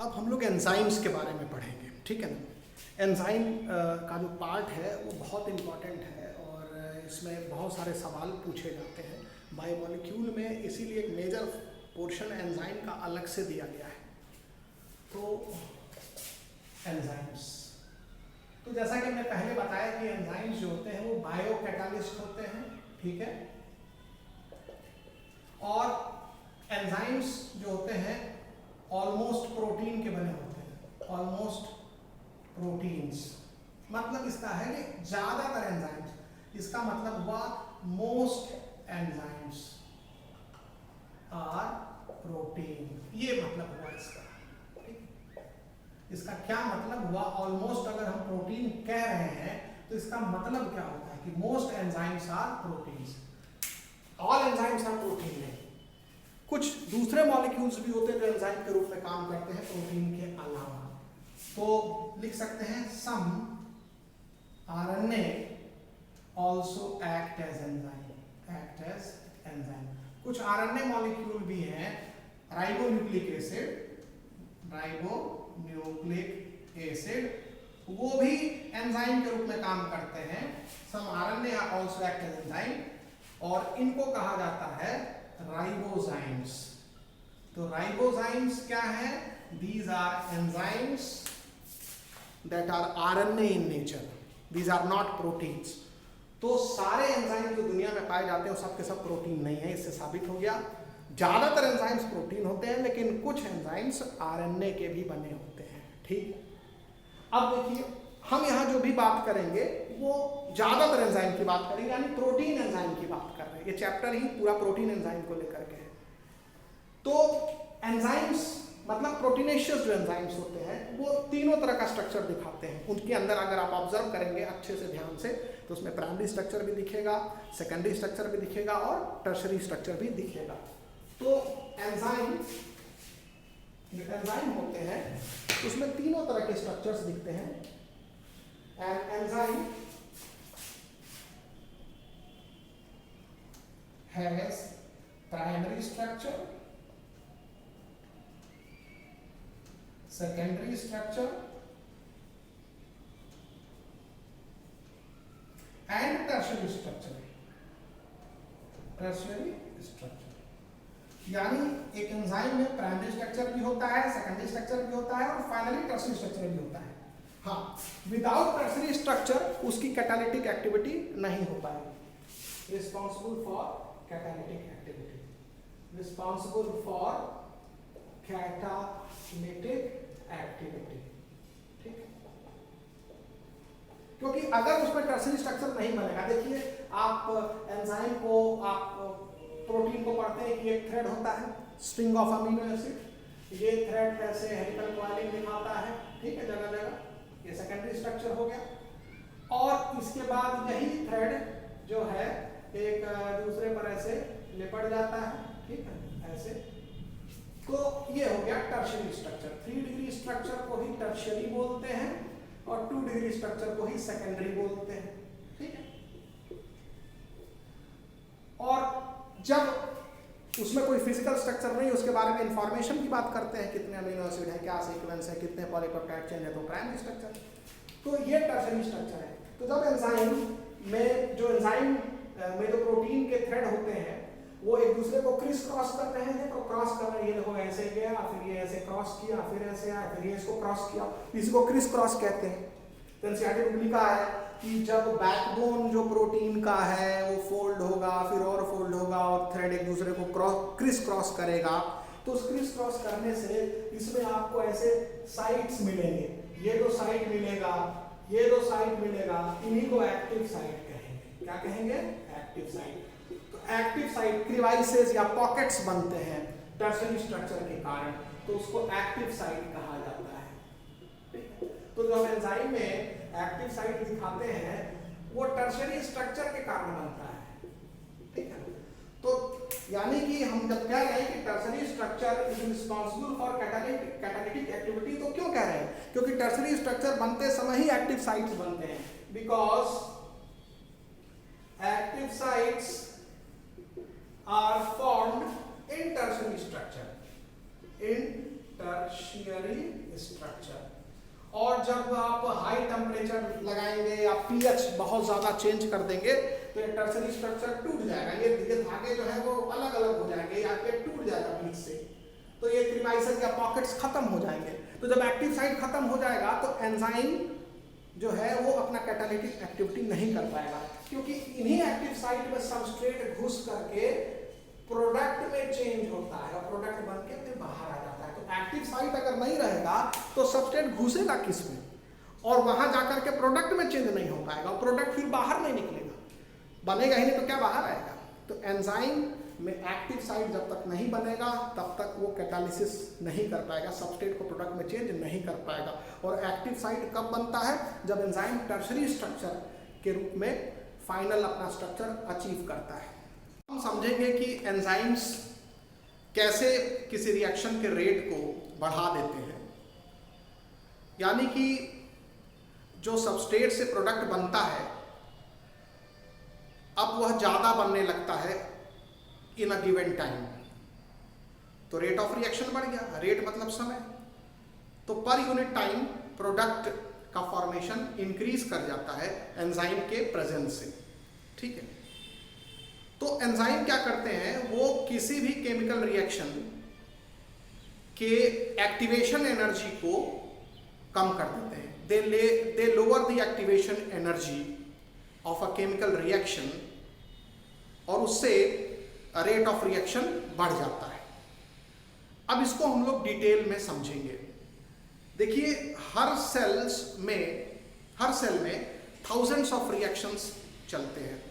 अब हम लोग एंजाइम्स के बारे में पढ़ेंगे, ठीक है ना। एंजाइम का जो पार्ट है वो बहुत इम्पॉर्टेंट है और इसमें बहुत सारे सवाल पूछे जाते हैं बायोमोलिक्यूल में, इसीलिए एक मेजर पोर्शन एंजाइम का अलग से दिया गया है। तो एंजाइम्स, तो जैसा कि मैंने पहले बताया कि एंजाइम्स जो होते हैं वो बायो कैटालिस्ट होते हैं, ठीक है। और एंजाइम्स जो होते हैं ऑलमोस्ट प्रोटीन के बने होते हैं, ऑलमोस्ट प्रोटीन्स। मतलब इसका है कि ज्यादातर एंजाइम्स, इसका मतलब हुआ मोस्ट एंजाइम्स आर प्रोटीन, ये मतलब हुआ इसका। इसका क्या मतलब हुआ, ऑलमोस्ट अगर हम प्रोटीन कह रहे हैं तो इसका मतलब क्या होता है कि most enzymes are proteins. All enzymes are protein नहीं, कुछ दूसरे मॉलिक्यूल्स भी होते हैं जो एंजाइम के रूप में काम करते हैं प्रोटीन के अलावा। तो लिख सकते हैं some RNA also act as enzyme. कुछ आरएनए मॉलिक्यूल भी हैं, राइबोन्यूक्लिक एसिड, वो भी एंजाइम के रूप में काम करते हैं। Some RNA also act as enzyme, और इनको कहा जाता है राइबोजाइम्स। तो राइबोजाइम्स क्या है? These are enzymes that are RNA in nature, these are not proteins. तो सारे एंजाइम जो दुनिया में पाए जाते हैं वो सब के सब प्रोटीन नहीं है, इससे साबित हो गया। ज्यादातर एंजाइम्स प्रोटीन होते हैं लेकिन कुछ एंजाइम्स आरएनए के भी बने होते हैं, ठीक। अब देखिए हम यहाँ जो भी बात करेंगे वो ज्यादातर एंजाइम की बात करेंगे, यानी प्रोटीन एंजाइम की बात कर रहे हैं। ये चैप्टर ही पूरा प्रोटीन एंजाइम को लेकर के है। तो एंजाइम्स मतलब प्रोटीनेशियस जो एंजाइम्स होते हैं वो तीनों तरह का स्ट्रक्चर दिखाते हैं। उनके अंदर अगर आप ऑब्जर्व करेंगे अच्छे से ध्यान से तो उसमें प्राइमरी स्ट्रक्चर भी दिखेगा, सेकेंडरी स्ट्रक्चर भी दिखेगा और टर्शरी स्ट्रक्चर भी दिखेगा। तो एंजाइम होते हैं उसमें तीनों तरह के स्ट्रक्चर्स दिखते हैं। And enzyme has primary structure, secondary structure and tertiary structure। यानी एक एंजाइम में प्राइमरी स्ट्रक्चर भी होता है, सेकेंडरी स्ट्रक्चर भी होता है और फाइनली टर्शियरी स्ट्रक्चर भी होता है। हाँ, विदाउट टर्शियरी स्ट्रक्चर उसकी कैटालिटिक एक्टिविटी नहीं हो पाएगी। रिस्पॉन्सिबल फॉर कैटालिटिक एक्टिविटी, ठीक। क्योंकि अगर उसमें टर्शियरी स्ट्रक्चर नहीं बनेगा, देखिए आप एंजाइम को, आप प्रोटीन को पढ़ते हैं कि एक थ्रेड होता है, स्ट्रिंग ऑफ अमीनो एसिड। ये थ्रेड ऐसे हेलिकल कॉइलिंग दिखाता है, ठीक है, जगह जगह। ये सेकेंडरी स्ट्रक्चर हो गया। और इसके बाद यही थ्रेड जो है एक दूसरे पर ऐसे लिपट जाता है, ठीक है, ऐसे। तो ये हो गया टर्शियरी स्ट्रक्चर। 3 डिग्री स्ट्रक्चर को ही टर्शियरी बोलते हैं और 2 डिग्री स्ट्रक्चर को ही सेकेंडरी बोलते हैं, ठीक है। और जब उसमें कोई फिजिकल स्ट्रक्चर नहीं, उसके बारे में इंफॉर्मेशन की बात करते हैं, कितने अमीनो एसिड है, क्या सीक्वेंस है, कितने पॉलीपेप्टाइड चेन है, तो प्राइमरी स्ट्रक्चर। तो ये टर्शियरी स्ट्रक्चर है। तो जब एंजाइम में जो प्रोटीन के थ्रेड होते हैं वो एक दूसरे को क्रिस क्रॉस कर रहे हैं, तो क्रॉस कर रहे हैं, ये देखो ऐसे गया, फिर ये ऐसे क्रॉस किया, फिर ऐसे आया, फिर ये इसको क्रॉस किया, इसको क्रिस क्रॉस कहते हैं। तो एनसीईआरटी में लिखा है कि जब बैकबोन जो प्रोटीन का है वो फोल्ड होगा, फिर और फोल्ड होगा और थ्रेड एक दूसरे को क्रिस क्रॉस करेगा, तो उस क्रिस क्रॉस करने से इसमें आपको ऐसे साइट्स मिलेंगे। ये दो साइट मिलेगा, ये दो साइट मिलेगा, इन्हीं को एक्टिव साइट कहेंगे। क्या कहेंगे? Active site. तो एक्टिव साइट क्रिवाइसेस या पॉकेट्स बनते हैं टर्शियरी स्ट्रक्चर के कारण, तो उसको एक्टिव साइट कहा जाता है। तो जो हम एंजाइम में एक्टिव साइट दिखाते हैं वो टर्शियरी स्ट्रक्चर के कारण बनता है, ठीक है। तो यानी कि हम जब कह रहे हैं कि tertiary structure is responsible for catalytic activity, तो क्यों कह रहे हैं? क्योंकि टर्शियरी स्ट्रक्चर बनते समय ही एक्टिव साइट्स बनते हैं, because active sites are formed in tertiary structure, in tertiary structure. और जब आप हाई टेम्परेचर लगाएंगे या पीएच बहुत ज्यादा चेंज कर देंगे तो ये टर्शियरी स्ट्रक्चर टूट जाएगा। ये धागे जो है वो अलग अलग हो जाएंगे या फिर टूट जाएगा बीच से, तो ये क्रीमाइसेस या पॉकेट्स खत्म हो जाएंगे। तो जब एक्टिव साइट खत्म हो जाएगा तो एंजाइम जो है वो अपना कैटालिटिक एक्टिविटी नहीं कर पाएगा, क्योंकि इन्हीं एक्टिव साइट में सबस्ट्रेट घुस करके प्रोडक्ट में चेंज होता है और प्रोडक्ट बन के फिर बाहर आ जाता है। तो एक्टिव साइट अगर नहीं रहेगा तो सबस्ट्रेट घुसेगा किस में, और वहां जाकर के प्रोडक्ट में चेंज नहीं हो पाएगा और प्रोडक्ट फिर बाहर नहीं निकलेगा, बनेगा ही नहीं तो क्या बाहर आएगा। तो एंजाइम में एक्टिव साइट जब तक नहीं बनेगा तब तक वो कैटालिसिस नहीं कर पाएगा, सबस्ट्रेट को प्रोडक्ट में चेंज नहीं कर पाएगा। और एक्टिव साइट कब बनता है? जब एंजाइम टर्शरी स्ट्रक्चर के रूप में फाइनल अपना स्ट्रक्चर अचीव करता है। हम समझेंगे कि एंजाइम्स कैसे किसी रिएक्शन के रेट को बढ़ा देते हैं, यानी कि जो सबस्ट्रेट से प्रोडक्ट बनता है अब वह ज्यादा बनने लगता है इन अ गिवन टाइम, तो रेट ऑफ रिएक्शन बढ़ गया। रेट मतलब समय, तो पर यूनिट टाइम प्रोडक्ट का फॉर्मेशन इंक्रीज कर जाता है एंजाइम के प्रेजेंस से। ठीक है, तो एंजाइम क्या करते हैं, वो किसी भी केमिकल रिएक्शन के एक्टिवेशन एनर्जी को कम कर देते हैं। They lower the activation energy of a chemical reaction, और उससे रेट ऑफ रिएक्शन बढ़ जाता है। अब इसको हम लोग डिटेल में समझेंगे। देखिए, हर सेल में थाउजेंड्स ऑफ रिएक्शंस चलते हैं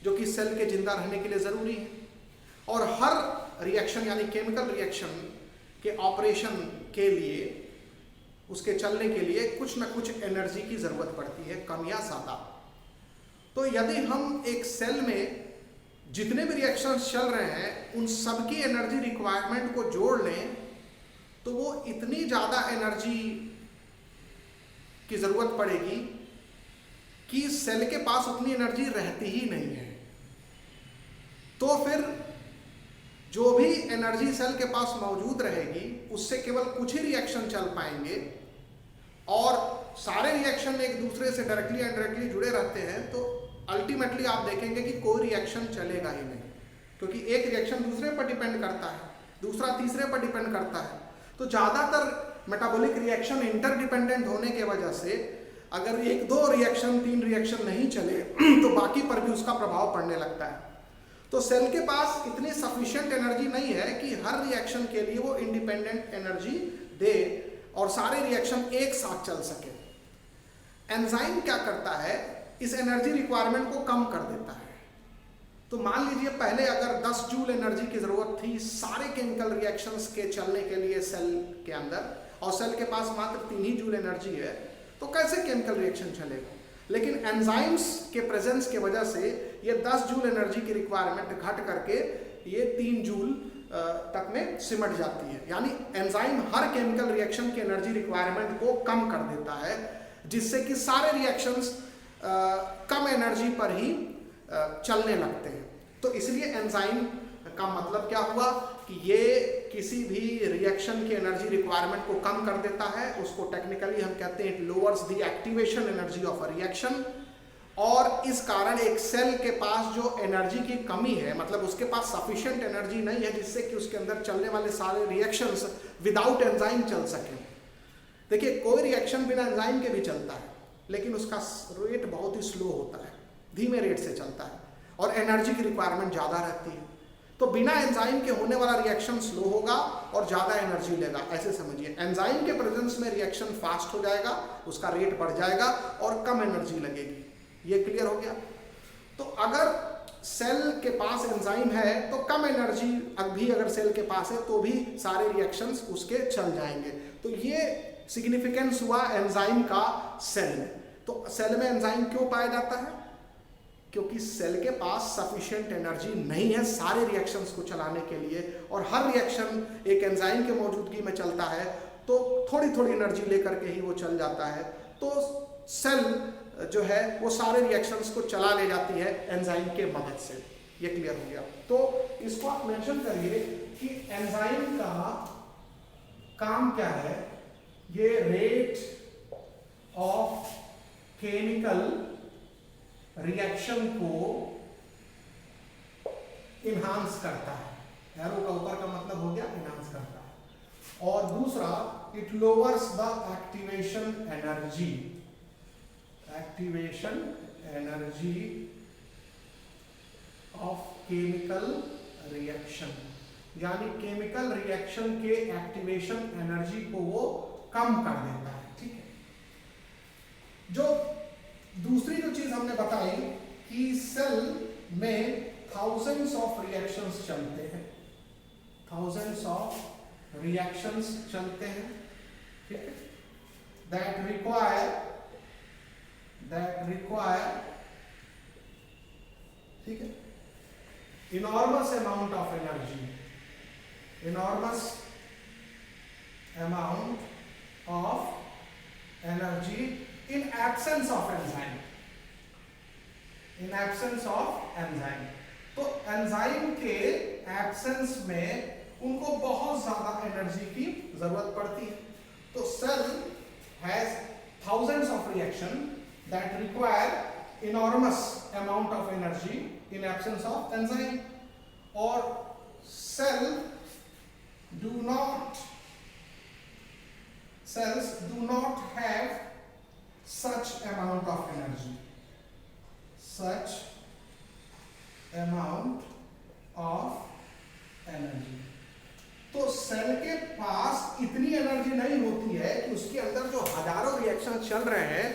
जो कि सेल के जिंदा रहने के लिए जरूरी है, और हर रिएक्शन यानी केमिकल रिएक्शन के ऑपरेशन के लिए, उसके चलने के लिए कुछ ना कुछ एनर्जी की जरूरत पड़ती है, कम या ज्यादा। तो यदि हम एक सेल में जितने भी रिएक्शंस चल रहे हैं उन सबकी एनर्जी रिक्वायरमेंट को जोड़ लें तो वो इतनी ज्यादा एनर्जी की जरूरत पड़ेगी कि सेल के पास उतनी एनर्जी रहती ही नहीं है। तो फिर जो भी एनर्जी सेल के पास मौजूद रहेगी उससे केवल कुछ ही रिएक्शन चल पाएंगे, और सारे रिएक्शन एक दूसरे से डायरेक्टली या इनडायरेक्टली जुड़े रहते हैं, तो अल्टीमेटली आप देखेंगे कि कोई रिएक्शन चलेगा ही नहीं, क्योंकि एक रिएक्शन दूसरे पर डिपेंड करता है, दूसरा तीसरे पर डिपेंड करता है। तो ज्यादातर मेटाबॉलिक रिएक्शन इंटरडिपेंडेंट होने के वजह से अगर एक दो रिएक्शन, तीन रिएक्शन नहीं चले तो बाकी पर भी उसका प्रभाव पड़ने लगता है। तो सेल के पास इतनी सफिशिएंट एनर्जी नहीं है कि हर रिएक्शन के लिए वो इंडिपेंडेंट एनर्जी दे और सारे रिएक्शन एक साथ चल सके। एंजाइम क्या करता है, इस एनर्जी रिक्वायरमेंट को कम कर देता है। तो मान लीजिए पहले अगर 10 जूल एनर्जी की जरूरत थी सारे केमिकल रिएक्शंस के चलने के लिए सेल के अंदर, और सेल के पास मात्र 3 ही जूल एनर्जी है, तो कैसे केमिकल रिएक्शन चलेगा। लेकिन एंजाइम्स के प्रेजेंस के वजह से ये 10 जूल एनर्जी की रिक्वायरमेंट घट करके ये 3 जूल तक में सिमट जाती है। यानी एंजाइम हर केमिकल रिएक्शन की एनर्जी रिक्वायरमेंट को कम कर देता है, जिससे कि सारे रिएक्शंस कम एनर्जी पर ही चलने लगते हैं। तो इसलिए एंजाइम का मतलब क्या हुआ कि ये किसी भी रिएक्शन की एनर्जी रिक्वायरमेंट को कम कर देता है। उसको टेक्निकली हम कहते हैं it lowers the activation energy of a reaction, और इस कारण एक सेल के पास जो एनर्जी की कमी है, मतलब उसके पास सफिशिएंट एनर्जी नहीं है जिससे कि उसके अंदर चलने वाले सारे रिएक्शंस विदाउट एंजाइम चल सके। देखिए, कोई रिएक्शन बिना एंजाइम के भी चलता है, लेकिन उसका रेट बहुत ही स्लो होता है, धीमे रेट से चलता है, और एनर्जी की रिक्वायरमेंट ज़्यादा रहती है। तो बिना एंजाइम के होने वाला रिएक्शन स्लो होगा और ज़्यादा एनर्जी लेगा, ऐसे समझिए। एंजाइम के प्रेजेंस में रिएक्शन फास्ट हो जाएगा, उसका रेट बढ़ जाएगा और कम एनर्जी लगेगी। ये क्लियर हो गया। तो अगर सेल के पास एंजाइम है तो कम एनर्जी भी अगर सेल के पास है तो भी सारे रिएक्शंस उसके चल जाएंगे। तो ये सिग्निफिकेंस हुआ एंजाइम का सेल में। तो सेल में एंजाइम क्यों पाया जाता है? क्योंकि सेल के पास सफिशिएंट एनर्जी नहीं है सारे रिएक्शंस को चलाने के लिए, और हर रिएक्शन एक एंजाइम के मौजूदगी में चलता है तो थोड़ी थोड़ी एनर्जी लेकर के ही वो चल जाता है। तो सेल जो है वो सारे रिएक्शंस को चला ले जाती है एंजाइम के मदद से। ये क्लियर हो गया। तो इसको आप मेंशन करिए कि एंजाइम का काम क्या है, ये रेट ऑफ केमिकल रिएक्शन को इन्हांस करता है। एरो का ऊपर का मतलब हो गया इन्हांस करता है। और दूसरा, it lowers the activation energy, activation energy of chemical reaction, यानी केमिकल रिएक्शन के एक्टिवेशन एनर्जी को वो कम कर देता है। ठीक है। जो दूसरी जो चीज हमने बताई कि सेल में थाउजेंड्स ऑफ रिएक्शंस चलते हैं, थाउजेंड्स ऑफ रिएक्शंस चलते हैं। ठीक है। दैट रिक्वायर ठीक है enormous amount of energy, enormous amount of energy in absence of enzyme, in absence of enzyme। तो एंजाइम के एब्सेंस में उनको बहुत ज्यादा एनर्जी की जरूरत पड़ती है। तो cell has thousands of reaction that require enormous amount of energy in absence of enzyme, or cells do not have such amount of energy, such amount of energy। तो सेल के पास इतनी एनर्जी नहीं होती है कि उसके अंदर जो हजारों रिएक्शन चल रहे हैं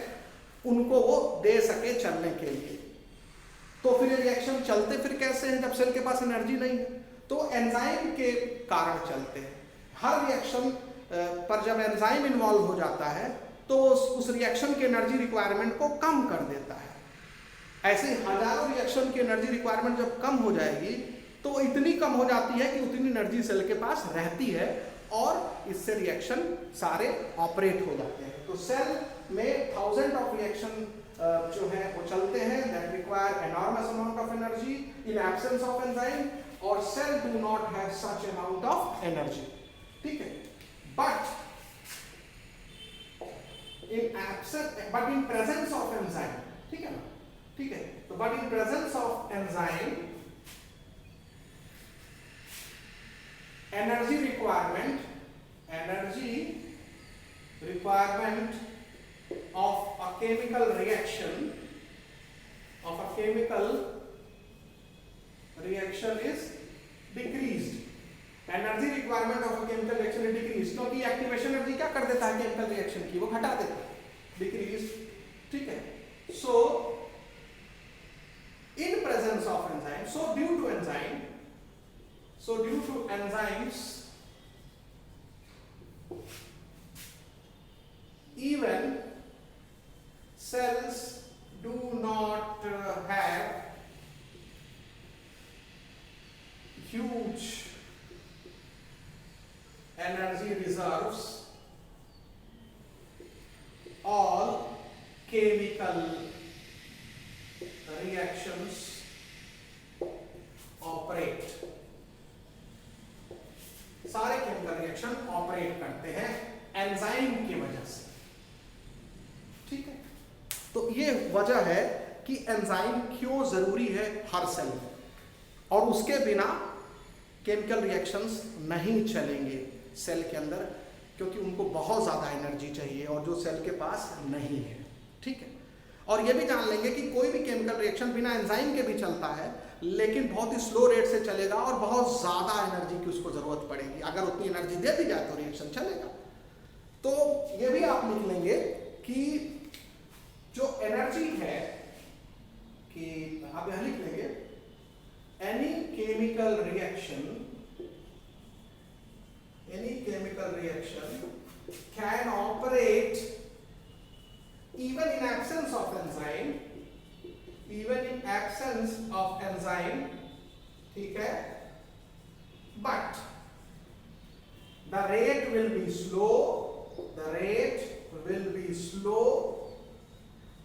उनको वो दे सके चलने के लिए। तो फिर ये रिएक्शन चलते फिर कैसे हैं जब सेल के पास एनर्जी नहीं है? तो एंजाइम के कारण चलते हैं। हर रिएक्शन पर जब एंजाइम इन्वॉल्व हो जाता है तो उस रिएक्शन की एनर्जी रिक्वायरमेंट को कम कर देता है। ऐसे हजारों रिएक्शन की एनर्जी रिक्वायरमेंट जब कम हो जाएगी तो इतनी कम हो जाती है कि उतनी एनर्जी सेल के पास रहती है और इससे रिएक्शन सारे ऑपरेट हो जाते हैं। तो सेल में थाउजेंड ऑफ रिएक्शन जो है वो चलते हैं that require enormous amount of energy in absence of enzyme, और cell do not have such amount of energy. ठीक है। But in presence of enzyme, ठीक है ना, ठीक है, तो but in presence of enzyme energy requirement of a chemical reaction is decreased, energy requirement of a chemical reaction is decrease, क्योंकि activation energy क्या कर देता है केमिकल रिएक्शन की, वो घटा देता है, डिक्रीज। ठीक है। So in presence of enzyme, so due to enzymes even cells do not have huge energy reserves, all chemical reactions operate, सारे केमिकल रिएक्शन ऑपरेट करते हैं एंजाइम की वजह से। ठीक है। तो ये वजह है कि एंजाइम क्यों जरूरी है हर सेल में, और उसके बिना केमिकल रिएक्शंस नहीं चलेंगे सेल के अंदर, क्योंकि उनको बहुत ज्यादा एनर्जी चाहिए और जो सेल के पास नहीं है। ठीक है। और ये भी जान लेंगे कि कोई भी केमिकल रिएक्शन बिना एंजाइम के भी चलता है, लेकिन बहुत ही स्लो रेट से चलेगा और बहुत ज्यादा एनर्जी की उसको जरूरत पड़ेगी। अगर उतनी एनर्जी दे दी जाए तो रिएक्शन चलेगा। तो ये भी आप लिख लेंगे कि जो एनर्जी है, कि आप यहां लिख लेंगे any chemical reaction can operate even in absence of enzyme, ठीक है, but the rate will be slow,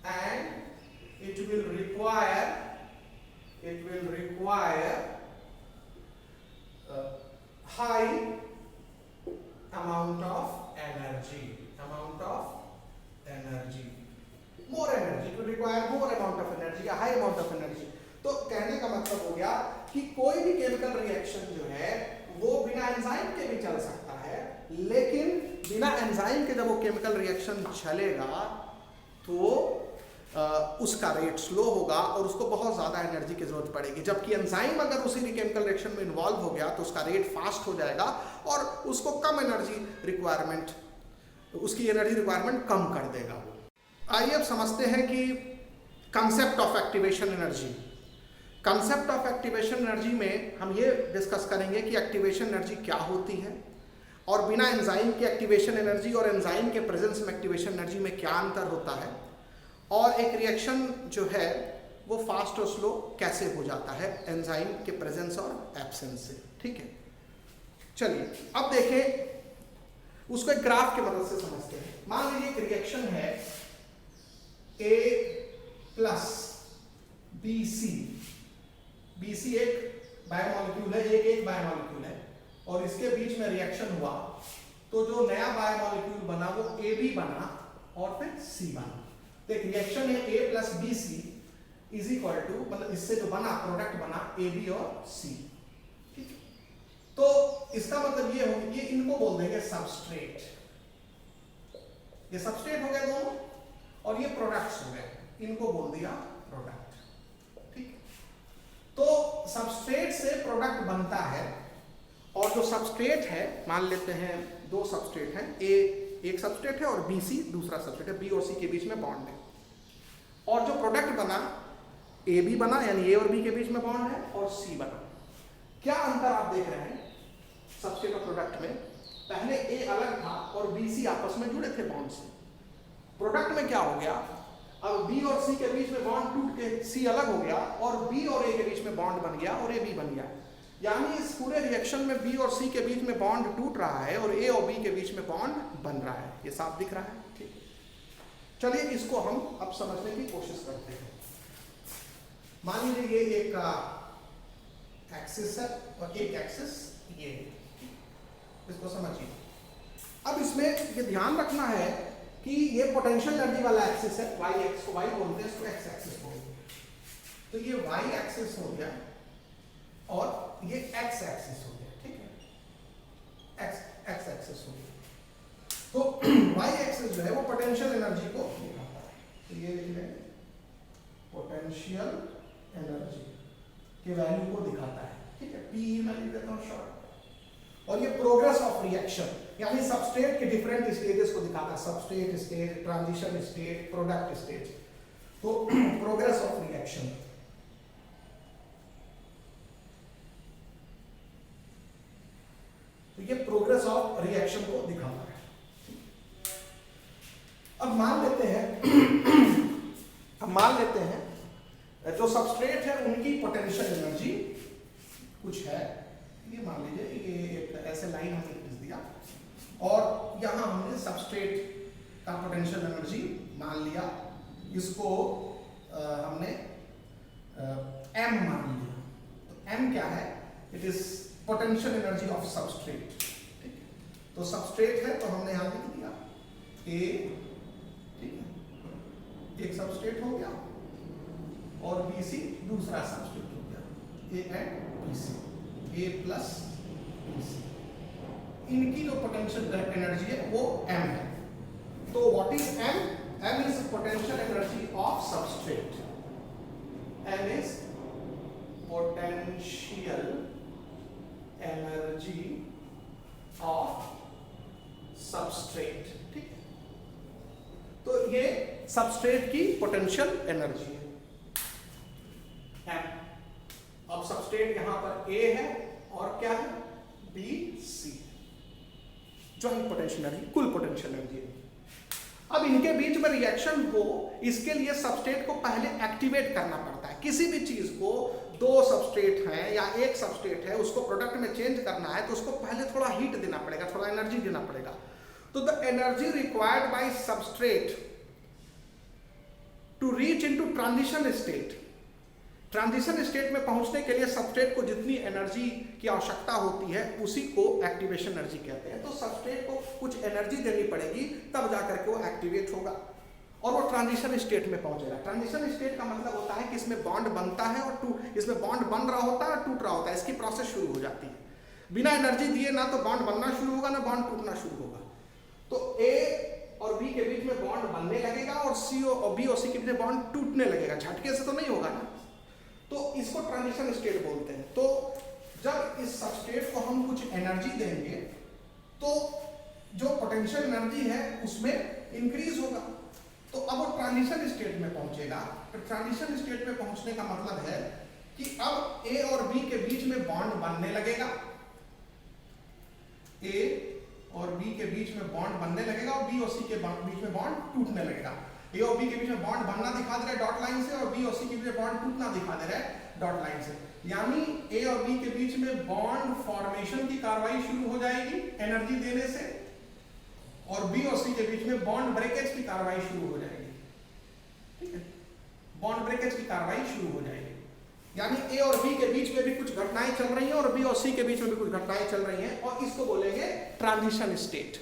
and it will require high amount of energy, more energy, to require more amount of energy, a high amount of energy. तो कहने का मतलब हो गया कि कोई भी केमिकल रिएक्शन जो है वो बिना एंजाइम के भी चल सकता है, लेकिन बिना एंजाइम के जब वो केमिकल रिएक्शन चलेगा तो उसका रेट स्लो होगा और उसको बहुत ज़्यादा एनर्जी की जरूरत पड़ेगी। जबकि एंजाइम अगर उसी केमिकल रिएक्शन में इन्वॉल्व हो गया तो उसका रेट फास्ट हो जाएगा और उसको कम एनर्जी रिक्वायरमेंट, उसकी एनर्जी रिक्वायरमेंट कम कर देगा वो। आइए अब समझते हैं कि concept of activation energy. Concept of activation energy में हम ये डिस्कस करेंगे कि एक्टिवेशन एनर्जी क्या होती है और बिना एंजाइम के एक्टिवेशन एनर्जी और एंजाइम के प्रेजेंस में एक्टिवेशन एनर्जी में क्या अंतर होता है, और एक रिएक्शन जो है वो फास्ट और स्लो कैसे हो जाता है एंजाइम के प्रेजेंस और एब्सेंस से। ठीक है, चलिए अब देखें, उसको एक ग्राफ की मदद से समझते हैं। मान लीजिए एक रिएक्शन है A प्लस BC एक बायोमोलिक्यूल है, एक बायोमोलिक्यूल है, और इसके बीच में रिएक्शन हुआ तो जो नया बायोमोलिक्यूल बना वो AB बना और फिर C बना। तो एक रिएक्शन है A plus BC is equal to, मतलब इससे जो बना प्रोडक्ट बना AB और C। ठीक, तो इसका मतलब ये हो, ये इनको बोल देंगे सबस्ट्रेट। ये सबस्ट्रेट हो गए दोनों और ये प्रोडक्ट्स हो गए, इनको बोल दिया प्रोडक्ट। ठीक, तो सबस्ट्रेट से प्रोडक्ट बनता है और जो सबस्ट्रेट है, मान लेते हैं दो सबस्ट्रेट हैं, A एक सबस्ट्रेट है और BC दूसरा सबस्ट्रेट है, B और C के बीच में बॉन्ड है, और जो प्रोडक्ट बना AB बना, यानी A और B के बीच में बॉन्ड है, और C बना। क्या अंतर आप देख रहे हैं सबस्ट्रेट और प्रोडक्ट में? पहले A अलग था और BC आपस में जुड़े थे बॉन्ड से। प्रोडक्ट में क्या हो गया, अब B और C के बीच में बॉन्ड टूट के C अलग हो गया और B और A के बीच में बॉन्ड बन गया और AB बन गया। यानी इस पूरे रिएक्शन में B और C के बीच में बॉन्ड टूट रहा है और A और B के बीच में बॉन्ड बन रहा है। ये साफ दिख रहा है। ठीक, चलिए इसको हम अब समझने की कोशिश करते हैं। मान लीजिए ये एक एक्सिस है और एक एक्सिस ये, इसको समझिए। अब इसमें ये ध्यान रखना है कि ये पोटेंशियल एनर्जी वाला एक्सिस है, y एक्स को y बोलते हैं, इसको x एक्सिस बोलते हैं। तो ये y एक्सिस हो गया और ये x एक्सिस हो गया। ठीक है, x एक्सिस हो गया। तो y एक्सिस जो है वो पोटेंशियल एनर्जी को दिखाता है। तो ये लिख लेंगे, पोटेंशियल एनर्जी के वैल्यू को दिखाता है। ठीक है, P मैं लिख देता हूँ शॉर्ट। और ये प्रोग्रेस ऑफ रिएक्शन, यानी सबस्ट्रेट के डिफरेंट स्टेजेस को दिखाता है, substrate stage, transition stage, product stage. तो प्रोग्रेस ऑफ रिएक्शन, तो ये प्रोग्रेस ऑफ रिएक्शन को दिखाता है। अब मान लेते हैं जो सबस्ट्रेट है उनकी पोटेंशियल एनर्जी कुछ है। ये मान लीजिए ये एक ऐसे लाइन हमने खींच दिया और यहाँ हमने सबस्ट्रेट का पोटेंशियल एनर्जी मान लिया, इसको हमने M मान लिया। तो M क्या है? It is potential energy of substrate. ठीक है, तो सबस्ट्रेट है तो हमने यहाँ लिख दिया A। ठीक है, एक सबस्ट्रेट हो गया और BC दूसरा सबस्ट्रेट हो गया, A and BC, A plus BC। इनकी जो पोटेंशियल एनर्जी है वो M है। तो what is M? M is potential energy of substrate. M is potential energy of substrate. ठीक, तो ये सबस्ट्रेट की पोटेंशियल एनर्जी है M। अब सबस्ट्रेट यहां पर A है और क्या है? BC, जॉइंट पोटेंशियल एनर्जी, कुल पोटेंशियल एनर्जी है। अब इनके बीच में रिएक्शन हो, इसके लिए सबस्ट्रेट को पहले एक्टिवेट करना पड़ता है। किसी भी चीज को, दो सबस्ट्रेट हैं या एक सबस्ट्रेट है, उसको प्रोडक्ट में चेंज करना है तो उसको पहले थोड़ा हीट देना पड़ेगा, थोड़ा एनर्जी देना पड़ेगा। तो the energy required by substrate to reach into transition state transition state में पहुंचने के लिए सबस्ट्रेट को जितनी एनर्जी की आवश्यकता होती है उसी को एक्टिवेशन एनर्जी कहते हैं। तो सबस्ट्रेट को कुछ एनर्जी देनी पड़ेगी तब जाकर के वो एक्टिवेट होगा और वो ट्रांजिशन स्टेट में पहुंचेगा। ट्रांजिशन स्टेट का मतलब होता है कि इसमें बॉन्ड बनता है और इसमें बॉन्ड बन रहा होता है और टूट रहा होता है, इसकी प्रोसेस शुरू हो जाती है। बिना एनर्जी दिए ना तो बॉन्ड बनना शुरू होगा ना बॉन्ड टूटना शुरू होगा। तो ए और बी के बीच में बॉन्ड बनने लगेगा और सी और बी और सी के बीच में बॉन्ड टूटने लगेगा, झटके से तो नहीं होगा ना। तो इसको ट्रांजिशन स्टेट बोलते हैं। तो जब इस सबस्ट्रेट को हम कुछ एनर्जी देंगे तो जो पोटेंशियल एनर्जी है उसमें इंक्रीज होगा, तो अब वो ट्रांजिशन स्टेट में पहुंचेगा। तो ट्रांजिशन स्टेट में पहुंचने का मतलब है कि अब ए और बी के बीच में बॉन्ड बनने लगेगा, ए और बी के बीच में बॉन्ड बनने लगेगा और बी और सी के बीच में बॉन्ड टूटने लगेगा। ए और बी के बीच में बॉन्ड बनना दिखा दे रहा है डॉट लाइन से और बी और सी के बीच में बॉन्ड टूटना दिखा दे रहा है डॉट लाइन से। यानी ए और बी के बीच में बॉन्ड फॉर्मेशन की कार्रवाई शुरू हो जाएगी एनर्जी देने से और बी और सी के बीच में बॉन्ड ब्रेकेज की कार्रवाई शुरू हो जाएगी। ठीक है, बॉन्ड ब्रेकेज की कार्रवाई शुरू हो जाएगी। यानी ए और बी के बीच में भी कुछ घटनाएं चल रही हैं और बी और सी के बीच में भी कुछ घटनाएं चल रही हैं और इसको बोलेंगे ट्रांजिशन स्टेट।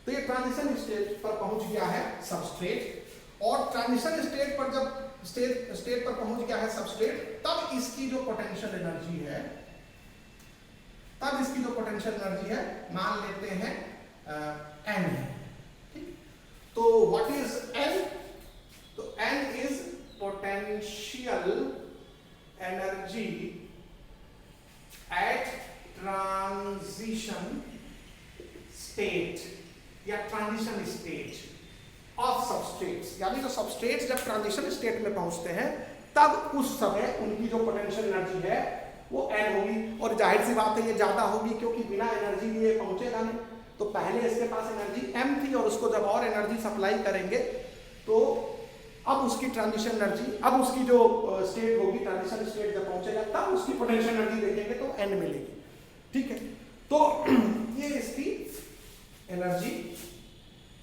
तो ये ट्रांजिशन स्टेट पर पहुंच गया है सबस्ट्रेट और ट्रांजिशन स्टेट पर जब स्टेट पर पहुंच गया है सबस्ट्रेट तब इसकी जो पोटेंशियल एनर्जी है मान लेते हैं एन है। ठीक, तो व्हाट इज एन? तो N is potential energy at transition state या ट्रांजिशन स्टेज ऑफ सबस्ट्रेट्स। यानी जो सबस्ट्रेट्स जब ट्रांजिशन स्टेट में पहुंचते हैं तब उस समय उनकी जो पोटेंशियल एनर्जी है वो एन होगी और जाहिर सी बात है ये ज्यादा होगी क्योंकि बिना एनर्जी लिए पहुंचेगा नहीं। तो पहले इसके पास एनर्जी एम थी और उसको जब और एनर्जी सप्लाई करेंगे तो अब उसकी ट्रांजिशन एनर्जी, अब उसकी जो स्टेट होगी ट्रांजिशन स्टेट जब पहुंचेगा तब उसकी पोटेंशियल एनर्जी देखेंगे तो एन मिलेगी। ठीक है, तो ये इसकी एनर्जी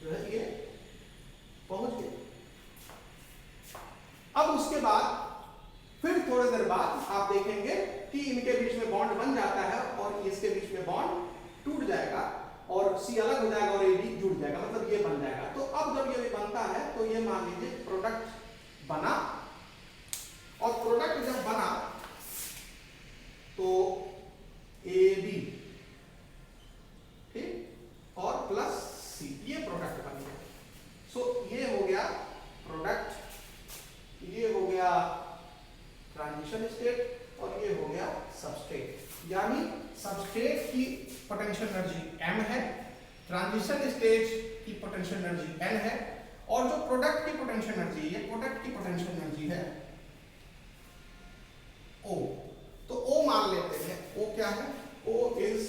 जो है ये पहुंच गई। अब उसके बाद फिर थोड़ी देर बाद आप देखेंगे कि इनके बीच में बॉन्ड बन जाता है और इसके बीच में बॉन्ड टूट जाएगा और सी अलग हो जाएगा और ए भी जुड़ जाएगा, मतलब ये बन जाएगा। तो अब जब ये बनता है तो ये मान लीजिए प्रोडक्ट बना और प्रोडक्ट जब बना तो ए बी ठीक और प्लस सी ये प्रोडक्ट बन गया। सो ये हो गया प्रोडक्ट, ये हो गया ट्रांजिशन स्टेट और ये हो गया सबस्ट्रेट। यानी सबस्ट्रेट की पोटेंशियल एनर्जी m है, ट्रांजिशन स्टेज की पोटेंशियल एनर्जी n है और जो प्रोडक्ट की पोटेंशियल एनर्जी, ये प्रोडक्ट की पोटेंशियल एनर्जी है O। तो O मान लेते हैं, O क्या है? O is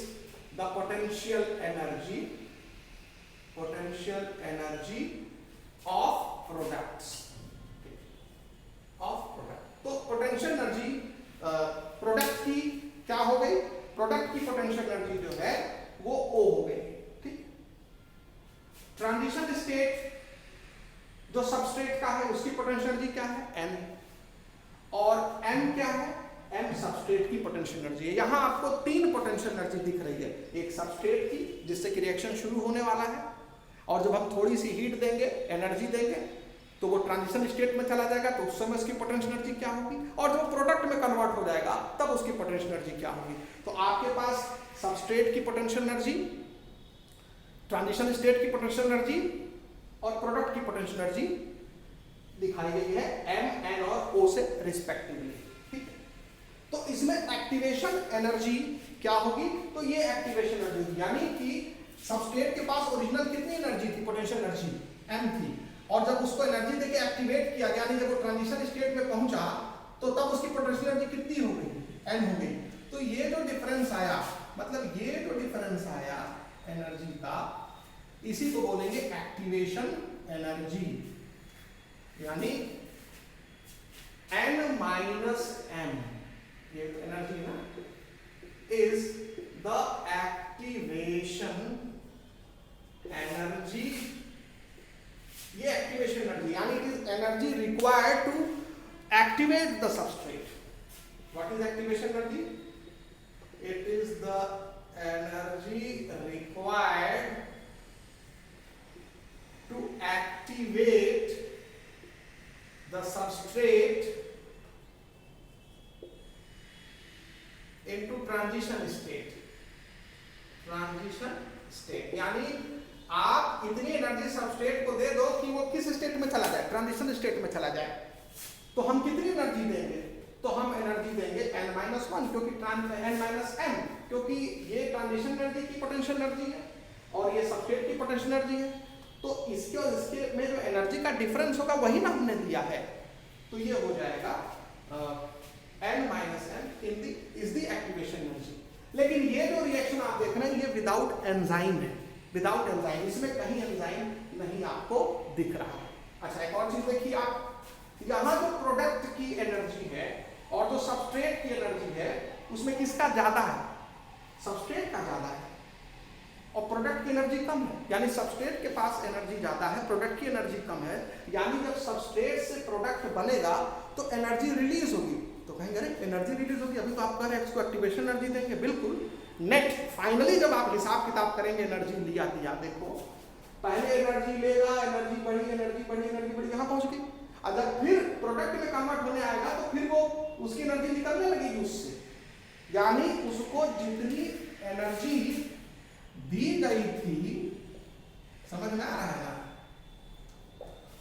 the potential energy of products तो पोटेंशियल एनर्जी प्रोडक्ट की क्या हो गई? प्रोडक्ट की पोटेंशियल एनर्जी जो है वो O हो गई। ठीक, ट्रांजिशन स्टेट जो सबस्ट्रेट का है उसकी पोटेंशियल एनर्जी क्या है? N और M क्या है? M सबस्ट्रेट की पोटेंशियल एनर्जी है। यहां आपको तीन पोटेंशियल एनर्जी दिख रही है, एक सबस्ट्रेट की जिससे कि रिएक्शन शुरू होने वाला है और जब हम थोड़ी सी हीट देंगे, एनर्जी देंगे तो वो ट्रांजिशन स्टेट में चला जाएगा तो उस समय उसकी पोटेंशियल एनर्जी क्या होगी और जब प्रोडक्ट में कन्वर्ट हो जाएगा तब उसकी पोटेंशियल एनर्जी क्या होगी। तो आपके पास सबस्ट्रेट की पोटेंशियल एनर्जी, ट्रांजिशन स्टेट की पोटेंशियल एनर्जी और प्रोडक्ट की पोटेंशियल एनर्जी दिखाई गई है M, N और O से रिस्पेक्टिवली। ठीक है, तो इसमें एक्टिवेशन एनर्जी क्या होगी? तो ये एक्टिवेशन एनर्जी यानी कि सबस्ट्रेट के पास ओरिजिनल कितनी एनर्जी थी? पोटेंशियल एनर्जी M थी और जब उसको एनर्जी देके एक्टिवेट किया, यानी जब वो ट्रांजिशन स्टेट में पहुंचा तो तब उसकी पोटेंशियल एनर्जी कितनी हो गई? N हो गई। तो ये जो डिफरेंस आया, मतलब ये जो डिफरेंस आया एनर्जी का, इसी को बोलेंगे एक्टिवेशन एनर्जी। यानी N माइनस M ये एनर्जी ना इज द एक्टिवेशन एनर्जी। ये एक्टिवेशन एनर्जी यानी it is energy required to activate the substrate. What is activation energy? It is the energy required to activate the substrate into transition state. Transition state यानी आप इतनी energy substrate को दे दो कि वो किस स्टेट में चला जाए, ट्रांजिशन स्टेट में चला जाए। तो हम कितनी एनर्जी देंगे? तो हम एनर्जी देंगे n-1 क्योंकि n-m क्योंकि ये ट्रांजिशन एनर्जी की पोटेंशियल एनर्जी है और ये सबस्ट्रेट की पोटेंशियल एनर्जी है। तो इसके और इसके में जो एनर्जी का डिफरेंस होगा वही ना हमने दिया है। तो ये हो जाएगा n-m is the activation energy. लेकिन ये जो रिएक्शन आप देख रहे हैं ये विदाउट एंजाइम है, विदाउट एंजाइम, इसमें कहीं एंजाइम नहीं आपको दिख रहा है। अच्छा एक और चीज देखिए आप, यहाँ जो प्रोडक्ट की एनर्जी है और जो सबस्ट्रेट की एनर्जी है उसमें किसका ज्यादा है? सबस्ट्रेट का ज्यादा है और प्रोडक्ट की एनर्जी कम है। यानी सबस्ट्रेट के पास एनर्जी ज्यादा है, प्रोडक्ट की एनर्जी कम है। यानी जब सबस्ट्रेट से प्रोडक्ट बनेगा तो एनर्जी रिलीज होगी। तो कहेंगे अरे एनर्जी रिलीज होगी, अभी तो आप कह रहे हैं इसको एक्टिवेशन एनर्जी देंगे। बिल्कुल, नेट फाइनली जब आप हिसाब किताब करेंगे एनर्जी लिया दिया, देखो पहले एनर्जी लेगा, एनर्जी बढ़ी, एनर्जी बढ़ी, एनर्जी बढ़ी, यहाँ पहुंच गई। अगर फिर प्रोडक्ट में कन्वर्ट होने आएगा तो फिर वो उसकी एनर्जी निकलने लगेगी उससे। यानी उसको जितनी एनर्जी दी गई थी, समझ में आ रहा है ना?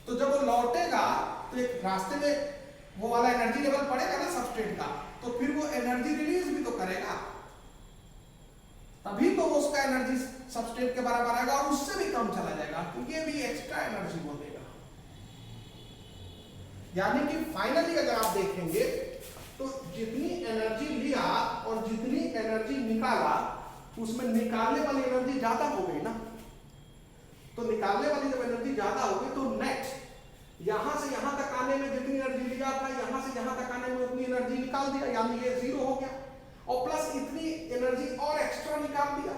तो जब वो लौटेगा तो एक रास्ते में वो वाला एनर्जी लेवल पड़ेगा ना सबस्ट्रेट का, तो फिर वो एनर्जी रिलीज भी तो करेगा, तभी तो वो उसका एनर्जी सबस्ट्रेट के बराबर आएगा और उससे भी कम चला जाएगा, तो ये भी एक्स्ट्रा एनर्जी वो देगा। यानी कि फाइनली अगर आप देखेंगे तो जितनी एनर्जी लिया और जितनी एनर्जी निकाला उसमें निकालने वाली एनर्जी ज्यादा हो गई ना। तो निकालने वाली जब एनर्जी ज्यादा हो गई तो नेट यहां से यहां तक आने में जितनी एनर्जी लिया था यहां से यहां तक आने में उतनी एनर्जी निकाल दिया, यानी ये जीरो हो गया और प्लस इतनी एनर्जी और एक्स्ट्रा निकाल दिया।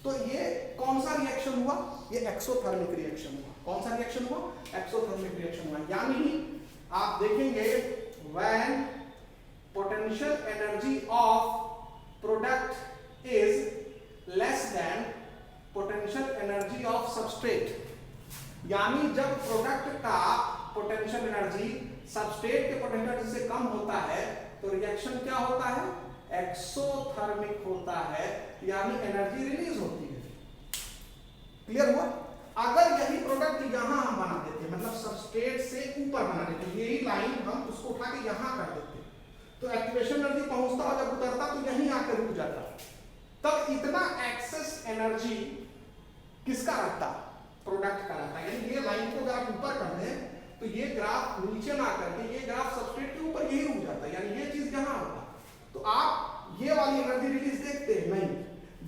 तो ये कौन सा रिएक्शन हुआ? ये एक्सोथर्मिक रिएक्शन हुआ। कौन सा रिएक्शन हुआ? एक्सोथर्मिक रिएक्शन हुआ। यानी आप देखेंगे when potential energy of product is less than potential energy of substrate, यानी जब प्रोडक्ट का पोटेंशियल एनर्जी सबस्ट्रेट के पोटेंशियल एनर्जी से कम होता है तो रिएक्शन क्या होता है? एक्सोथर्मिक होता है, यानी एनर्जी रिलीज होती है। क्लियर हुआ? अगर यही प्रोडक्ट यहां हम बना देते, मतलब सबस्ट्रेट से ऊपर बना देते, यही लाइन हम उसको उठा के यहां कर देते, तो एक्टिवेशन एनर्जी पहुंचता और जब उतरता तो यहीं आकर रुक जाता। तब इतना एक्सेस एनर्जी किसका रहता? प्रोडक्ट का रहता है। यानी ये लाइन को अगर आप ऊपर कर दें तो ये ग्राफ नीचे ना करके ये ग्राफ सबस्ट्रेट के ऊपर यही रुक जाता है, यानी ये चीज यहां होता। तो आप ये वाली एनर्जी रिलीज देखते हैं नहीं,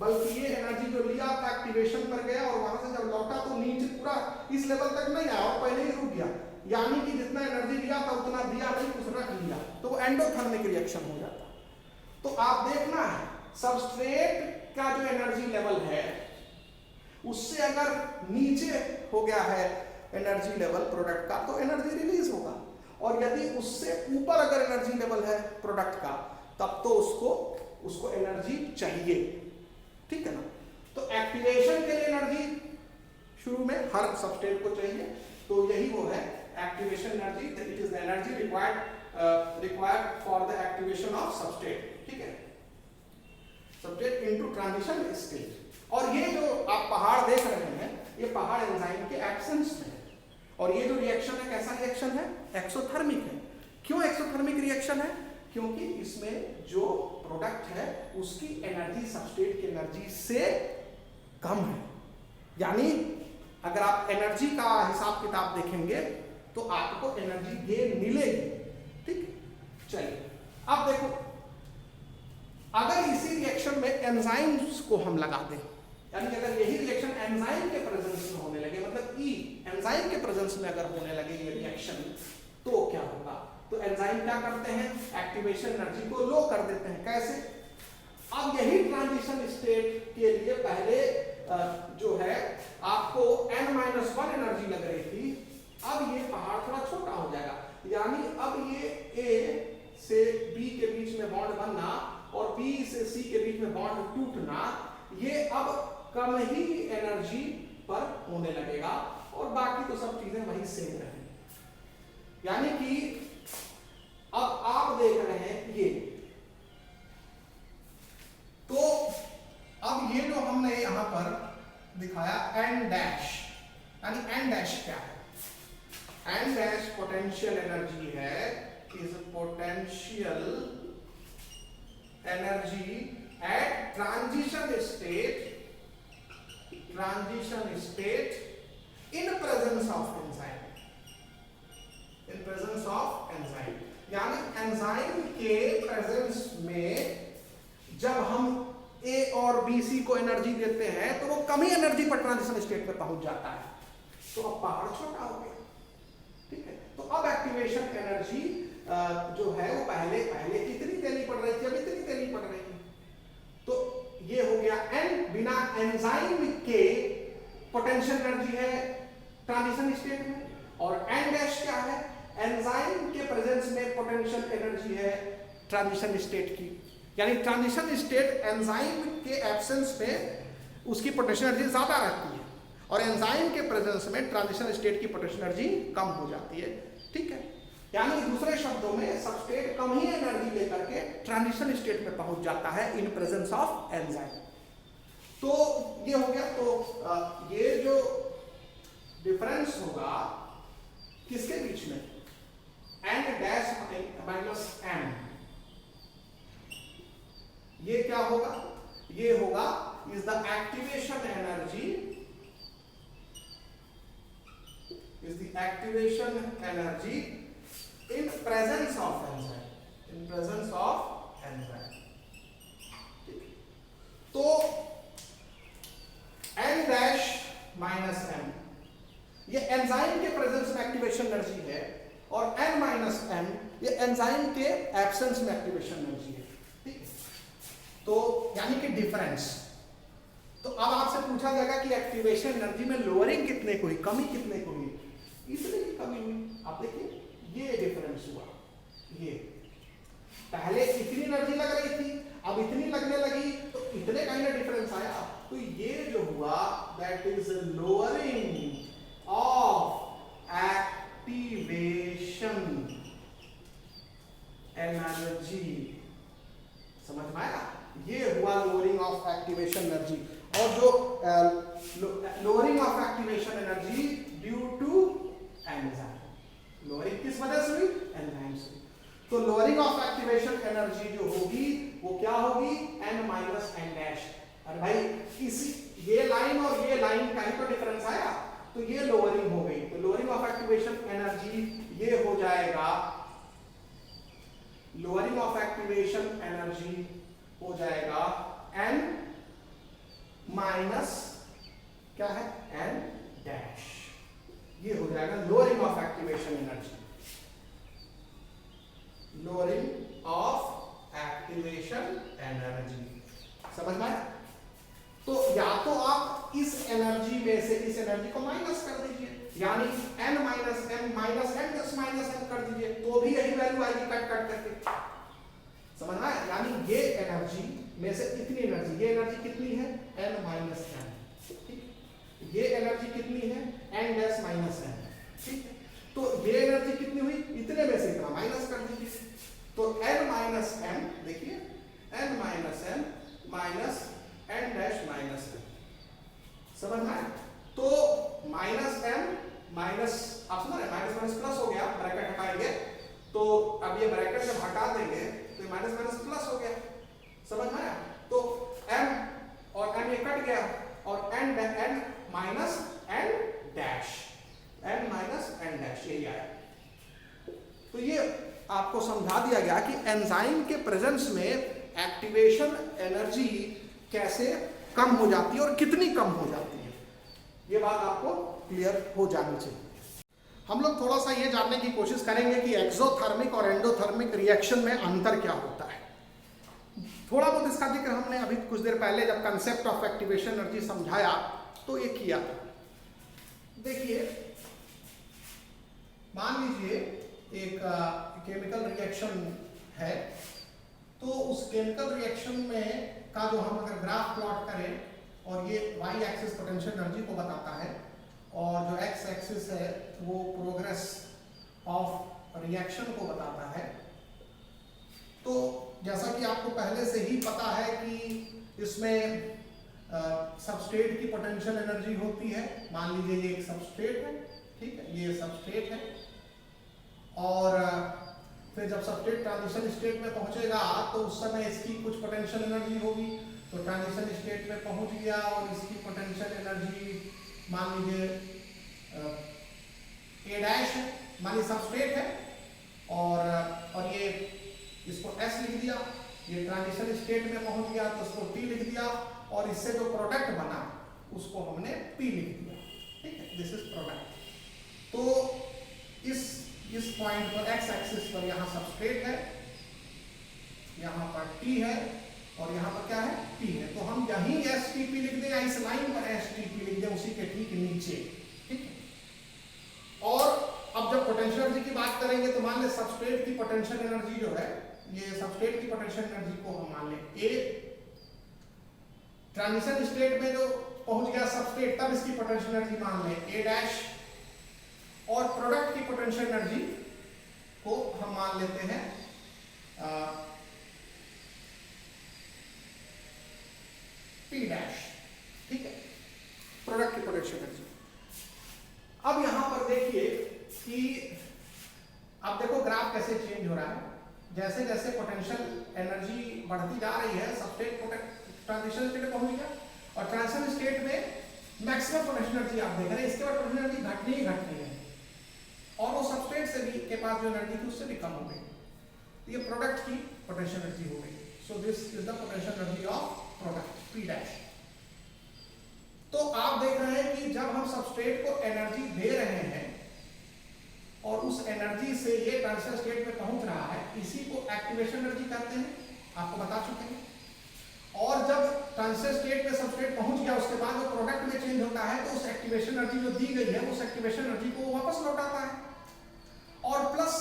बल्कि ये एनर्जी जो लिया था एक्टिवेशन पर गया और वहां से जब लौटा तो नीचे पूरा इस लेवल तक नहीं आया और पहले ही रुक गया। यानी कि जितना एनर्जी लिया था उतना दिया नहीं, कुछ रख लिया, तो वो एंडोथर्मिक रिएक्शन हो जाता। तो आप देखना है सबस्ट्रेट का जो एनर्जी लेवल है उससे अगर नीचे हो गया है एनर्जी लेवल प्रोडक्ट का तो एनर्जी रिलीज होगा, और यदि उससे ऊपर अगर एनर्जी लेवल है प्रोडक्ट का तब तो उसको एनर्जी चाहिए। ठीक है ना? तो एक्टिवेशन के लिए एनर्जी शुरू में हर सबस्ट्रेट को चाहिए, तो यही वो है activation energy. It is the energy required for the activation of substrate. ठीक है, सबस्ट्रेट इनटू ट्रांजिशन स्टेट। और ये जो आप पहाड़ देख रहे हैं ये पहाड़ एंजाइम के एक्शंस में है, और ये जो रिएक्शन है कैसा रिएक्शन है? एक्सोथर्मिक है। क्यों एक्सोथर्मिक रिएक्शन है? क्योंकि इसमें जो प्रोडक्ट है उसकी एनर्जी सबस्ट्रेट की एनर्जी से कम है। यानी अगर आप एनर्जी का हिसाब किताब देखेंगे तो आपको एनर्जी गेन मिलेगी। ठीक, चलिए अब देखो, अगर इसी रिएक्शन में एंजाइम्स को हम लगा दें, यानी अगर यही रिएक्शन एंजाइम के प्रेजेंस में होने लगे, मतलब ई एंजाइम के प्रेजेंस में अगर होने लगे ये रिएक्शन, तो क्या होगा? तो एंजाइम क्या करते हैं? एक्टिवेशन एनर्जी को लो कर देते हैं। कैसे? अब यही ट्रांजिशन स्टेट के लिए पहले जो है आपको n-1 एनर्जी लग रही थी, अब ये पहाड़ थोड़ा छोटा हो जाएगा, यानी अब ये A से B के बीच में बॉन्ड बनना और B से C के बीच में बॉन्ड टूटना, ये अब कम ही एनर्जी पर होने लगेगा और बाकी तो सब चीजें वही सेम रहेंगी। यानी कि अब आप देख रहे हैं ये, तो अब ये जो हमने यहां पर दिखाया n डैश, यानी n डैश क्या है? n डैश पोटेंशियल एनर्जी है, is potential energy at transition state in presence of enzyme, in presence of enzyme. यानी एंजाइम के प्रेजेंस में जब हम ए और बी सी को एनर्जी देते हैं तो वो कम ही एनर्जी पर ट्रांजिशन स्टेट पे पहुंच जाता है, तो अब पहाड़ छोटा हो गया। ठीक है, तो अब एक्टिवेशन एनर्जी जो है वो पहले कितनी देनी पड़ रही थी, अब इतनी देनी पड़ रही है। तो ये हो गया एन, बिना एंजाइम के पोटेंशियल एनर्जी है ट्रांजिशन स्टेट में, और एन डैश क्या है? एंजाइम के प्रेजेंस में पोटेंशियल एनर्जी है ट्रांजिशन स्टेट की। यानी ट्रांजिशन स्टेट एंजाइम के एब्सेंस में उसकी पोटेंशियल एनर्जी ज्यादा रहती है और एंजाइम के प्रेजेंस में ट्रांजिशन स्टेट की पोटेंशियल एनर्जी कम हो जाती है। ठीक है, यानी दूसरे शब्दों में सबस्ट्रेट कम ही एनर्जी लेकर के ट्रांजिशन स्टेट में पहुंच जाता है इन प्रेजेंस ऑफ एंजाइम। तो ये हो गया। तो ये जो डिफरेंस होगा किसके बीच में? एन डैश माइनस एम, ये क्या होगा? ये होगा is the activation energy, is the activation energy in presence of enzyme, in presence of enzyme। तो n डैश माइनस m ये एंजाइम के प्रेजेंस में एक्टिवेशन एनर्जी है और n माइनस m ये एंजाइम के एब्सेंस में एक्टिवेशन एनर्जी है। ठीक है, तो यानी कि डिफरेंस। तो अब आपसे पूछा जाएगा कि एक्टिवेशन एनर्जी में लोअरिंग कितने को हुई, कमी कितने को हुई? इतनी ही कमी हुई। आप देखिए ये डिफरेंस हुआ, ये पहले इतनी एनर्जी लग रही थी अब इतनी लगने लगी तो इतने का ही डिफरेंस आया। तो ये जो हुआ that is lowering of activation energy. समझ में आया? ये हुआ लोअरिंग ऑफ एक्टिवेशन एनर्जी। और जो lowering of activation energy due to enzyme, lowering किस वजह से हुई? एंजाइम से। तो लोअरिंग ऑफ एक्टिवेशन एनर्जी जो होगी वो क्या होगी? n minus n dash. अरे भाई इसी ये लाइन और ये लाइन का ही तो डिफरेंस आया, तो ये लोअरिंग हो गई। तो लोअरिंग ऑफ एक्टिवेशन एनर्जी ये हो जाएगा, लोअरिंग ऑफ एक्टिवेशन एनर्जी हो जाएगा n माइनस क्या है? n dash. ये हो जाएगा lowering of activation energy, lowering of activation energy. समझ में आया? तो या तो आप इस एनर्जी में से इस एनर्जी को माइनस कर दीजिए, यानी n minus m minus n plus minus m कर दीजिए, तो भी यही वैल्यू आएगी कट कट करके। समझ में आया? यानी ये एनर्जी में से इतनी एनर्जी, ये एनर्जी कितनी है? n minus m। ठीक, ये एनर्जी कितनी है? n dash minus m। ठीक है, तो ये एनर्जी कितनी हुई? इतने में से इतना माइनस कर दीजिए, तो n माइनस m, देखिए n minus m minus n dash minus m। समझ में आया? तो माइनस m माइनस, आप समझ रहे, माइनस माइनस प्लस हो गया, ब्रैकेट हटाएंगे तो अब ये ब्रैकेट जब हटा देंगे तो माइनस माइनस प्लस हो गया। समझ में आया? तो m और m ये कट गया और n minus n dash, n minus n dash यही आया। तो ये आपको समझा दिया गया कि एंजाइम के प्रेजेंस में एक्टिवेशन एनर्जी कैसे कम हो जाती है और कितनी कम हो जाती है, ये बात आपको क्लियर हो जानी चाहिए। हम लोग थोड़ा सा ये जानने की कोशिश करेंगे कि एक्सोथर्मिक और एंडोथर्मिक रिएक्शन में अंतर क्या होता है। थोड़ा बहुत इसका जिक्र हमने अभी कुछ देर पहले जब कंसेप्ट ऑफ एक्टिवेशन एनर्जी समझाया तो ये किया था। देखिए मान लीजिए एक केमिकल रिएक्शन है, तो उस केमिकल रिएक्शन में का जो हम अगर ग्राफ प्लॉट करें और ये वाई एक्सिस पोटेंशियल एनर्जी को बताता है और जो एक्स एक्सिस है वो प्रोग्रेस ऑफ रिएक्शन को बताता है, तो जैसा कि आपको पहले से ही पता है कि इसमें सबस्ट्रेट की पोटेंशियल एनर्जी होती है। मान लीजिए ये एक सबस्ट्रेट है, ठीक है, ये सबस्ट्रेट है, और फिर जब सबस्ट्रेट ट्रांजिशन स्टेट में पहुंचेगा तो उस समय इसकी कुछ पोटेंशियल एनर्जी होगी। तो ट्रांजिशन स्टेट में पहुंच गया और इसकी पोटेंशियल एनर्जी मान लीजिए ए डैश है, मान लीजिए सबस्ट्रेट है, और ये इसको एस लिख दिया। ये ट्रांजिशन स्टेट में पहुंच गया तो उसको टी लिख दिया, और इससे जो प्रोडक्ट बना उसको हमने पी लिख दिया, ठीक है, दिस इज प्रोडक्ट। तो इस पॉइंट पर एक्स एक्सिस पर यहाँ सबस्ट्रेट है, यहाँ पर टी है, और यहाँ पर क्या है, पी है। तो हम यहीं एस टी पी लिख दें या इस लाइन पर एस टी पी लिख दें, उसी के ठीक नीचे, ठीक है। और अब जब पोटेंशियल एनर्जी की बात करेंगे तो मान ले सबस्ट्रेट की पोटेंशियल एनर्जी जो है, ये सबस्ट्रेट की पोटेंशियल एनर्जी को हम मान लें ए, ट्रांजिशन स्टेट में जो पहुंच गया सबस्ट्रेट तब इसकी पोटेंशियल एनर्जी मान लें ए डैश, और प्रोडक्ट की पोटेंशियल एनर्जी को हम मान लेते हैं पी डैश, ठीक है, प्रोडक्ट की पोटेंशियल एनर्जी। अब यहां पर देखिए कि अब देखो ग्राफ कैसे चेंज हो रहा है। जैसे जैसे पोटेंशियल एनर्जी बढ़ती जा रही है, सबस्ट्रेट ट्रांजिशन स्टेट में पहुंच गया, और ट्रांजिशन स्टेट में मैक्सिमम पोटेंशियल एनर्जी आप देख रहे हैं, इसके बाद पोटेंशियल एनर्जी घटनी ही घटनी है, और वो सबस्ट्रेट से भी के पास जो एनर्जी थी उससे भी कम हो गई। ये प्रोडक्ट की पोटेंशियल एनर्जी हो गई। So this is the potential energy of product P dash. तो आप देख रहे हैं कि जब हम सबस्ट्रेट को एनर्जी दे रहे हैं और उस एनर्जी से ये ट्रांजिशन स्टेट में पहुंच रहा है, इसी को एक्टिवेशन एनर्जी कहते हैं, आपको बता चुके हैं। और जब ट्रांजिशन स्टेट में सबस्ट्रेट पहुंच गया उसके बाद जो प्रोडक्ट में चेंज होता है तो उस एक्टिवेशन एनर्जी जो दी गई है उस एक्टिवेशन एनर्जी को वापस लौटाता है, और प्लस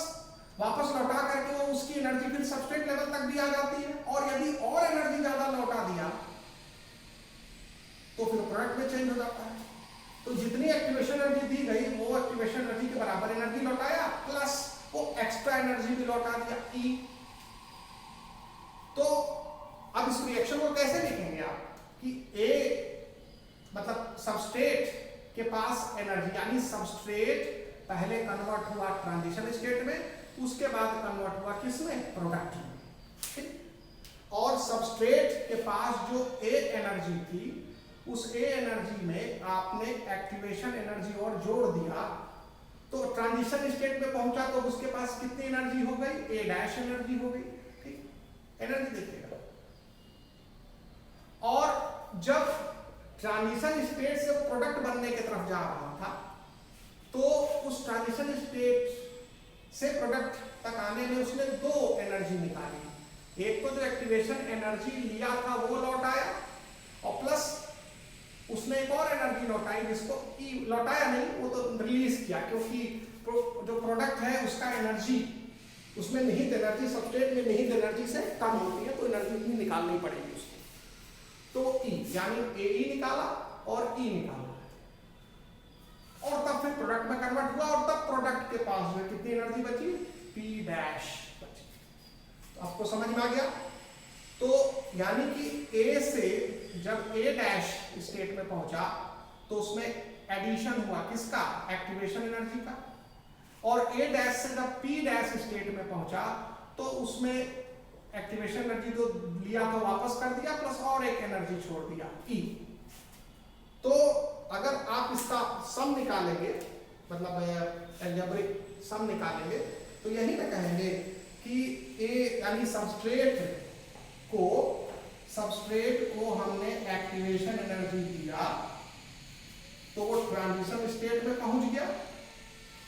वापस लौटा करके वो उसकी एनर्जी फिर सबस्ट्रेट लेवल तक भी आ जाती है, और यदि और एनर्जी ज्यादा लौटा दिया तो फिर प्रोडक्ट में चेंज हो जाता है। तो जितनी एक्टिवेशन एनर्जी दी गई वो एक्टिवेशन एनर्जी के बराबर एनर्जी लौटाया, प्लस वो एक्स्ट्रा एनर्जी भी लौटा दिया ई। तो अब इस रिएक्शन को कैसे लिखेंगे आप कि ए मतलब सबस्ट्रेट के पास एनर्जी, यानी सबस्ट्रेट पहले कन्वर्ट हुआ ट्रांजिशन स्टेट में, उसके बाद कन्वर्ट हुआ किसमें, प्रोडक्ट में, ठीक। और सबस्ट्रेट के पास जो ए एनर्जी थी उस ए एनर्जी में आपने एक्टिवेशन एनर्जी और जोड़ दिया, तो ट्रांजिशन स्टेट में पहुंचा तो उसके पास कितनी एनर्जी हो गई, ए डैश एनर्जी हो गई, ठीक। एनर्जी देखिएगा। और जब ट्रांजिशन स्टेट से प्रोडक्ट बनने की तरफ जा रहा था तो उस ट्रांजिशन स्टेट से प्रोडक्ट तक आने में उसने दो एनर्जी निकाली। एक तो जो एक्टिवेशन एनर्जी लिया था वो लौटाया, और प्लस उसने एक और एनर्जी लौटाई जिसको ई लौटाया नहीं, वो तो रिलीज किया, क्योंकि जो प्रोडक्ट है उसका एनर्जी, उसमें निहित एनर्जी सबस्ट्रेट में निहित एनर्जी से कम होती है, तो एनर्जी इतनी निकालनी पड़ेगी उसको। तो ई यानी ए ई निकाला और ई निकाला, और तब फिर प्रोडक्ट में कन्वर्ट हुआ, और तब प्रोडक्ट के पास में कितनी एनर्जी बची, पी डैश बची। तो आपको समझ में आ गया। तो यानी कि ए से जब ए डैश स्टेट में पहुंचा तो उसमें एडिशन हुआ किसका, एक्टिवेशन एनर्जी का, और ए डैश से जब पी डैश स्टेट में पहुंचा तो उसमें एक्टिवेशन एनर्जी तो लिया तो वापस कर दिया, प्लस और एक एनर्जी छोड़ दिया ई। तो अगर आप इसका सम निकालेंगे, मतलब अलजेब्रिक सम निकालेंगे, तो यही ना कहेंगे कि ए यानी सबस्ट्रेट को हमने एक्टिवेशन एनर्जी दिया तो वो ट्रांजिशन स्टेट में पहुंच गया,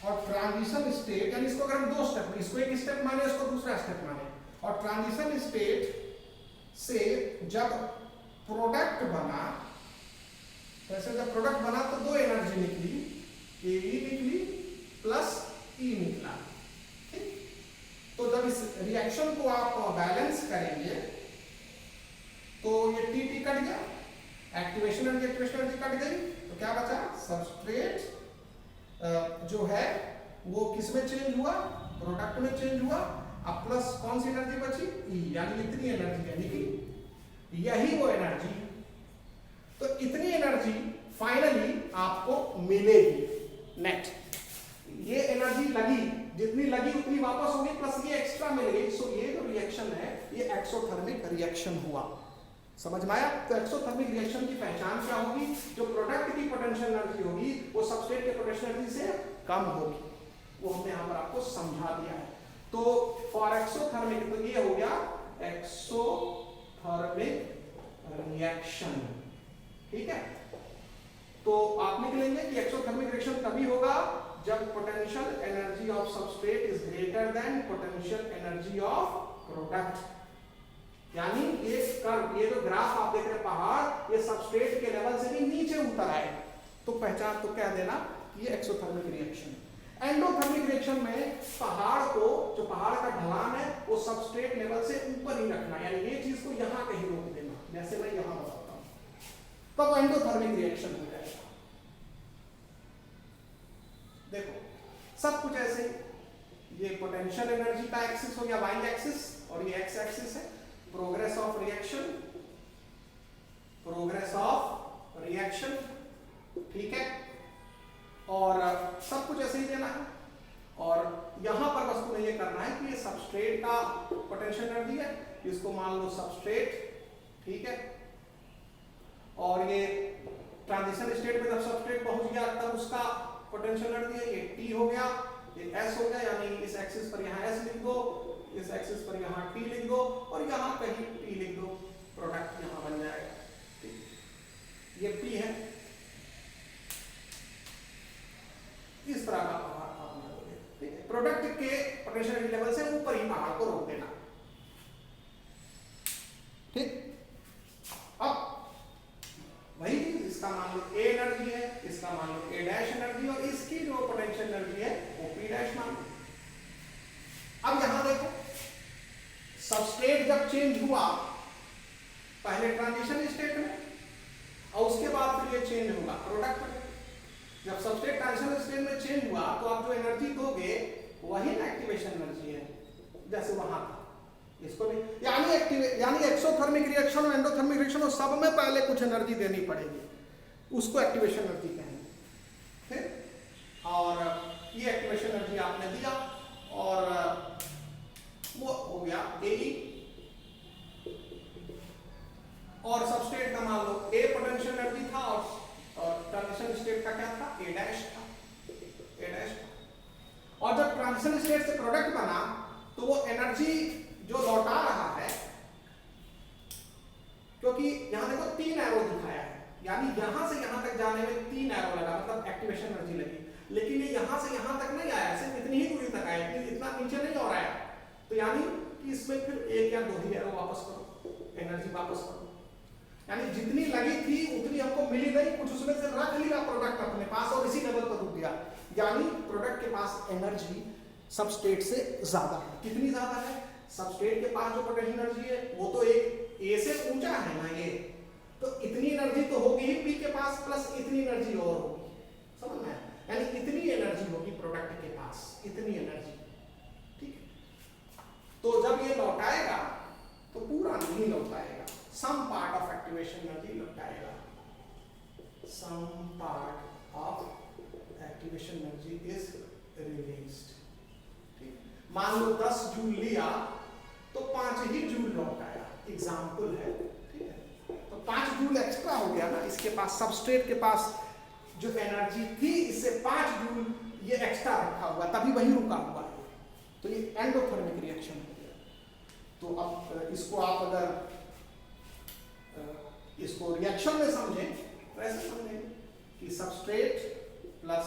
और ट्रांजिशन स्टेट यानी इसको अगर हम दो स्टेप, इसको एक स्टेप माने इसको दूसरा स्टेप माने, और ट्रांजिशन स्टेट से जब प्रोडक्ट बना, वैसे जब प्रोडक्ट बना तो दो एनर्जी निकली, ए निकली प्लस ई निकला, ठीक। तो जब इस रिएक्शन को आप जो है वो किस में चेंज हुआ, प्रोडक्ट में चेंज हुआ। अब प्लस कौन सी एनर्जी बची, ई, यानी इतनी एनर्जी, यानी कि यही वो एनर्जी। तो इतनी एनर्जी फाइनली आपको मिलेगी नेट। ये एनर्जी लगी, जितनी लगी उतनी वापस होगी, प्लस ये एक्स्ट्रा मिल गई। सो ये जो रिएक्शन है ये एक्सोथर्मिक रिएक्शन हुआ। समझ में आया? तो एक्सोथर्मिक रिएक्शन की पहचान क्या होगी, जो प्रोडक्ट की पोटेंशियल एनर्जी होगी वो सबस्ट्रेट के पोटेंशियल एनर्जी से कम होगी। वो हमने यहाँ पर आपको समझा दिया है। तो फॉर एक्सोथर्मिक, तो ये हो गया एक्सोथर्मिक रिएक्शन। ठीक है, तो आप लिख लेंगे कि एक्सोथर्मिक रिएक्शन तभी होगा जब potential energy of substrate is greater than potential energy of product. यानी ये कर्व, ये जो ग्राफ आप देख रहे हैं पहाड़, ये सबस्ट्रेट के लेवल से भी नीचे उतर आए, तो पहचान तो कह देना ये एक्सोथर्मिक रिएक्शन। एंडोथर्मिक रिएक्शन में पहाड़ को, जो पहाड़ का ढलान है वो सबस्ट्रेट लेवल से ऊपर ही रखना, यानी ये चीज को यहां कहीं रोक देना, जैसे मैं यहां बताता हूं, तब एंडोथर्मिक रिएक्शन हो जाएगा। देखो सब कुछ ऐसे, ये पोटेंशियल एनर्जी का एक्सिस हो गया वाई एक्सिस, और ये एक्स एक्सिस है। Progress of reaction, progress of reaction, ठीक है, और सब कुछ ऐसे ही देना है। और यहां पर बस तुम्हें ये करना है कि ये सबस्ट्रेट का पोटेंशियल एनर्जी है, इसको मान लो सबस्ट्रेट, ठीक है, और ये ट्रांजिशन स्टेट में जब सबस्ट्रेट पहुंच गया तब उसका पोटेंशियल एनर्जी है, ये T हो गया, ये S हो गया, यानी इस एक्सिस पर यहाँ S लिख दो, इस एक्सिस पर यहाँ T लिख दो, और यहाँ कहीं T लिख दो, प्रोडक्ट यहाँ बन जाएगा। ये P है, इस तरह का पहाड़ आप बनाओगे, ठीक है। प्रोडक्ट के पोटेंशियल लेवल से ऊपर ही पहाड़ को रोक देना, ठीक। अब वही चीज, इसका मान लो A एनर्जी है, इसका मान लो A डैश एनर्जी, और इसकी जो पोटेंशियल एनर्जी है वो P डैश मान लो। अब यहां देखो, सबस्ट्रेट जब चेंज हुआ पहले ट्रांजिशन स्टेट में, और उसके बाद फिर ये चेंज होगा प्रोडक्ट में। जब सबस्ट्रेट ट्रांजिशन स्टेट में चेंज हुआ तो आप जो एनर्जी दोगे वही ना एक्टिवेशन एनर्जी है, जैसे वहां था, इसको भी, यानी एक्सोथर्मिक रिएक्शन और एंडोथर्मिक रिएक्शन और सब में पहले कुछ एनर्जी देनी पड़ेगी, उसको एक्टिवेशन एनर्जी कहेंगे, ठीक। और ये एक्टिवेशन एनर्जी आपने दिया, और वो हो गया AE, और सबस्ट्रेट का मान लो A पोटेंशियल एनर्जी था, और ट्रांजिशन स्टेट का क्या था, A डैश था, A डैश था। और जब ट्रांजिशन स्टेट से प्रोडक्ट बना तो वो एनर्जी जो लौटा रहा है, क्योंकि यहां देखो 3 एरो दिखाया है, यानी यहां से यहां तक जाने में 3 एरो लगा, मतलब एक्टिवेशन एनर्जी लगी, लेकिन ये यहां से यहां तक नहीं आया, सिर्फ इतनी ही दूरी तक आया, इतना नीचे नहीं हो रहा है। तो यानी कि इसमें फिर 1 या 2 ही एरो वापस करो, एनर्जी वापस करो, यानी जितनी लगी थी उतनी हमको मिली नहीं, कुछ उसमें से रख लिया प्रोडक्ट अपने पास और इसी लेवल पर रुक गया, यानी प्रोडक्ट के पास एनर्जी सबस्ट्रेट से ज्यादा है। कितनी ज्यादा है, सबस्ट्रेट के पास जो पोटेंशियल एनर्जी है वो तो एक A से ऊंचा है ना ये, तो इतनी एनर्जी तो होगी ही P के पास, प्लस इतनी एनर्जी और होगी, समझ में, यानी इतनी एनर्जी होगी प्रोडक्ट के पास, इतनी एनर्जी, ठीक है। तो जब ये लौटाएगा तो पूरा नहीं लौटाएगा, some part of activation energy लौटाएगा, some part of activation energy is released, ठीक। मान लो 10 जूल लिया तो 5 ही जूल लौटाया, एग्जाम्पल है, ठीक है। तो 5 जूल एक्स्ट्रा हो गया ना इसके पास, सबस्ट्रेट के पास जो एनर्जी थी इससे 5 जूल ये एक्स्ट्रा रखा हुआ, तभी वही रुका हुआ है, तो ये एंडोथर्मिक रिएक्शन हो गया। तो अब इसको आप अगर इसको रिएक्शन में समझें तो ऐसे समझें कि सबस्ट्रेट प्लस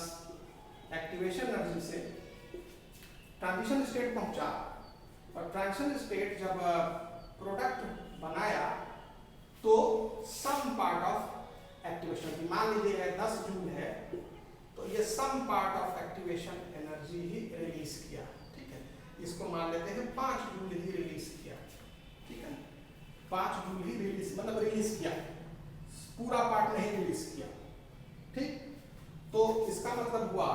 एक्टिवेशन एनर्जी से ट्रांजिशन स्टेट पहुंचा, और ट्रांजिशन स्टेट जब प्रोडक्ट बनाया तो सम पार्ट ऑफ एक्टिवेशन, मान लीजिए 10 जूल है तो ये some part of activation energy ही रिलीज किया, ठीक है। इसको मान लेते हैं 5 जूल ही रिलीज किया, ठीक है, 5 जूल ही रिलीज, मतलब रिलीज किया, पूरा पार्ट नहीं रिलीज किया, ठीक। तो इसका मतलब हुआ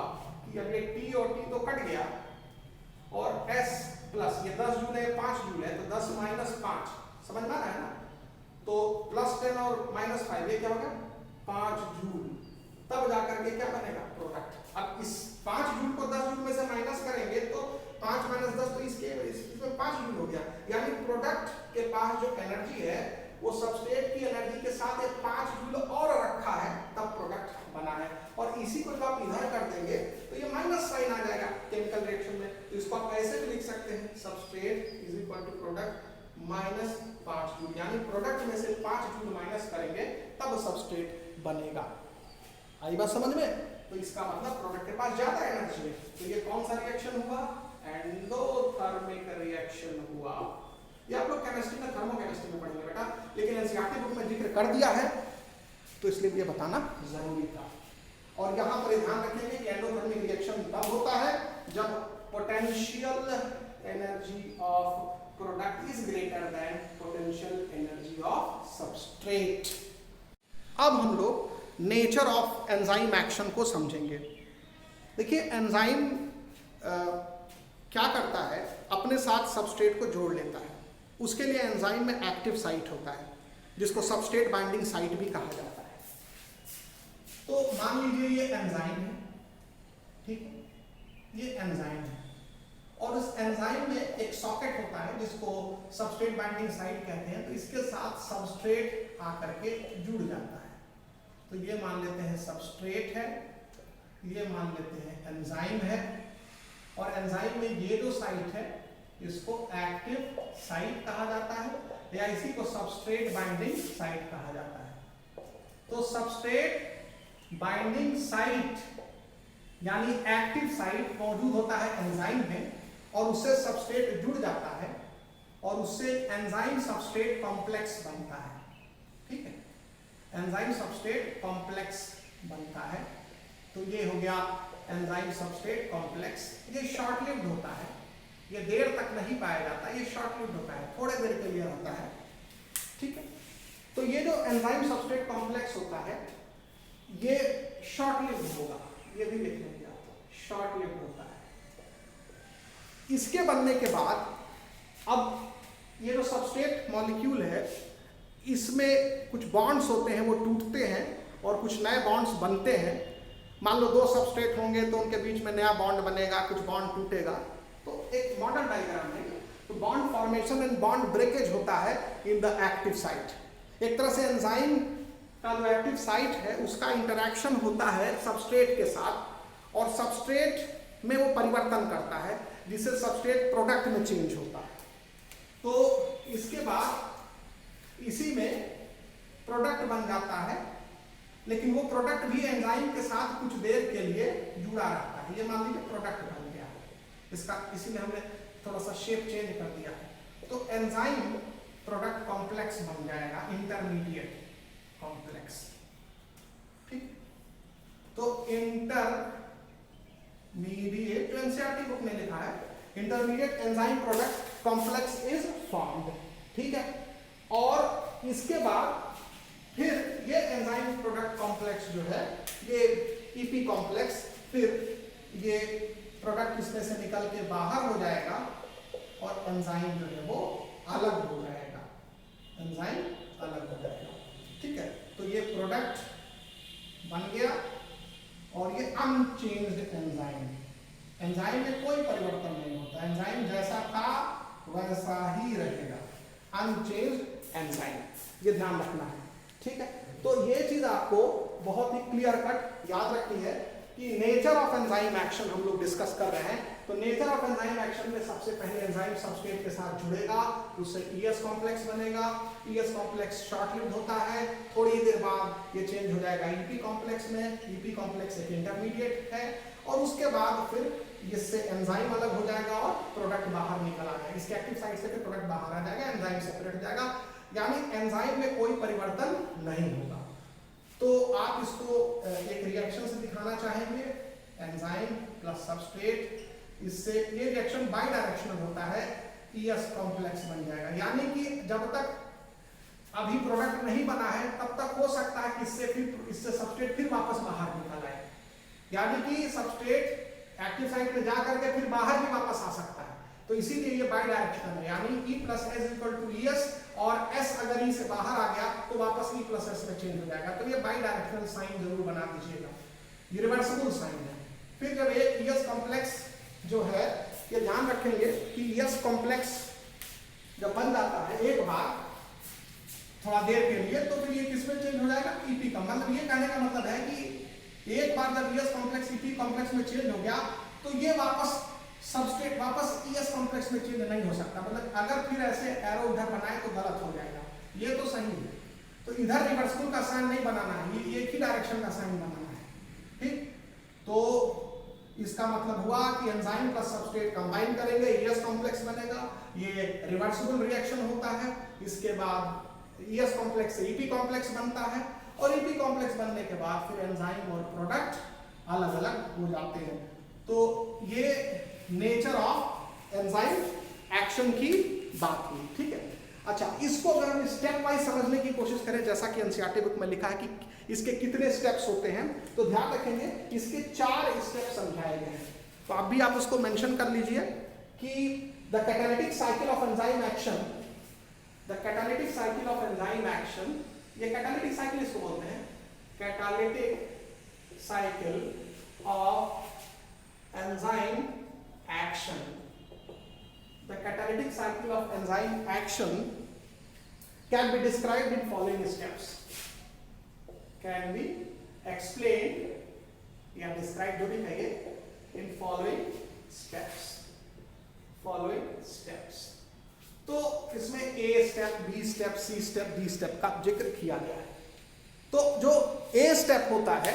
थी, अब ये T और T तो कट गया और S प्लस ये 10 जूल है 5 जूल है तो 10 माइनस 5 समझ में आ रहा है ना, तो प्लस 10 और माइनस 5 ये क्या होगा 5 जूल, तब जाकर के क्या बनेगा प्रोडक्ट। अब इस 5 जूल को 10 जूल में से माइनस करेंगे तो 5 माइनस 10 तो इसमें 5 जूल हो गया, यानी प्रोडक्ट के पास जो एनर्जी है वो सबस्ट्रेट की एनर्जी के साथ एक 5 जूल और रखा है तब प्रोडक्ट बना है। और इसी को जब आप इधर कर देंगे तो ये माइनस साइन आ जाएगा केमिकल रिएक्शन में, तो इसको आप ऐसे भी लिख सकते हैं substrate is equal to product minus 5 joule, यानी प्रोडक्ट में से 5 जूल माइनस करेंगे तब सबस्ट्रेट बनेगा। आई बात समझ में? तो इसका मतलब प्रोडक्ट के पास ज्यादा एनर्जी है, तो ये कौन सा रिएक्शन हुआ एंडोथर्मिक रिएक्शन हुआ। ये आप लोग केमिस्ट्री में थर्मोकेमिस्ट्री में पढ़ेंगे बेटा, लेकिन एनसीईआरटी बुक में जिक्र कर दिया है तो इसलिए ये बताना जरूरी था। और यहाँ पर ध्यान रखेंगे कि एंडोथर्मिक रिएक्शन तब होता है जब potential energy of product is greater than potential energy of substrate. अब हम लोग नेचर ऑफ एंजाइम एक्शन को समझेंगे। देखिए एंजाइम क्या करता है, अपने साथ सबस्ट्रेट को जोड़ लेता है, उसके लिए एंजाइम में एक्टिव साइट होता है जिसको सबस्ट्रेट बाइंडिंग साइट भी कहा जाता है। तो मान लीजिए ये एंजाइम है, ठीक है, ये एंजाइम है और उस एंजाइम में एक सॉकेट होता है जिसको सबस्ट्रेट बाइंडिंग साइट कहते हैं, तो इसके साथ सबस्ट्रेट आकर के जुड़ जाता है। तो ये मान लेते हैं सबस्ट्रेट है, ये मान लेते हैं एंजाइम है, और एंजाइम में ये जो साइट है इसको एक्टिव साइट कहा जाता है या इसी को सबस्ट्रेट बाइंडिंग साइट कहा जाता है। तो सबस्ट्रेट बाइंडिंग साइट यानी एक्टिव साइट मौजूद होता है एंजाइम में और उससे सबस्ट्रेट जुड़ जाता है और उससे एंजाइम सबस्ट्रेट कॉम्प्लेक्स बनता है, ठीक है, एंजाइम सबस्ट्रेट कॉम्प्लेक्स बनता है। तो ये हो गया एंजाइम सबस्ट्रेट कॉम्प्लेक्स। ये शॉर्ट लिव्ड होता है, ये देर तक नहीं पाया जाता, ये शॉर्ट लिव्ड होता है, थोड़े देर के लिए होता है, ठीक है। तो ये जो एंजाइम सबस्ट्रेट कॉम्प्लेक्स होता है ये शॉर्ट लिव्ड होगा, ये भी देख लेंगे आप, शॉर्ट लिव्ड होता है। इसके बनने के बाद अब ये जो सबस्ट्रेट मॉलिक्यूल है इसमें कुछ बॉन्ड्स होते हैं वो टूटते हैं और कुछ नए बॉन्ड्स बनते हैं। मान लो 2 सबस्ट्रेट होंगे तो उनके बीच में नया बॉन्ड बनेगा, कुछ बॉन्ड टूटेगा। तो एक मॉडल डायग्राम है, तो bond formation and bond breakage होता है इन द एक्टिव साइट। एक तरह से एंजाइम का जो एक्टिव साइट है उसका इंटरैक्शन होता है सबस्ट्रेट के साथ और सबस्ट्रेट में वो परिवर्तन करता है जिससे सबस्ट्रेट प्रोडक्ट में चेंज होता है। तो इसके बाद इसी में प्रोडक्ट बन जाता है, लेकिन वो प्रोडक्ट भी एंजाइम के साथ कुछ देर के लिए जुड़ा रहता है। ये मान लीजिए प्रोडक्ट बन गया, इसका इसी में हमने थोड़ा सा शेप चेंज कर दिया है। तो एंजाइम प्रोडक्ट कॉम्प्लेक्स बन जाएगा, इंटरमीडिएट कॉम्प्लेक्स, ठीक। तो इंटरमीडिएट जो एनसीईआरटी बुक में लिखा है, intermediate enzyme product complex is formed, ठीक है। और इसके बाद फिर ये एंजाइम प्रोडक्ट कॉम्प्लेक्स जो है ये ईपी कॉम्प्लेक्स, फिर ये प्रोडक्ट इसमें से निकल के बाहर हो जाएगा और एंजाइम जो है वो अलग हो जाएगा, एंजाइम अलग हो जाएगा, ठीक है। तो ये प्रोडक्ट बन गया और ये अनचेंज्ड एंजाइम, एंजाइम में कोई परिवर्तन नहीं होता, एंजाइम जैसा था वैसा ही रहेगा, अनचेंज्ड एंजाइम, ये ध्यान रखना है, ठीक है। तो ये चीज आपको बहुत ही क्लियर कट याद रखनी है कि नेचर ऑफ एंजाइम एक्शन हम लोग डिस्कस कर रहे हैं। तो नेचर ऑफ एंजाइम एक्शन में सबसे पहले एंजाइम सबस्ट्रेट के साथ जुड़ेगा, उससे ईएस कॉम्प्लेक्स बनेगा, ईएस कॉम्प्लेक्स शॉर्ट लिव्ड होता है, थोड़ी देर बाद ये चेंज हो जाएगा ईपी कॉम्प्लेक्स में, ईपी कॉम्प्लेक्स एक इंटरमीडिएट है और उसके बाद फिर इससे एंजाइम अलग हो जाएगा और प्रोडक्ट बाहर निकल आ जाएगा, इसके एक्टिव साइट से फिर प्रोडक्ट बाहर आ जाएगा, एंजाइम सेपरेट हो जाएगा, यानी एंजाइम में कोई परिवर्तन नहीं होगा। तो आप इसको एक रिएक्शन से दिखाना चाहेंगे, एंजाइम प्लस सबस्ट्रेट, इससे ये रिएक्शन बाई डायरेक्शनल होता है, ईएस कॉम्प्लेक्स बन जाएगा, यानी कि जब तक अभी प्रोडक्ट नहीं बना है तब तक हो सकता है कि इससे सबस्ट्रेट फिर वापस बाहर निकल आए, यानी कि सबस्ट्रेट एक्टिव साइट में जा करके फिर बाहर भी वापस आ सकता है। तो इसीलिए ये बाई डायरेक्शनल है, यानी E plus S equal to ES, और S अगर E से बाहर आ गया तो वापस E प्लस एस में चेंज हो जाएगा। तो ये बाई डायरेक्शनल साइन जरूर बना दीजिएगा, ये रिवर्सिबल साइन है। फिर जब एक ES कॉम्प्लेक्स जो है, ये ध्यान रखेंगे कि ES कॉम्प्लेक्स जब बन जाता है एक बार थोड़ा देर के लिए, तो फिर ये किसमें चेंज हो जाएगा, EP का। मतलब ये कहने का मतलब है कि एक बार जब ES कॉम्प्लेक्स EP कॉम्प्लेक्स में चेंज हो गया तो ये वापस सबस्ट्रेट वापस ES कॉम्प्लेक्स में चेंज नहीं हो सकता। मतलब अगर फिर ऐसे एरो इधर बनाए तो गलत हो जाएगा, ये तो सही है। तो इधर रिवर्सिबल का साइन नहीं बनाना है, ये एक ही डायरेक्शन का साइन बनाना है, ठीक। तो इसका मतलब हुआ कि एंजाइम प्लस सबस्ट्रेट कंबाइन करेंगे, ES कॉम्प्लेक्स बनेगा, ये रिवर्सिबल रिएक्शन होता है। इसके बाद ES कॉम्प्लेक्स से EP कॉम्प्लेक्स बनता है, और EP कॉम्प्लेक्स बनने के बाद फिर एंजाइम और प्रोडक्ट अलग अलग हो जाते हैं। तो ये नेचर ऑफ एंजाइम एक्शन की बात हुई, ठीक है। अच्छा, इसको अगर हम स्टेप वाइज समझने की कोशिश करें, जैसा कि एनसीईआरटी बुक में लिखा है कि इसके कितने स्टेप्स होते हैं, तो ध्यान रखेंगे इसके 4 स्टेप समझाए गए हैं। तो आप भी आप उसको मेंशन कर लीजिए कि the catalytic cycle of enzyme action, the catalytic cycle of enzyme action, ये कैटालिटिक साइकिल इसको बोलते हैं, catalytic cycle of enzyme action. The catalytic cycle of enzyme action can be described in following steps. Can be explained या described जो भी कहिए in following steps. Following steps. तो इसमें A step, B step, C step, D step का जिक्र किया गया है। तो जो A स्टेप होता है,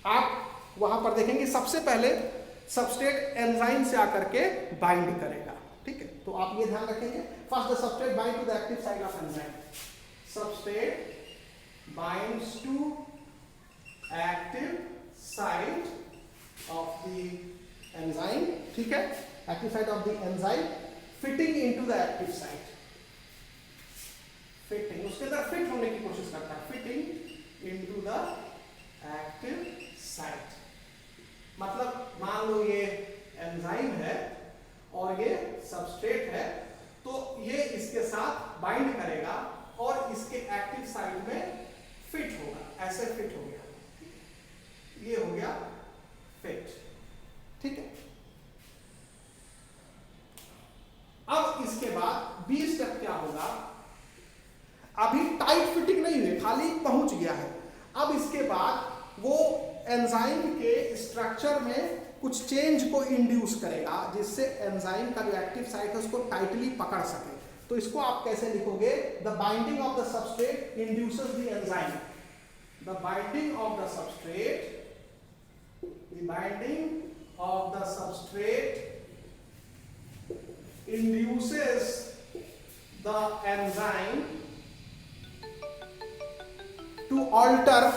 आप वहां पर देखेंगे सबसे पहले सबस्ट्रेट एंजाइम से आकर के बाइंड करेगा, ठीक है। तो आप ये ध्यान रखेंगे, first the substrate bind to the active site of enzyme, substrate binds to active site of the enzyme, ठीक है, active site of the enzyme, fitting into the active site, fitting उसके अंदर फिट होने की कोशिश करता है, fitting into the active site. मतलब मान लो ये एंजाइम है और ये सबस्ट्रेट है, तो ये इसके साथ बाइंड करेगा और इसके एक्टिव साइट में फिट होगा, ऐसे फिट हो गया, ये हो गया फिट, ठीक है। अब इसके बाद बी स्टेप क्या होगा, अभी टाइट फिटिंग नहीं हुई, खाली पहुंच गया है। अब इसके बाद वो एंजाइम के स्ट्रक्चर में कुछ चेंज को इंड्यूस करेगा, जिससे एंजाइम का जो एक्टिव साइट है उसको टाइटली पकड़ सके। तो इसको आप कैसे लिखोगे, the binding of the substrate induces the enzyme, the binding of the substrate, the binding of the substrate induces the enzyme to alter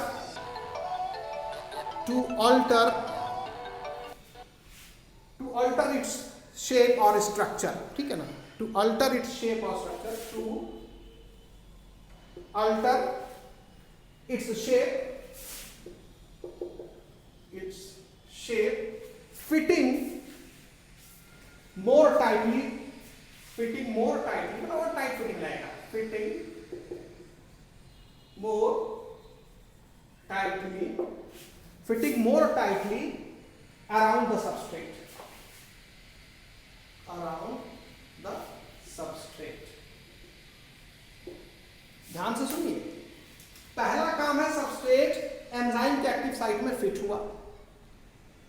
its shape or structure, ठीक है ना, to alter its shape or structure, to alter its shape, fitting more tightly, मतलब और tight fitting लाएगा, fitting more tightly around the substrate, ध्यान से सुनिए। पहला काम है सबस्ट्रेट एंजाइम के एक्टिव साइट में फिट हुआ,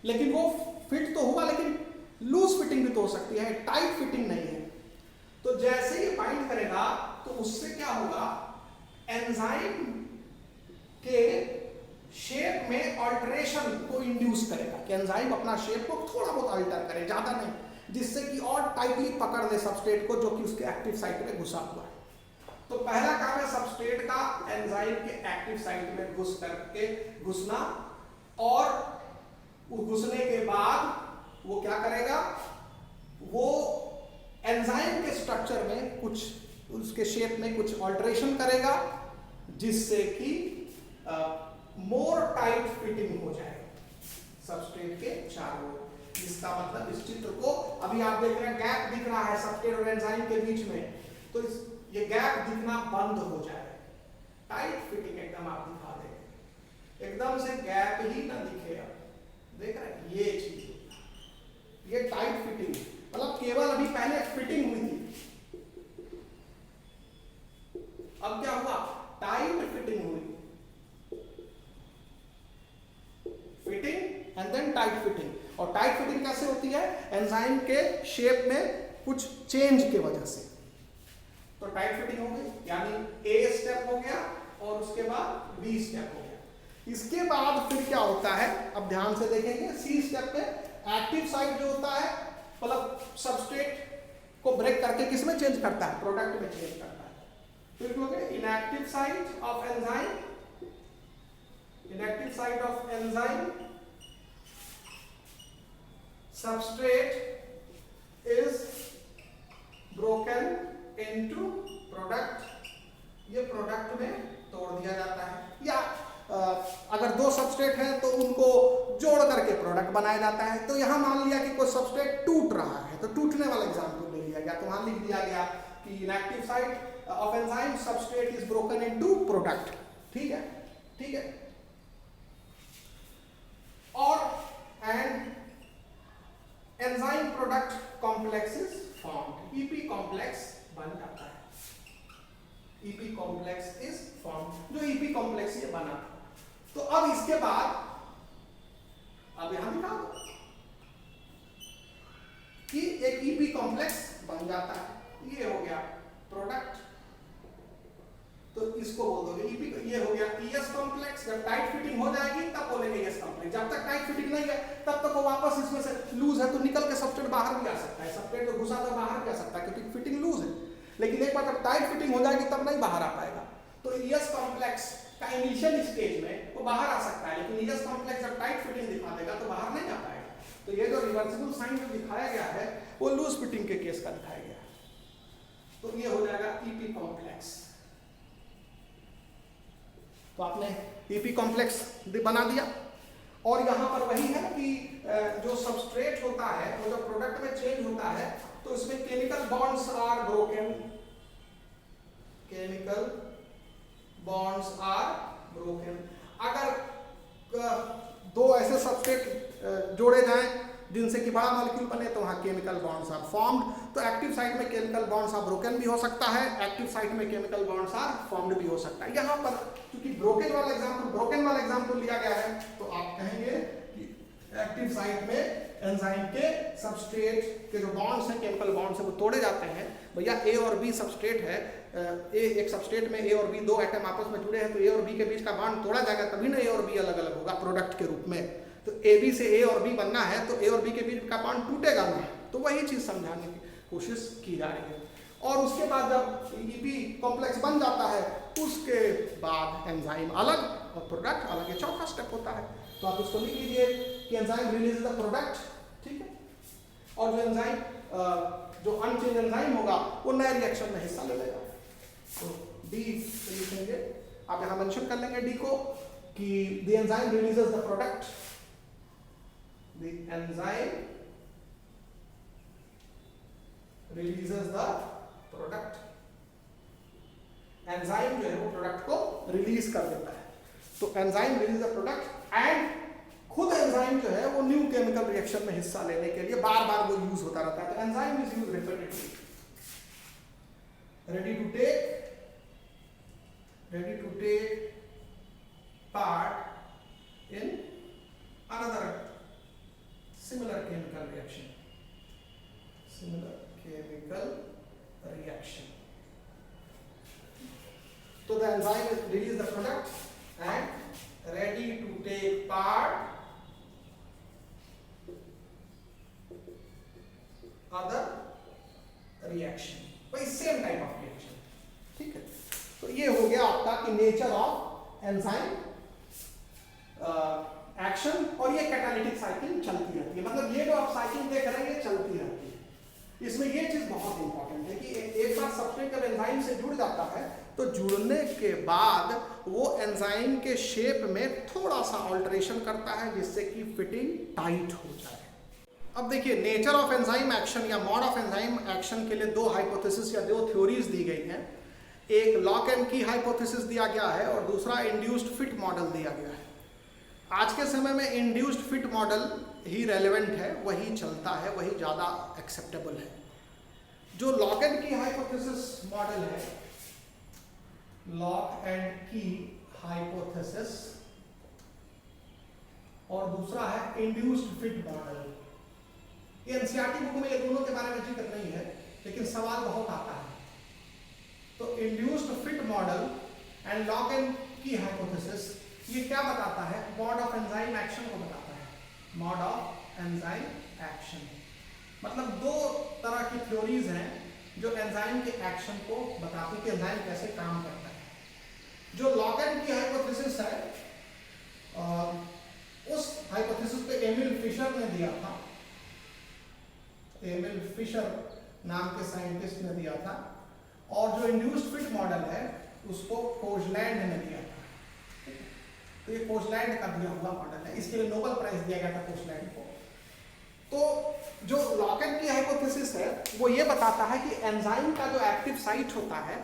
लेकिन वो फिट तो हुआ, लेकिन लूज फिटिंग भी तो हो सकती है, टाइट फिटिंग नहीं है। तो जैसे ही बाइंड करेगा तो उससे क्या होगा, एंजाइम के शेप में अल्टरेशन को इंड्यूस करेगा, कि एंजाइम अपना शेप को थोड़ा बहुत अल्टर करे, ज्यादा नहीं, जिससे कि और टाइटली पकड़ ले सबस्ट्रेट को जो कि उसके एक्टिव साइट में घुसा हुआ है। तो पहला काम है सबस्ट्रेट का एंजाइम के एक्टिव साइट में घुसना, और घुसने के बाद वो क्या करेगा, वो एंजाइम के स्ट्रक्चर में कुछ, उसके शेप में कुछ ऑल्टरेशन करेगा, जिससे कि मोर टाइट फिटिंग हो जाए, सबस्ट्रेट के चारों ओर। इसका मतलब इस चित्र को अभी आप देख रहे हैं गैप दिख रहा है सबस्ट्रेट और एंजाइम के बीच में, तो ये गैप दिखना बंद हो जाए, टाइट फिटिंग एकदम आप दिखा देंगे, एकदम से गैप ही ना दिखे। अब देख रहे हैं ये चीज, ये टाइट फिटिंग, मतलब केवल अभी पहले फिटिंग हुई थी, अब क्या हुआ, टाइट फिटिंग हुई, fitting and then tight fitting. और टाइट फिटिंग कैसे होती है, एंजाइम के शेप में कुछ चेंज के वजह से। तो टाइट फिटिंग हो गई, यानी ए स्टेप हो गया और उसके बाद बी स्टेप हो गया। इसके बाद फिर क्या होता है, अब ध्यान से देखेंगे, सी स्टेप पे एक्टिव साइट जो होता है, मतलब सबस्ट्रेट को ब्रेक करके किस में चेंज करता है, प्रोडक्ट में चेंज करता है। फिर हो गया inactive site of enzyme, inactive site of enzyme substrate is broken into product, ये प्रोडक्ट में तोड़ दिया जाता है, या अगर दो सबस्ट्रेट हैं तो उनको जोड़ करके प्रोडक्ट बनाया जाता है। तो यहां मान लिया कि कोई सबस्ट्रेट टूट रहा है, तो टूटने वाला एग्जांपल ले लिया गया, तो वहां लिख दिया गया कि inactive site of enzyme substrate is broken into product. ठीक है, ठीक है। और and enzyme product complexes formed, EP complex बन जाता है, ईपी कॉम्प्लेक्स इज फॉर्म्ड, जो ईपी कॉम्प्लेक्स ये बना। तो अब इसके बाद, अब यहां दिखा दो कि एक ईपी कॉम्प्लेक्स बन जाता है, ये हो गया प्रोडक्ट, तो इसको बोल दोगे ईपी, ये हो गया ईएस कॉम्प्लेक्स। जब टाइट फिटिंग हो जाएगी तब बोलेंगे ईएस कॉम्प्लेक्स, जब तक टाइट फिटिंग नहीं है तब तक वो वापस इसमें से लूज है तो निकल के सबस्ट्रेट बाहर भी आ सकता है, सबस्ट्रेट तो घुसा तो बाहर भी आ सकता है क्योंकि फिटिंग लूज है। लेकिन एक बार जब टाइट फिटिंग हो जाएगी तब नहीं बाहर आ पाएगा। तो ईएस कॉम्प्लेक्स का इनिशियल स्टेज में वो बाहर आ सकता है, लेकिन ईएस कॉम्प्लेक्स जब टाइट फिटिंग दिखा देगा तो बाहर नहीं आ पाएगा। तो ये जो रिवर्सिबल साइन जो दिखाया गया है वो लूज फिटिंग के केस का दिखाया गया है। तो ये हो जाएगा ईपी कॉम्प्लेक्स। तो आपने ईपी कॉम्प्लेक्स बना दिया, और यहां पर वही है कि जो सबस्ट्रेट होता है वो जब प्रोडक्ट में चेंज होता है तो इसमें chemical bonds are broken, chemical bonds are broken. अगर दो ऐसे सबस्ट्रेट जोड़े जाएं जिनसे कि बड़ा मॉलिक्यूल बने तो वहां केमिकल बॉन्ड्स आर फॉर्म्ड। तो एक्टिव साइट में केमिकल बॉन्ड्स आर ब्रोकन भी हो सकता है, एक्टिव साइट में केमिकल बॉन्ड्स आर फॉर्म्ड भी हो सकता है। यहां पर क्योंकि ब्रोकन वाला एग्जांपल लिया गया है तो आप कहेंगे कि एक्टिव साइट में एंजाइम के सबस्ट्रेट के जो बॉन्ड्स हैं, केमिकल बॉन्ड्स हैं, वो तोड़े जाते हैं। भैया ए और बी सबस्ट्रेट है, एक सबस्ट्रेट में ए और बी दो एटम आपस में जुड़े हैं, तो ए और बी के बीच का बॉन्ड तोड़ा जाएगा तभी ना ए और बी अलग अलग होगा प्रोडक्ट के रूप में। तो ए बी से ए और बी बनना है तो ए और बी के बीच का बॉन्ड टूटेगा नहीं, तो वही चीज समझाने की कोशिश की जा रही है। और उसके बाद जब ईपी कॉम्प्लेक्स बन जाता है उसके बाद एंजाइम अलग और प्रोडक्ट अलग, ये चौथा स्टेप होता है। तो आप इसको लिख लीजिए कि एंजाइम रिलीज द प्रोडक्ट, ठीक है। और जो एंजाइम जो अनचेंज एंजाइम होगा वो नए रिएक्शन में हिस्सा ले लेगा। तो डी लिखेंगे, आप यहां मेंशन कर लेंगे डी को कि the enzyme releases the product, the enzyme releases the product. Enzyme जो है वो प्रोडक्ट को रिलीज कर देता है। तो enzyme release the product and खुद एंजाइम जो है वो न्यू केमिकल रिएक्शन में हिस्सा लेने के लिए बार बार वो यूज होता रहता है। तो enzyme is use repeatedly, ready to take part in another similar chemical reaction, So the enzyme is release the product and ready to take part other reaction, भाई सेम टाइप ऑफ रिएक्शन, ठीक है। तो ये हो गया आपका कि nature of enzyme action, और ये कैटालिटिक साइकिल चलती रहती है। मतलब ये जो आप साइकिल देख रहे हैं ये चलती रहती है। इसमें ये चीज बहुत इंपॉर्टेंट है कि एक बार सबस्ट्रेट जब एंजाइम से जुड़ जाता है तो जुड़ने के बाद वो एंजाइम के शेप में थोड़ा सा ऑल्टरेशन करता है जिससे कि फिटिंग टाइट हो जाए। अब देखिए नेचर ऑफ एंजाइम एक्शन या मोड ऑफ एंजाइम एक्शन के लिए दो हाइपोथेसिस या दो थ्योरीज दी गई हैं। एक लॉक एंड की हाइपोथेसिस दिया गया है और दूसरा इंड्यूस्ड फिट मॉडल दिया गया है। आज के समय में इंड्यूस्ड फिट मॉडल ही रेलेवेंट है, वही चलता है, वही ज़्यादा एक्सेप्टेबल है। जो लॉक एंड की हाइपोथेसिस मॉडल है, लॉक एंड की हाइपोथेसिस, और दूसरा है इंड्यूस्ड फिट मॉडल। ये एनसीईआरटी बुक में ये दोनों के बारे में जिक्र नहीं है, लेकिन सवाल बहुत आता है। तो induced fit model and lock and की हाइपोथेसिस ये क्या बताता है? मोड ऑफ एंजाइम एक्शन को बताता है। मोड ऑफ एंजाइम एक्शन मतलब दो तरह की थ्योरीज हैं जो एंजाइम के एक्शन को बताती है कि एंजाइम कैसे काम करता है। जो लॉक एंड की हाइपोथेसिस है, उस हाइपोथेसिस पे एमिल फिशर ने दिया था। एमिल फिशर नाम के साइंटिस्ट ने दिया था। और जो इंड्यूस्ड फिट मॉडल है उसको कोजलैंड ने दिया था। तो ये कोजलैंड का दिया हुआ मॉडल है, इसके लिए नोबेल प्राइज दिया गया था कोजलैंड को। तो जो लॉक एंड की हाइपोथेसिस है वो ये बताता है कि एंजाइम का जो एक्टिव साइट होता है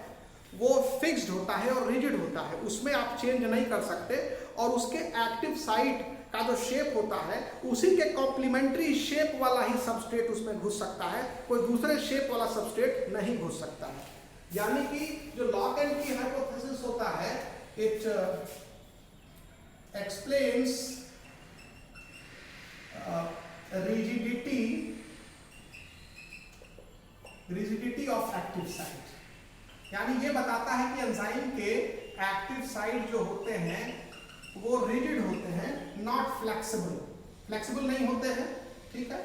वो फिक्स्ड होता है और रिजिड होता है, उसमें आप चेंज नहीं कर सकते। और उसके एक्टिव साइट का जो शेप होता है उसी के कॉम्प्लीमेंट्री शेप वाला ही सबस्ट्रेट उसमें घुस सकता है, कोई दूसरे शेप वाला सबस्ट्रेट नहीं घुस सकता है। यानी कि जो लॉक एंड की हाइपोथेसिस होता है, it explains rigidity of active site. यानी ये बताता है कि एंजाइम के एक्टिव साइट जो होते हैं वो रिजिड होते हैं, नॉट फ्लेक्सिबल। फ्लेक्सिबल नहीं होते हैं, ठीक है।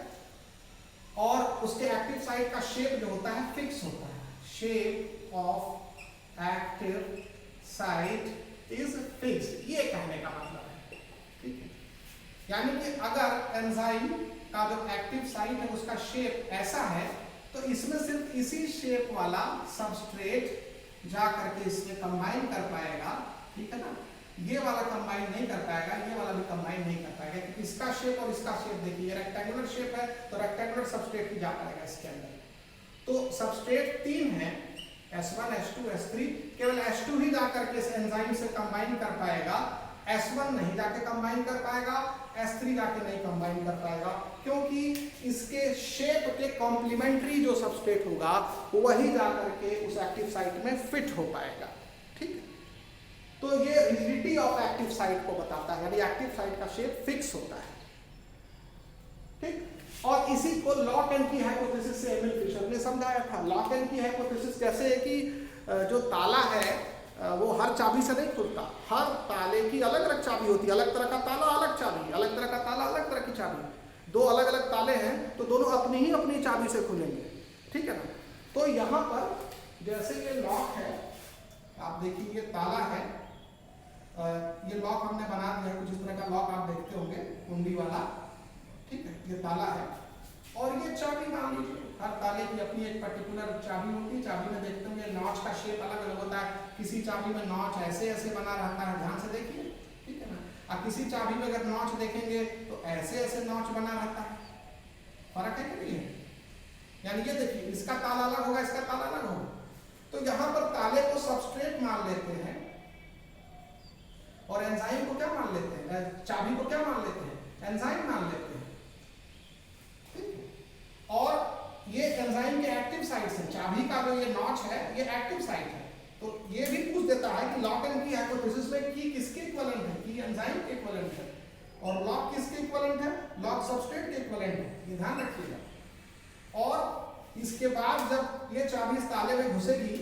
और उसके एक्टिव साइट का शेप जो होता है फिक्स होता है। Shape of active site is fixed, ये कहने का मतलब है, ठीक है। यानी कि अगर एंजाइम का जो एक्टिव साइट है उसका शेप ऐसा है तो इसमें सिर्फ इसी शेप वाला सबस्ट्रेट जा करके इसमें कंबाइन कर पाएगा, ठीक है ना। ये वाला कंबाइन नहीं कर पाएगा, ये वाला भी कंबाइन नहीं कर पाएगा, क्योंकि इसका शेप और इसका शेप देखिए रेक्टेंगुलर शेप है तो रेक्टेंगुलर सबस्ट्रेट ही जा पाएगा इसके अंदर। तो सबस्ट्रेट 3 है, S1, S2, S3, केवल S2 ही जाकर के इस एंजाइम से कंबाइन कर पाएगा, S1 नहीं जाके कंबाइन कर पाएगा, S3 जाके नहीं कंबाइन कर पाएगा, क्योंकि इसके शेप के कॉम्प्लीमेंट्री जो सबस्ट्रेट होगा वही जाकर के उस एक्टिव साइट में फिट हो पाएगा, ठीक है। तो ये रिजिडिटी ऑफ एक्टिव साइट को बताता है, यानी एक्टिव साइट का शेप फिक्स होता है, ठीक। और इसी को लॉक एंड की हाइपोथेसिस से एमिल फिशर ने समझाया था। लॉक एंड की हाइपोथेसिस जैसे है कि जो ताला है वो हर चाबी से नहीं खुलता, हर ताले की अलग अलग चाबी होती है, अलग तरह का ताला अलग चाबी, अलग तरह का ताला अलग तरह की चाबी। दो अलग अलग ताले हैं तो दोनों अपनी ही अपनी चाबी से खुलेंगे, ठीक है ना। तो यहाँ पर जैसे ये लॉक है, आप देखिए ये ताला है, ये लॉक हमने बना दिया है, कुछ इस तरह का लॉक आप देखते होंगे कुंडी वाला, ठीक है। ये ताला है और ये चाबी मान लीजिए, हर ताले की अपनी एक पर्टिकुलर चाबी होती है। चाबी में देखते होंगे नॉच का शेप अलग अलग होता है, किसी चाबी में नॉच ऐसे ऐसे बना रहता है, ध्यान से देखिए, ठीक है ना। अब किसी चाबी में अगर नॉच देखेंगे तो ऐसे ऐसे नॉच बना रहता है, फर्क है कि नहीं है। यानी ये देखिए इसका ताला अलग होगा, इसका ताला अलग होगा। तो यहाँ पर ताले को सबस्ट्रेट मान लेते हैं और एंजाइम को क्या मान लेते हैं, चाबी को क्या मान लेते हैं, एंजाइम मान लेते हैं, ठीक है। और ये एंजाइम के एक्टिव साइट्स हैं, चाबी का जो ये नॉच है ये एक्टिव साइट है। तो ये भी पूछ देता है कि लॉक एंड की हाइपोथेसिस में की किसके इक्विवेलेंट है, की एंजाइम के इक्विवेलेंट है, और लॉक किसके इक्विवेलेंट है, लॉक सबस्ट्रेट के इक्विवेलेंट है, ये ध्यान रखिएगा। और इसके बाद जब ये चाबी इस ताले में घुसेगी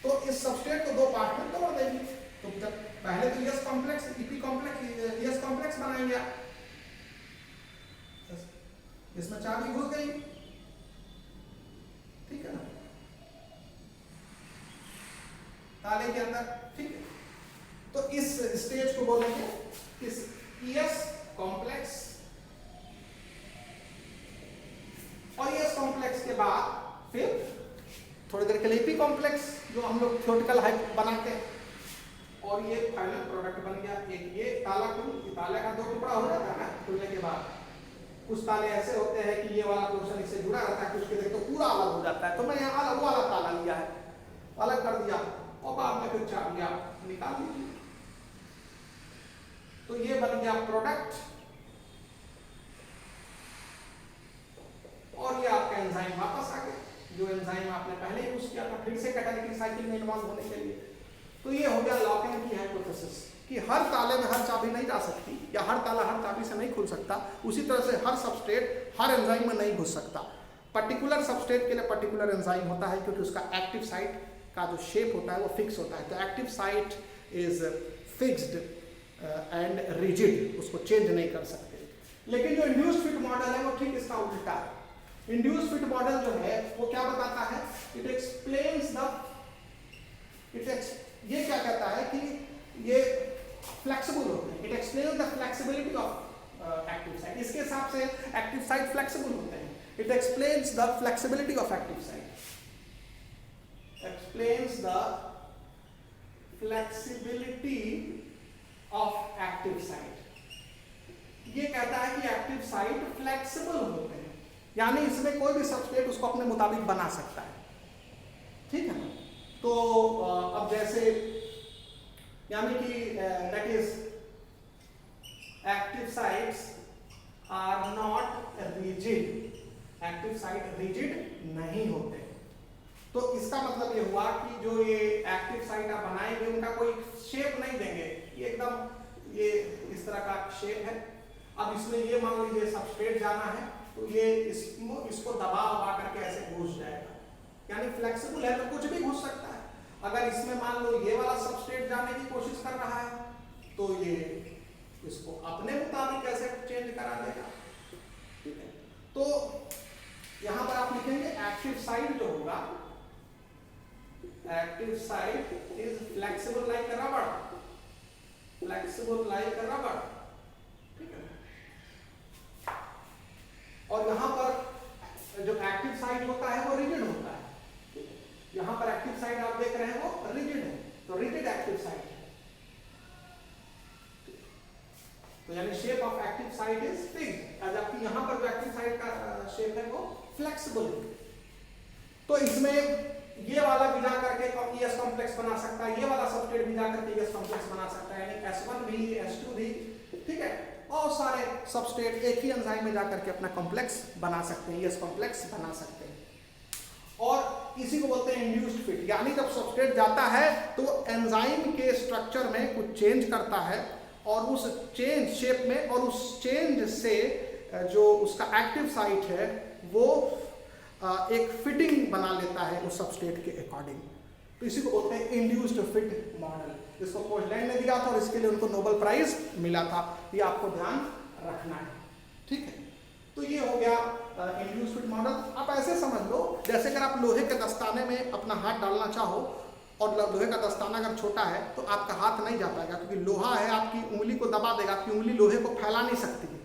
तो इस सबस्ट्रेट को 2 पार्ट में तोड़ देगी। तो जब पहले तो yes complex, EP complex, yes complex बनाएंगे, इसमें चाबी घुस गई, ठीक है ना, ताले के अंदर, ठीक है। तो इस स्टेज को बोलेंगे इस यस कॉम्प्लेक्स। और यस कॉम्प्लेक्स के बाद फिर थोड़ी उधर के लिए पी कॉम्प्लेक्स जो हम लोग थ्योरेटिकल हाइप बनाते हैं, और ये फाइनल प्रोडक्ट बन गया। एक ये ताला ताले का 2 टुकड़ा हो जाता है ना खुलने के बाद, कुछ ताले ऐसे होते हैं कि ये वाला पोर्शन इससे जुड़ा रहता है, कुछ के देखो पूरा अलग हो जाता है। तो मैं यहाँ अलग वाला ताला लिया है, अलग कर दिया, और बाद में फिर चाबी आप निकाल दीजिए। तो ये बन गया प्रोडक्ट, और ये आपका एंजाइम वापस आ गया, जो एंजाइम आपने पहले यूज किया था फिर से कैटालिटिक साइकिल में इन्वॉल्व होने के लिए। तो ये हो गया लॉक-इन की हाइपोथेसिस कि हर ताले में हर चाबी नहीं जा सकती, या हर ताला हर चाबी से नहीं खुल सकता। उसी तरह से हर सबस्ट्रेट हर एंजाइम में नहीं घुस सकता। पर्टिकुलर सबस्ट्रेट के लिए पर्टिकुलर एंजाइम होता है, क्योंकि उसका एक्टिव साइट का जो शेप होता है वो फिक्स होता है। तो active site is fixed and rigid, उसको चेंज नहीं कर सकते। लेकिन जो इंड्यूस्ड फिट मॉडल है वो ठीक इसका उल्टा है। इंड्यूस्ड फिट मॉडल जो है वो क्या बताता है, इट एक्सप्लेन्स ये क्या कहता है कि ये फ्लेक्सिबल होते हैं। It explains the flexibility of active site. इसके हिसाब से एक्टिव साइट फ्लेक्सिबल होते हैं। It explains the flexibility of active site, explains the flexibility of active site. ये कहता है कि एक्टिव साइट फ्लेक्सिबल होते हैं, यानी इसमें कोई भी सबस्ट्रेट उसको अपने मुताबिक बना सकता है। ठीक है ना। तो अब जैसे यानी कि that is active sites are not rigid, active site rigid नहीं होते। तो इसका मतलब ये हुआ कि जो ये एक्टिव साइट आप बनाएंगे उनका कोई शेप नहीं देंगे, ये एकदम ये इस तरह का शेप है। अब इसमें ये मान लीजिए सबस्ट्रेट जाना है, तो ये इसको दबा करके ऐसे घुस जाएगा, यानी फ्लेक्सिबल है तो कुछ भी घुस सकता है। अगर इसमें मान लो ये वाला सबस्ट्रेट जाने की कोशिश कर रहा है, तो ये इसको अपने मुताबिक ऐसे चेंज करा देगा। ठीक है। तो यहां पर आप लिखेंगे एक्टिव साइट जो होगा, active site is flexible like रबड़, फ्लेक्सिबल लाइक रबड़। ठीक है। और यहां पर जो एक्टिव साइट होता है वो रिजिड होता है। यहां पर एक्टिव साइट आप देख रहे हैं वो रिजिड है, तो रिजिड एक्टिव साइट है। तो यानी shape of active site is fixed, जबकि यहां पर जो एक्टिव साइट का शेप है वो फ्लेक्सिबल है। तो इसमें ये वाला भी जा करके ES कॉम्प्लेक्स बना सकता है, ये वाला सबस्ट्रेट भी जा करके ES कॉम्प्लेक्स बना सकता है, यानी S1 भी S2 भी। ठीक है। बहुत सारे सबस्ट्रेट एक ही एंजाइम में जाकर के अपना कॉम्प्लेक्स बना सकते हैं, ES कॉम्प्लेक्स बना सकते हैं। और इसी को बोलते हैं इंड्यूस्ड फिट, यानी जब सबस्ट्रेट जाता है तो एंजाइम के स्ट्रक्चर में कुछ चेंज करता है, और उस चेंज शेप में और उस चेंज से जो उसका एक्टिव साइट है वो एक फिटिंग बना लेता है उस सबस्ट्रेट के अकॉर्डिंग। तो इसी को बोलते हैं इंड्यूस्ड फिट मॉडल। इसको पोजलैंड ने दिया था और इसके लिए उनको नोबेल प्राइज मिला था, ये आपको ध्यान रखना है। ठीक है। तो ये हो गया इंड्यूस्ड फिट मॉडल। आप ऐसे समझ लो जैसे अगर आप लोहे के दस्ताने में अपना हाथ डालना चाहो और लोहे का दस्ताना अगर छोटा है तो आपका हाथ नहीं जा पाएगा, क्योंकि लोहा है, आपकी उंगली को दबा देगा, आपकी उंगली लोहे को फैला नहीं सकती है।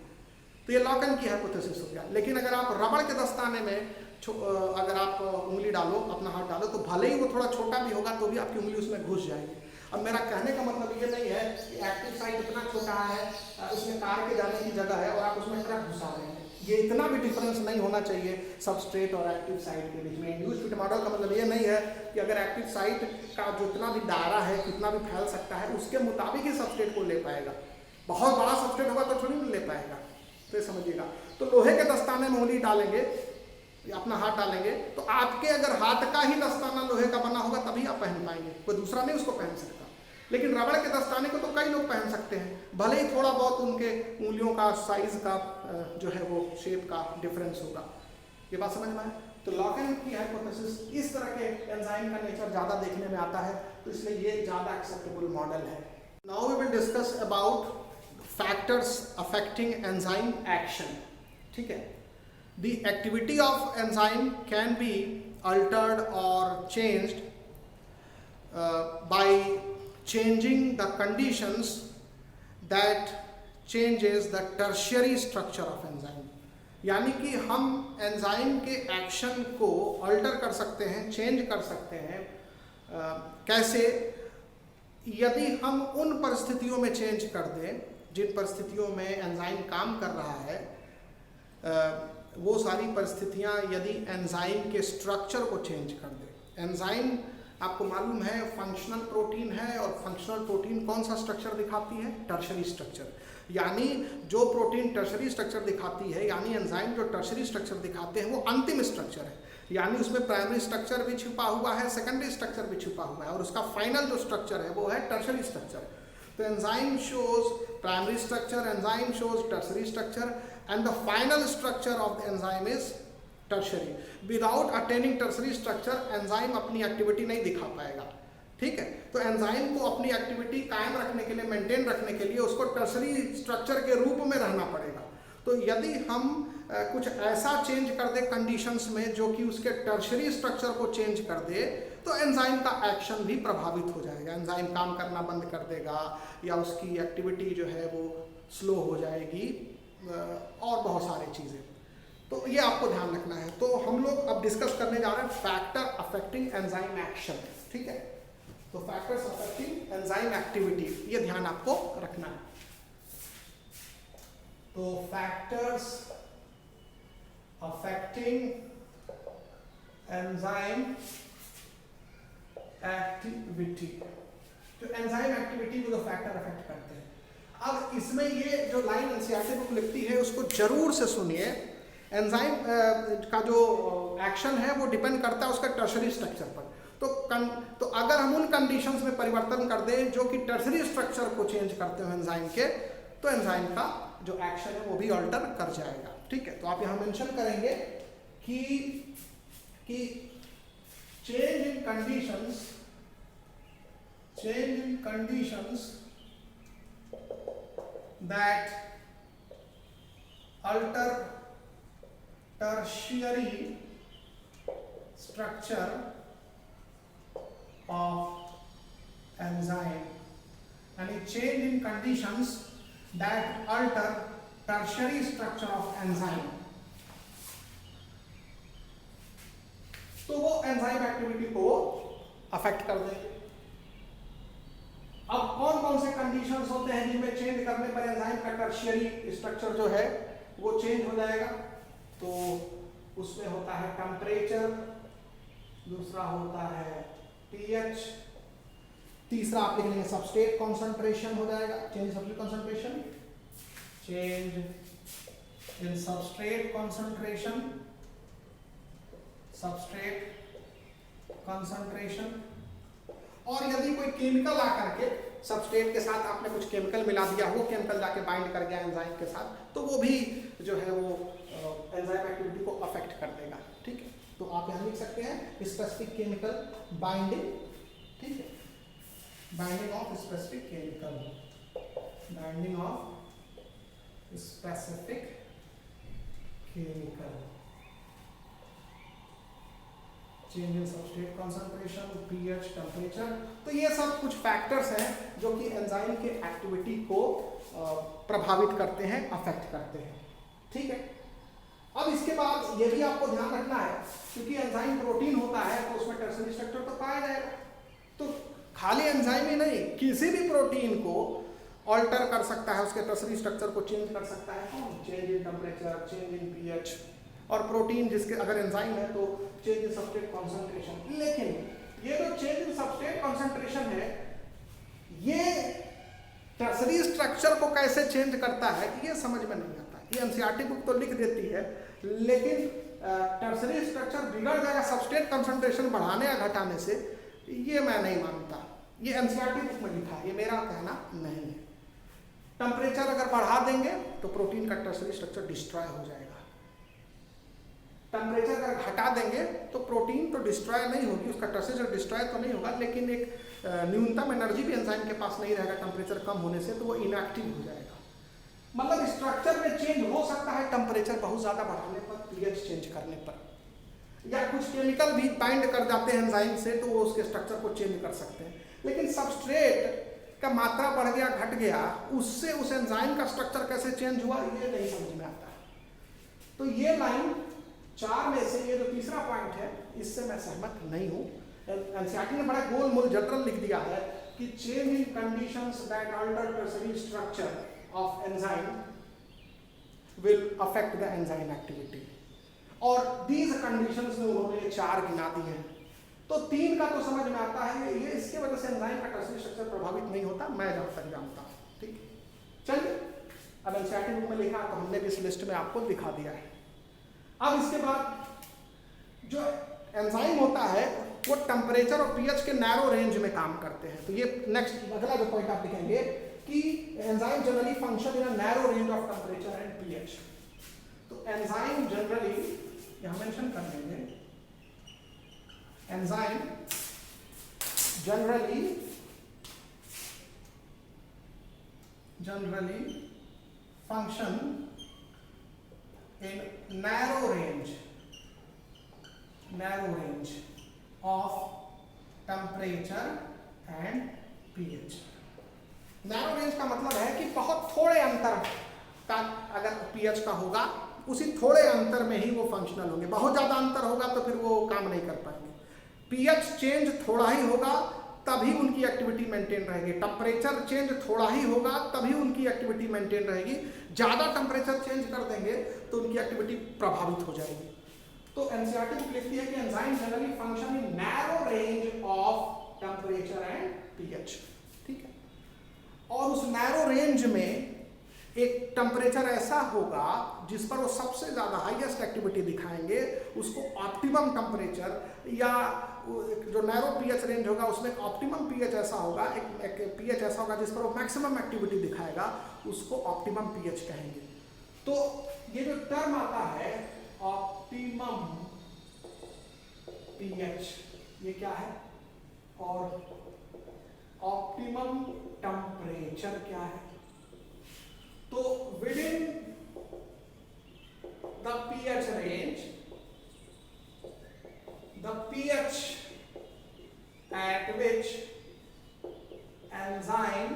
तो ये लॉक-इन की हाइपोथेसिस हो गया। लेकिन अगर आप रबड़ के दस्ताने में अगर आप उंगली डालो, अपना हाथ डालो, तो भले ही वो थोड़ा छोटा भी होगा तो भी आपकी उंगली उसमें घुस जाएगी। अब मेरा कहने का मतलब ये नहीं है कि एक्टिव साइट इतना छोटा है, उसमें कार के जाने की जगह है और आप उसमें ट्रक घुसा रहे हैं, ये इतना भी डिफरेंस नहीं होना चाहिए सबस्ट्रेट और एक्टिव साइट के बीच में। इंड्यूस्ड फिट मॉडल का मतलब ये नहीं है कि अगर एक्टिव साइट का जितना भी दायरा है, कितना भी फैल सकता है, उसके मुताबिक ही सबस्ट्रेट को ले पाएगा। बहुत बड़ा सबस्ट्रेट होगा तो थोड़ी नहीं ले पाएगा। तो ये समझिएगा। तो लोहे के दस्ताने में उंगली डालेंगे, अपना हाथ डालेंगे, तो आपके अगर हाथ का ही दस्ताना लोहे का बना होगा तभी आप पहन पाएंगे, कोई दूसरा नहीं उसको पहन सकता। लेकिन रबड़ के दस्ताने को तो कई लोग पहन सकते हैं, भले ही थोड़ा बहुत उनके उंगलियों का साइज का जो है वो शेप का डिफरेंस होगा। ये बात समझ में आए? तो लॉक-इन की हाइपोथेसिस इस तरह के एंजाइम का नेचर ज़्यादा देखने में आता है, तो इसलिए ये ज़्यादा एक्सेप्टेबल मॉडल है। Now we will discuss about factors affecting enzyme action. ठीक है। The activity of enzyme can be altered or changed by changing the conditions that changes the tertiary structure of enzyme. यानी कि हम enzyme के action को alter कर सकते हैं, चेंज कर सकते हैं। कैसे? यदि हम उन परिस्थितियों में चेंज कर दें जिन परिस्थितियों में एंजाइम काम कर रहा है, वो सारी परिस्थितियां यदि एंजाइम के स्ट्रक्चर को चेंज कर दे। एंजाइम आपको मालूम है फंक्शनल प्रोटीन है, और फंक्शनल प्रोटीन कौन सा स्ट्रक्चर दिखाती है? Tertiary structure. यानी जो प्रोटीन टर्शरी स्ट्रक्चर दिखाती है, यानी एंजाइम जो टर्शरी स्ट्रक्चर दिखाते हैं वो अंतिम स्ट्रक्चर है। यानी उसमें प्राइमरी स्ट्रक्चर भी छुपा हुआ है, सेकेंडरी स्ट्रक्चर भी छुपा हुआ है, और उसका फाइनल जो स्ट्रक्चर है वो है टर्शरी स्ट्रक्चर। तो enzyme shows primary structure, enzyme shows tertiary structure, and the final structure of the enzyme is tertiary. Without attaining tertiary structure enzyme अपनी एक्टिविटी नहीं दिखा पाएगा। ठीक है, तो एंजाइम को अपनी एक्टिविटी कायम रखने के लिए, मेंटेन रखने के लिए उसको टर्शरी स्ट्रक्चर के रूप में रहना पड़ेगा। तो यदि हम कुछ ऐसा चेंज कर दे कंडीशंस में जो कि उसके टर्शरी स्ट्रक्चर को चेंज कर दे, तो एंजाइम का एक्शन भी प्रभावित हो जाएगा। एंजाइम काम करना बंद कर देगा, या उसकी एक्टिविटी जो है वो स्लो हो जाएगी, और बहुत सारी चीज़ें। तो ये आपको ध्यान रखना है। तो हम लोग अब डिस्कस करने जा रहे हैं फैक्टर अफेक्टिंग एंजाइम एक्शन। ठीक है, तो फैक्टर्स अफेक्टिंग एंजाइम एक्टिविटी, ये ध्यान आपको रखना है। तो फैक्टर्स अफेक्टिंग एंजाइम एक्टिविटी, तो एंजाइम एक्टिविटी को तो फैक्टर अफेक्ट करते हैं। अब इसमें ये जो लाइन एनसीईआरटी बुक लिखती है उसको जरूर से सुनिए। एंजाइम का जो एक्शन है वो डिपेंड करता है उसका टर्शरी स्ट्रक्चर पर। तो अगर हम उन कंडीशंस में परिवर्तन कर दें जो कि टर्शरी स्ट्रक्चर को चेंज करते हो एंजाइम के, तो एंजाइम का जो एक्शन है वो भी अल्टर कर जाएगा। ठीक है, तो आप यहाँ मेंशन करेंगे कि change in conditions that alter tertiary structure of enzyme, and a change in conditions that alter tertiary structure of enzyme, तो वो एंजाइम एक्टिविटी को अफेक्ट कर देंगे। अब कौन कौन से कंडीशंस होते हैं जिनमें चेंज करने पर एंजाइम का टर्शियरी स्ट्रक्चर जो है वो चेंज हो जाएगा? तो उसमें होता है टेम्परेचर, दूसरा होता है पीएच, तीसरा आप लिख लेंगे सबस्ट्रेट कॉन्सेंट्रेशन हो जाएगा, change substrate concentration, change in substrate concentration. और यदि कोई केमिकल आकर के सबस्ट्रेट के साथ आपने कुछ केमिकल मिला दिया, वो केमिकल जाके बाइंड कर गया एंजाइम के साथ, तो वो भी जो है वो एंजाइम एक्टिविटी को अफेक्ट कर देगा। ठीक है, तो आप यहाँ लिख सकते हैं स्पेसिफिक केमिकल बाइंडिंग। ठीक है, binding of specific chemical, binding of specific chemical, change in substrate concentration, pH, temperature. तो ये सब कुछ फैक्टर्स हैं जो कि एंजाइम के एक्टिविटी को प्रभावित करते हैं, अफेक्ट करते हैं। ठीक है, अब इसके बाद ये भी आपको ध्यान रखना है, क्योंकि एंजाइम प्रोटीन होता है तो उसमें टर्शरी स्ट्रक्चर तो पाया जाएगा। तो खाली एंजाइम ही नहीं, किसी भी प्रोटीन को ऑल्टर कर सकता है, उसके टर्शरी स्ट्रक्चर को चेंज कर सकता है। Change in temperature, change in pH, और प्रोटीन जिसके अगर एंजाइम है तो चेंज इन सबस्ट्रेट कॉन्सेंट्रेशन। लेकिन ये जो चेंज इन सबस्ट्रेट कॉन्सेंट्रेशन है, ये टर्शरी स्ट्रक्चर को कैसे चेंज करता है ये समझ में नहीं आता। ये एनसीईआरटी बुक तो लिख देती है, लेकिन टर्शरी स्ट्रक्चर बिगड़ जाएगा सबस्ट्रेट कंसंट्रेशन बढ़ाने या घटाने से, ये मैं नहीं मानता। ये एनसीईआरटी बुक में लिखा है, ये मेरा कहना नहीं है। टेम्परेचर अगर बढ़ा देंगे तो प्रोटीन का टर्शरी स्ट्रक्चर डिस्ट्रॉय हो जाएगा। टेम्परेचर अगर घटा देंगे तो प्रोटीन तो डिस्ट्रॉय नहीं होगी, उसका टर्शरी स्ट्रक्चर डिस्ट्रॉय तो नहीं होगा, लेकिन एक न्यूनतम एनर्जी भी एंजाइम के पास नहीं रहेगा टेम्परेचर कम होने से, तो वो इनएक्टिव हो जाएगा। मतलब स्ट्रक्चर में चेंज हो सकता है टेम्परेचर बहुत ज़्यादा बढ़ाने पर, पीएच चेंज करने पर, या कुछ केमिकल भी बाइंड कर जाते हैं एंजाइम से तो वो उसके स्ट्रक्चर को चेंज कर सकते हैं। लेकिन सबस्ट्रेट का मात्रा बढ़ गया, घट गया, उससे उस एंजाइम का स्ट्रक्चर कैसे चेंज हुआ ये नहीं समझ में आता। तो ये लाइन 4 में से ये जो तीसरा पॉइंट है इससे मैं सहमत नहीं हूँ। एनसीईआरटी ने बड़ा गोल मोल जनरल लिख दिया है कि change in conditions that alter tertiary structure of enzyme will affect the enzyme activity, और दीज कंडीशंस में उन्होंने 4 गिना दी हैं। तो 3 का तो समझ में आता है, ये इसके वजह से एंजाइम का टर्शरी स्ट्रक्चर प्रभावित नहीं होता, मैं जब तक जानता हूँ। ठीक, चलिए अब एनसीईआरटी बुक में लिखा तो हमने भी इस लिस्ट में आपको दिखा दिया है। अब इसके बाद जो एंजाइम होता है वो टेम्परेचर और पीएच के नैरो रेंज में काम करते हैं। तो ये नेक्स्ट अगला जो पॉइंट आप लिखेंगे कि enzyme generally function in a narrow range of temperature and pH. तो एंजाइम जनरली यहां मेंशन कर देंगे, enzyme generally function in narrow range of temperature and pH। Narrow range का मतलब है कि बहुत थोड़े अंतर का अगर पीएच का होगा, उसी थोड़े अंतर में ही वो फंक्शनल होंगे। बहुत ज्यादा अंतर होगा तो फिर वो काम नहीं कर पाएंगे। पीएच चेंज थोड़ा ही होगा तभी उनकी एक्टिविटी मेंटेन रहेगी, टेम्परेचर चेंज थोड़ा ही होगा तभी उनकी एक्टिविटी मेंटेन रहेगी। ज्यादा टेम्परेचर चेंज कर देंगे तो उनकी एक्टिविटी प्रभावित हो जाएगी। तो एनसीईआरटी बुक लिखती है कि enzyme generally function in narrow range of temperature and pH. ठीक है, और उस नैरो रेंज में एक टेम्परेचर ऐसा होगा जिस पर वो सबसे ज्यादा हाईएस्ट एक्टिविटी दिखाएंगे, उसको ऑप्टिमम टेम्परेचर, या जो नैरो पीएच रेंज होगा उसमें एक ऑप्टिमम पीएच ऐसा होगा, एक पीएच ऐसा होगा जिस पर वो मैक्सिमम एक्टिविटी दिखाएगा, उसको ऑप्टिमम पीएच कहेंगे। तो ये जो टर्म आता है ऑप्टिमम पीएच, ये क्या है, और ऑप्टिमम टेम्परेचर क्या है। तो within the pH range, the pH at which enzyme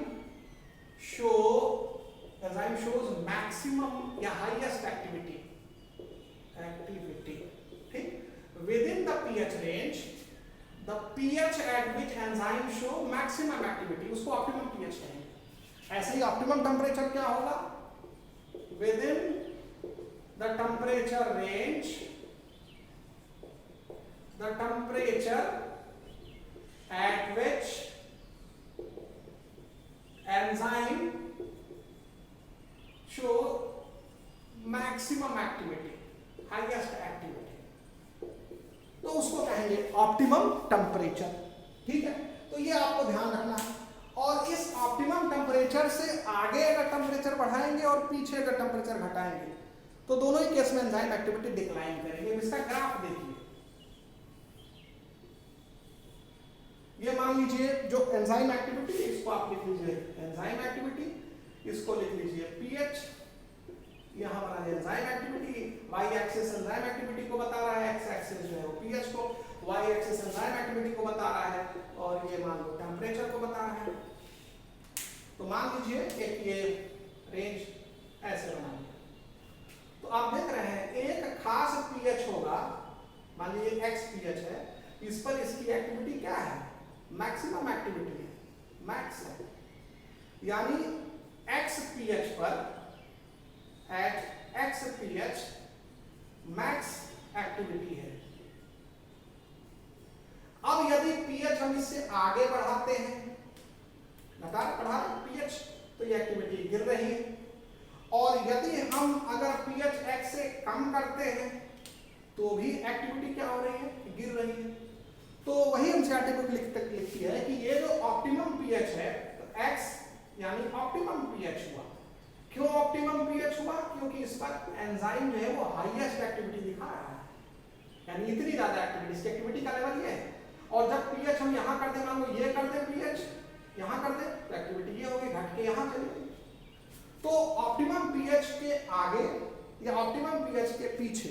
shows maximum या highest activity, ठीक, within the pH range, the pH at which enzyme show maximum activity, उसको optimum pH कहेंगे। ऐसे ही optimum temperature क्या होगा, within the temperature range, the temperature at which enzyme show maximum activity, highest activity, तो उसको कहेंगे optimum temperature. ठीक है, तो ये आपको ध्यान रखना है। और इस ऑप्टिमम टेम्परेचर से आगे अगर टेम्परेचर बढ़ाएंगे और पीछे अगर टेम्परेचर घटाएंगे तो दोनों ही केस में एंजाइम एक्टिविटी डिक्लाइन करेंगे। इसका ग्राफ देखिए, ये मान लीजिए जो एंजाइम एक्टिविटी, इसको आप लिख लीजिए एंजाइम एक्टिविटी, इसको लिख लीजिए पीएच, यहां बना लीजिए enzyme activity, Y axis enzyme activity को बता रहा है, एक्स एक्सिस जो है वो पीएच को, वाई एक्सिस एंजाइम एक्टिविटी को बता रहा है, और ये मान लो टेम्परेचर को बता रहा है। तो मान लीजिए एक ये रेंज ऐसे बना लिया, तो आप देख रहे हैं एक खास पीएच होगा, मान लीजिए एक्स पीएच है, इस पर इसकी एक्टिविटी क्या है, मैक्सिमम एक्टिविटी है, मैक्स है, यानी एक्स पीएच पर, at X pH max activity है। अब यदि पीएच हम इससे आगे बढ़ाते हैं, लगातार बढ़ा रहे पीएच, तो ये एक्टिविटी गिर रही है, और यदि हम अगर पीएच एक्स से कम करते हैं तो भी एक्टिविटी क्या हो रही है, गिर रही है। तो वही एनसीईआरटी बुक लिखती है कि ये जो ऑप्टिमम पीएच है, तो x यानी ऑप्टिमम पीएच हुआ। क्यों ऑप्टिमम पीएच हुआ, क्योंकि इस पर एंजाइम जो है वो हाईएस्ट एक्टिविटी दिखा रहा है, यानी इतनी ज्यादा एक्टिविटी, इसकी एक्टिविटी का लेवल ये है। और जब पीएच हम यहाँ कर दे, मान लो ये कर दे पीएच, यहाँ कर दे, तो एक्टिविटी ये होगी, घट के यहाँ चली गई। तो ऑप्टिमम पीएच के आगे या ऑप्टिमम पीएच के पीछे,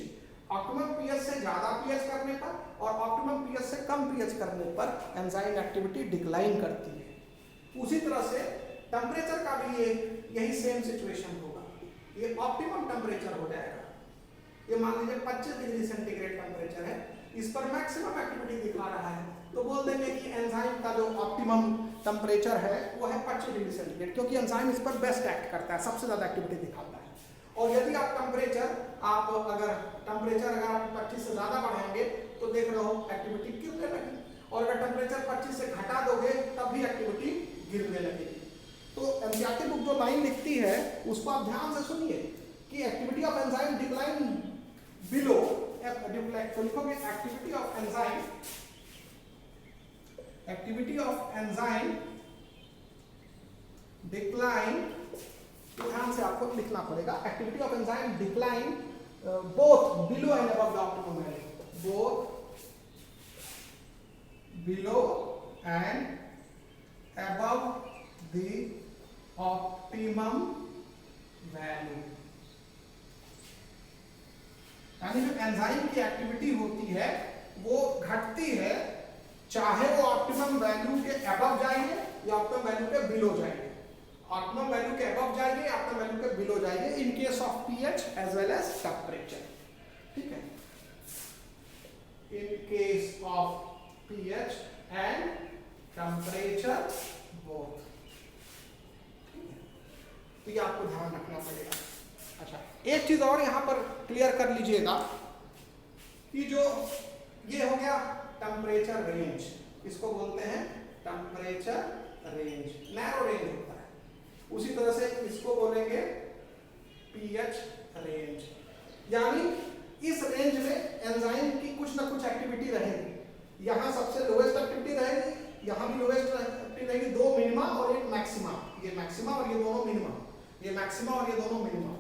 ऑप्टिमम पीएच से ज्यादा पीएच करने पर और ऑप्टिमम पीएच से कम पीएच करने पर एंजाइम एक्टिविटी डिक्लाइन करती है। उसी तरह से टेम्परेचर का भी यही सेम सिचुएशन होगा, ये ऑप्टिमम टेम्परेचर हो जाएगा मान लीजिए 25 डिग्री सेंटीग्रेड टेम्परेचर है, इस पर मैक्सिमम एक्टिविटी दिखा रहा है, तो बोल देंगे कि एंजाइम का जो ऑप्टिमम टेम्परेचर है वो है 25 डिग्री सेंटीग्रेड, क्योंकि एंजाइम इस पर बेस्ट एक्ट करता है, सबसे ज्यादा एक्टिविटी दिखाता है। और यदि आप टेम्परेचर आप 25 से ज्यादा बढ़ाएंगे तो देख रहे हो एक्टिविटी गिरने लगेगी, और अगर टेम्परेचर 25 से घटा दोगे तब भी एक्टिविटी गिरने लगेगी। तो एनसीईआरटी बुक जो लाइन लिखती है उसको आप ध्यान से सुनिए कि activity of enzyme decline below, तो लिखोगे एक्टिविटी ऑफ एंजाइम डिक्लाइन, तो ध्यान से आपको लिखना पड़ेगा activity of enzyme decline both below and above the optimum value, both below and above the optimum value. यानी जो एंजाइम की एक्टिविटी होती है वो घटती है, चाहे वो ऑप्टिमम वैल्यू के अबव जाएंगे या ऑप्टिमम वैल्यू के बिलो जाएंगे, ऑप्टिमम वैल्यू के अबव जाएंगे या ऑप्टिमम वैल्यू के बिलो जाएंगे in case of pH as well as temperature. ठीक है, in case of pH and temperature both. तो ये आपको ध्यान रखना पड़ेगा। अच्छा, एक चीज और यहां पर क्लियर कर लीजिएगा कि जो ये हो गया टेम्परेचर रेंज, इसको बोलते हैं टेम्परेचर रेंज, नैरो रेंज होता है। उसी तरह से इसको बोलेंगे पीएच रेंज, यानी इस रेंज में एंजाइम की कुछ ना कुछ एक्टिविटी रहेगी। यहाँ सबसे लोएस्ट एक्टिविटी रहेगी, यहाँ भी लोएस्ट एक्टिविटी रहेगी, दो मिनिमा और एक मैक्सिमा, ये मैक्सिमा और ये दोनों मिनिमा, ये मैक्सिमा और ये दोनों मिनिमा।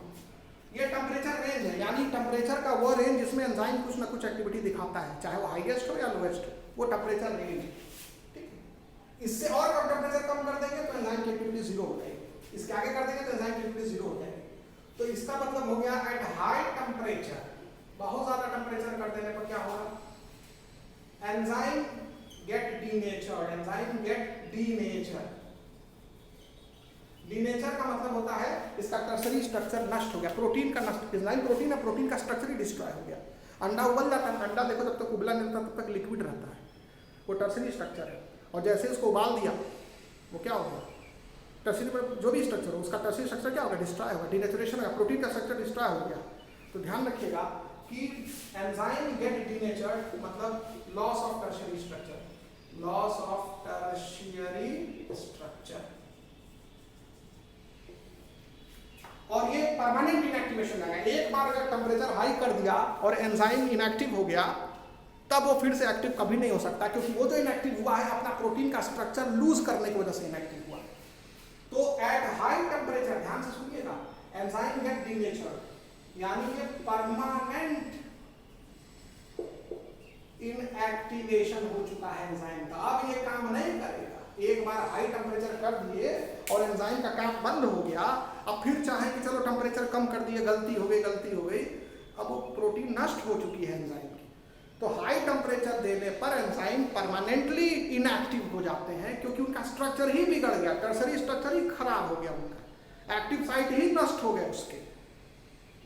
ये टेम्परेचर रेंज है, यानी टेम्परेचर का वो रेंज जिसमें एंजाइम कुछ ना कुछ एक्टिविटी दिखाता है, चाहे वो हाईएस्ट हो या लोएस्ट, वो टेम्परेचर रेंज। ठीक है, इससे और कम टेम्परेचर कम कर देंगे तो एंजाइम की एक्टिविटी जीरो हो जाएगी, इसके आगे कर देंगे तो एंजाइम की एक्टिविटी जीरो हो जाएगी। तो इसका मतलब हो गया एट हाई टेम्परेचर, बहुत ज्यादा टेम्परेचर कर देने पर क्या होगा, enzyme get denatured, enzyme get denatured. Denature का मतलब होता है इसका टर्सरी स्ट्रक्चर नष्ट हो गया, प्रोटीन का नष्ट, एंजाइम प्रोटीन है, प्रोटीन का स्ट्रक्चर ही डिस्ट्रॉय हो गया। अंडा उबल जाता है, अंडा देखो जब तक उबला नहीं रहता तब तक लिक्विड रहता है, वो टर्सरी स्ट्रक्चर है, और जैसे उसको उबाल दिया वो क्या हो गया, टर्सरी पर जो भी स्ट्रक्चर हो उसका टर्सरी स्ट्रक्चर क्या होगा, डिस्ट्रॉय होगा, डीनेचुरेशन होगा, प्रोटीन का स्ट्रक्चर डिस्ट्रॉय हो गया। तो ध्यान रखिएगा कि एंजाइम गेट डीनेचर्ड मतलब loss of tertiary structure, loss of tertiary structure, और ये परमानेंट इनएक्टिवेशन है। एक बार अगर टेम्परेचर हाई कर दिया और एंजाइम इनएक्टिव हो गया तब वो फिर से एक्टिव कभी नहीं हो सकता, क्योंकि वो जो इनएक्टिव हुआ है अपना प्रोटीन का स्ट्रक्चर लूज करने की वजह से इनएक्टिव हुआ। तो एट हाई टेम्परेचर, ध्यान से सुनिएगा, एंजाइम गेट डीनेचर्ड, यानी ये परमानेंट इनएक्टिवेशन हो चुका है एंजाइम का, अब ये काम नहीं करेगा। एक बार हाई टेम्परेचर कर दिए और एंजाइम का काम बंद हो गया, अब फिर चाहे कि चलो टेम्परेचर कम कर दिए, गलती हो गई, अब वो प्रोटीन नष्ट हो चुकी है एंजाइम की। तो हाई टेम्परेचर देने पर एंजाइम परमानेंटली इनएक्टिव हो जाते हैं, क्योंकि उनका स्ट्रक्चर ही बिगड़ गया, टर्सरी स्ट्रक्चर ही खराब हो गया, उनका एक्टिव साइट ही नष्ट हो गया उसके।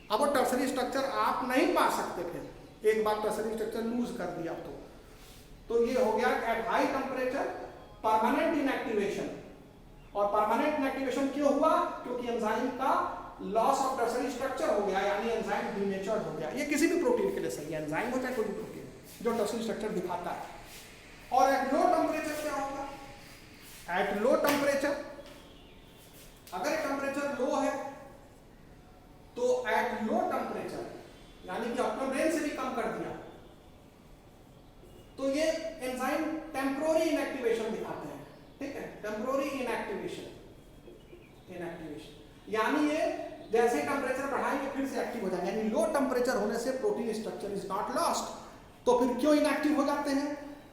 अब वो टर्सरी स्ट्रक्चर आप नहीं पा सकते फिर, एक बार टर्सरी स्ट्रक्चर लूज कर दिया तो ये हो गया at high temperature permanent inactivation. और परमानेंट इनएक्टिवेशन क्यों हुआ, क्योंकि एंजाइम का लॉस ऑफ टर्सरी स्ट्रक्चर हो गया, यानी एंजाइम डीनेचर्ड हो गया। ये किसी भी प्रोटीन के लिए सही है, एंजाइम हो चाहे कोई भी प्रोटीन जो टर्सरी स्ट्रक्चर दिखाता है। और एट लो टेम्परेचर क्या होगा, एट लो टेम्परेचर अगर टेम्परेचर लो है तो एट लो टेम्परेचर यानी कि ऑप्टिमम रेंज से भी कम कर दिया तो ये एंजाइम टेम्पोररी इनएक्टिवेशन दिखाते हैं। ठीक है, टेम्पोररी इनएक्टिवेशन, यानी ये जैसे टेम्परेचर बढ़ाएंगे फिर से एक्टिव हो जाएंगे, यानी लो टेम्परेचर होने से protein structure is not lost. तो फिर क्यों इनएक्टिव हो जाते हैं,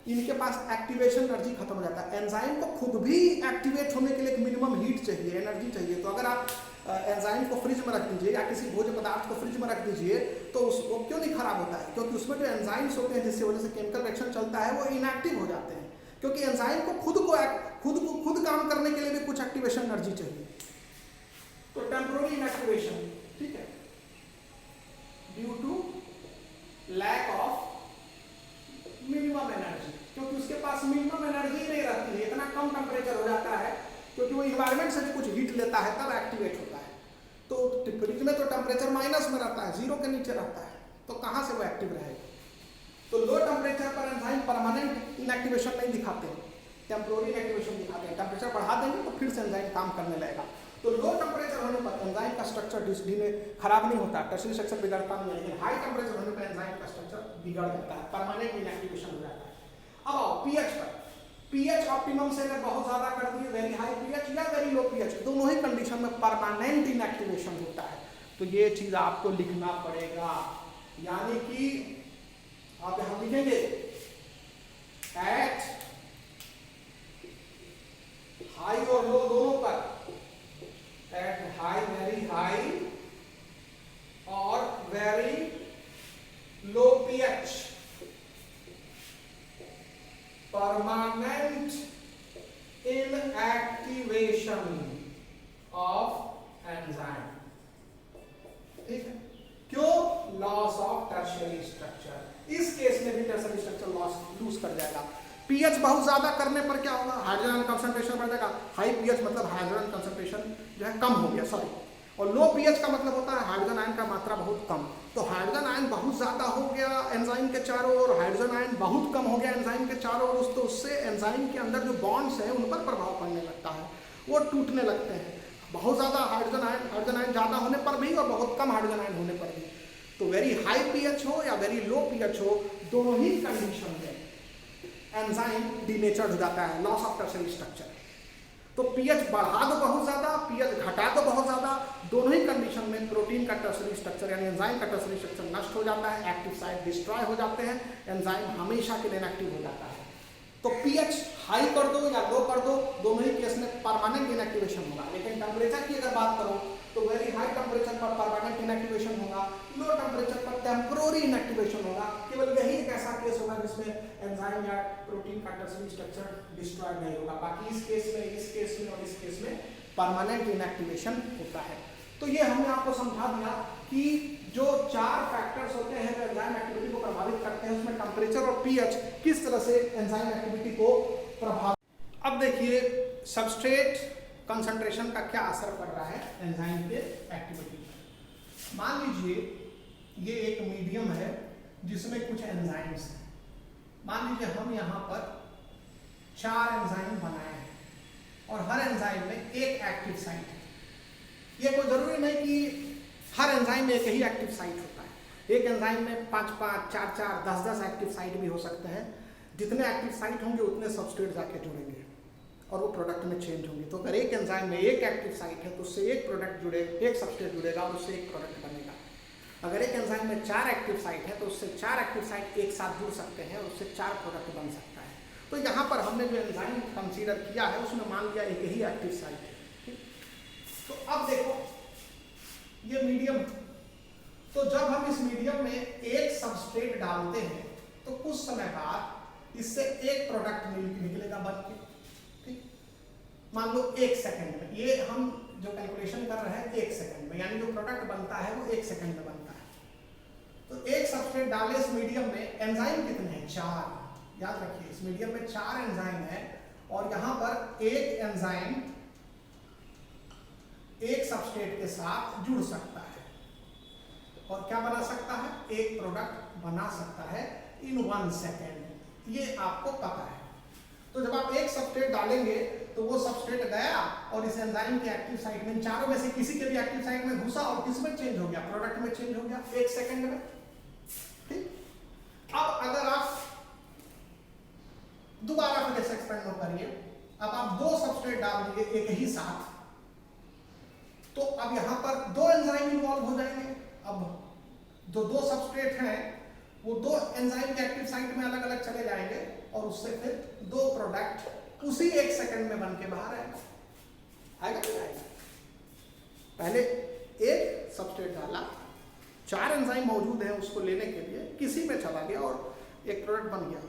इनके पास एक्टिवेशन एनर्जी खत्म हो जाता है। एंजाइम को खुद भी एक्टिवेट होने के लिए एक मिनिमम हीट चाहिए, एनर्जी चाहिए। तो अगर आप एंजाइम को फ्रिज में रख दीजिए या किसी भोज्य पदार्थ को फ्रिज में रख दीजिए तो उसको क्यों नहीं खराब होता है, क्योंकि उसमें जो एंजाइम्स होते हैं जिससे वजह से केमिकल रिएक्शन चलता है वो इनएक्टिव हो जाते हैं, क्योंकि एंजाइम को खुद काम करने के लिए भी कुछ एक्टिवेशन एनर्जी चाहिए। तो टेम्पोररी इनएक्टिवेशन, ठीक है, ड्यू टू टेम्परेचर हो जाता है, क्योंकि वो इन्वायरमेंट से भी कुछ हीट लेता है तब एक्टिवेट होता है। तो फ्रिज में तो टेम्परेचर माइनस में रहता है, 0 के नीचे रहता है, तो कहाँ से वो एक्टिव रहेगा। तो लो टेम्परेचर पर एंजाइम परमानेंट इनएक्टिवेशन नहीं दिखाते हैं, टेम्पोररी इनएक्टिवेशन दिखाते हैं। टेम्परेचर बढ़ा देंगे तो फिर से एंजाइम काम करने लगेगा। तो लो टेम्परेचर होने पर एंजाइम का स्ट्रक्चर धीरे खराब नहीं होता, टर्शियरी स्ट्रक्चर बिगड़ता नहीं है, लेकिन हाई टेम्परेचर होने पर एंजाइम का स्ट्रक्चर बिगड़ जाता है, परमानेंट इनएक्टिवेशन हो जाता है। अब आओ पीएच पर। पीएच ऑप्टिमम से अगर बहुत ज्यादा कर दिए, वेरी हाई पीएच या वेरी लो पीएच, दोनों ही कंडीशन में परमानेंट इनएक्टिवेशन होता है। तो ये चीज आपको लिखना पड़ेगा, यानी कि आप यहां लिखेंगे एट हाई और लो दोनों पर, एट हाई वेरी हाई और very low pH, permanent inactivation of enzyme. ठीक है, क्यों? Loss of tertiary structure. इस केस में भी टर्शियरी स्ट्रक्चर लूज कर जाएगा। पीएच बहुत ज्यादा करने पर क्या होगा? हाइड्रोजन कंसंट्रेशन बढ़ जाएगा। हाई पीएच मतलब हाइड्रोजन कंसंट्रेशन जो है कम हो गया, सॉरी। और लो पीएच का मतलब होता है हाइड्रोजन आयन का मात्रा बहुत कम। तो हाइड्रोजन आयन बहुत ज्यादा हो गया एंजाइम के चारों ओर, हाइड्रोजन आयन बहुत कम हो गया एंजाइम के चारों ओर, तो उससे एंजाइम के अंदर जो बॉन्ड्स हैं उन पर प्रभाव पड़ने लगता है, वो टूटने लगते हैं। बहुत ज्यादा हाइड्रोजन आयन ज्यादा होने पर भी और बहुत कम हाइड्रोजन आयन होने पर भी। तो वेरी हाई पीएच हो या वेरी लो पीएच हो, दोनों ही कंडीशन में एंजाइम डीनेचर्ड हो जाता है, लॉस ऑफ टर्शियरी स्ट्रक्चर। तो पीएच बढ़ा दो बहुत ज्यादा, पीएच घटा दो बहुत ज्यादा, दोनों ही कंडीशन में प्रोटीन का टर्शियरी स्ट्रक्चर यानी एंजाइम का टर्शियरी स्ट्रक्चर नष्ट हो जाता है, एक्टिव साइट डिस्ट्रॉय हो जाते हैं, एंजाइम हमेशा के लिए इनएक्टिव हो जाता है। तो पीएच हाई कर दो या लो कर दो, दोनों ही केस में परमानेंट इनएक्टिवेशन होगा। लेकिन टेम्परेचर की अगर बात करो तो वेरी हाई टेम्परेचर पर परमानेंट इनएक्टिवेशन होगा, लो टेम्परेचर पर टेम्पोररी इनएक्टिवेशन होगा। केवल यही एक ऐसा केस होगा जिसमें एंजाइम या प्रोटीन का टर्शियरी स्ट्रक्चर डिस्ट्रॉय नहीं होगा। बाकी इस केस में और इस केस में परमानेंट इनएक्टिवेशन होता है। तो ये हमने आपको समझा दिया कि जो 4 फैक्टर्स होते हैं जो एंजाइम एक्टिविटी को प्रभावित करते हैं, उसमें टेम्परेचर और पीएच किस तरह से एंजाइम एक्टिविटी को प्रभावित। अब देखिए सबस्ट्रेट कंसंट्रेशन का क्या असर पड़ रहा है एंजाइम के एक्टिविटी पर। मान लीजिए ये एक मीडियम है जिसमें कुछ एंजाइम्स हैं। मान लीजिए हम यहाँ पर 4 एंजाइम बनाए हैं और हर एंजाइम में एक एक्टिव साइट है। ये कोई जरूरी नहीं कि हर एंजाइम में एक ही एक्टिव साइट होता है। एक एंजाइम में 5-5, 4-4, 10-10 एक्टिव साइट भी हो सकते हैं। जितने एक्टिव साइट होंगे उतने सबस्ट्रेट जाके जुड़ेंगे और वो प्रोडक्ट में चेंज होंगे। तो अगर एक एंजाइम में एक एक्टिव साइट है तो उससे एक प्रोडक्ट जुड़े, एक सबस्ट्रेट जुड़ेगा और उससे एक प्रोडक्ट बनेगा। अगर एक एंजाइम में 4 एक्टिव साइट है तो उससे 4 एक्टिव साइट एक साथ जुड़ सकते हैं और उससे 4 प्रोडक्ट बन सकता है। तो यहाँ पर हमने जो एंजाइम कंसीडर किया है उसमें मान लिया एक ही एक्टिव साइट है। तो अब देखो ये मीडियम, तो जब हम इस मीडियम में एक सबस्ट्रेट डालते हैं तो कुछ समय बाद इससे एक प्रोडक्ट निकलेगा बन के। ठीक, मान लो 1 सेकंड में, ये हम जो कैलकुलेशन कर रहे हैं 1 सेकंड में, यानी जो प्रोडक्ट बनता है वो 1 सेकंड में बनता है। तो एक सबस्ट्रेट डाले इस मीडियम में, एंजाइम कितने हैं? 4। याद रखिए इस मीडियम में 4 एंजाइम है और यहां पर एक एंजाइम एक सबस्ट्रेट के साथ जुड़ सकता है और क्या बना सकता है? एक प्रोडक्ट बना सकता है इन 1 सेकेंड। ये आपको पता है। तो जब आप एक सबस्ट्रेट डालेंगे तो वो सबस्ट्रेट गया और इस एंजाइम के एक्टिव साइट में, चारों में से किसी के भी एक्टिव साइट में घुसा और किसमें चेंज हो गया? प्रोडक्ट में चेंज हो गया 1 सेकेंड में। ठीक, अब अगर आप दोबारा फिर एक्सपेरिमेंट करिए, अब आप 2 सबस्ट्रेट डाल दीजिए एक ही साथ, तो अब यहां पर 2 एंजाइम इन्वॉल्व हो जाएंगे। अब जो 2 सबस्ट्रेट हैं वो 2 एंजाइम के एक्टिव साइट में अलग अलग चले जाएंगे और उससे फिर 2 प्रोडक्ट उसी 1 सेकंड में बन के बाहर आएगा नहीं आएगा? पहले एक सबस्ट्रेट डाला, 4 एंजाइम मौजूद है उसको लेने के लिए, किसी में चला गया और एक प्रोडक्ट बन गया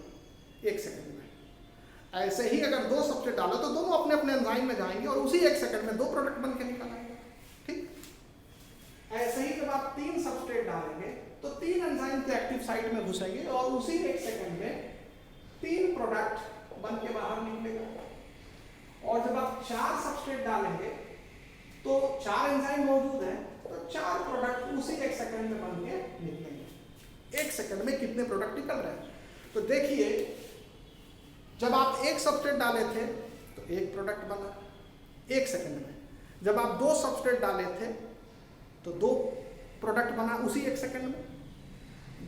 1 सेकंड में। ऐसे ही अगर 2 सबस्ट्रेट डालो तो दोनों अपने अपने एंजाइम में जाएंगे और उसी 1 सेकंड में 2 प्रोडक्ट बन के निकल आएंगे। ठीक, ऐसे ही जब आप 3 सबस्ट्रेट डालेंगे तो 3 एंजाइम के एक्टिव साइट में घुसेंगे और उसी 1 सेकंड में 3 प्रोडक्ट बन के बाहर निकलेगा। और जब आप 4 सबस्ट्रेट डालेंगे तो 4 एंजाइम मौजूद है, तो 4 प्रोडक्ट उसी 1 सेकंड में बन के निकलेंगे। 1 सेकंड में कितने प्रोडक्ट निकल रहे हैं? तो देखिए, जब आप 1 सबस्ट्रेट डाले थे तो 1 प्रोडक्ट बना 1 सेकंड में। जब आप 2 सबस्ट्रेट डाले थे तो 2 प्रोडक्ट बना उसी 1 सेकंड में।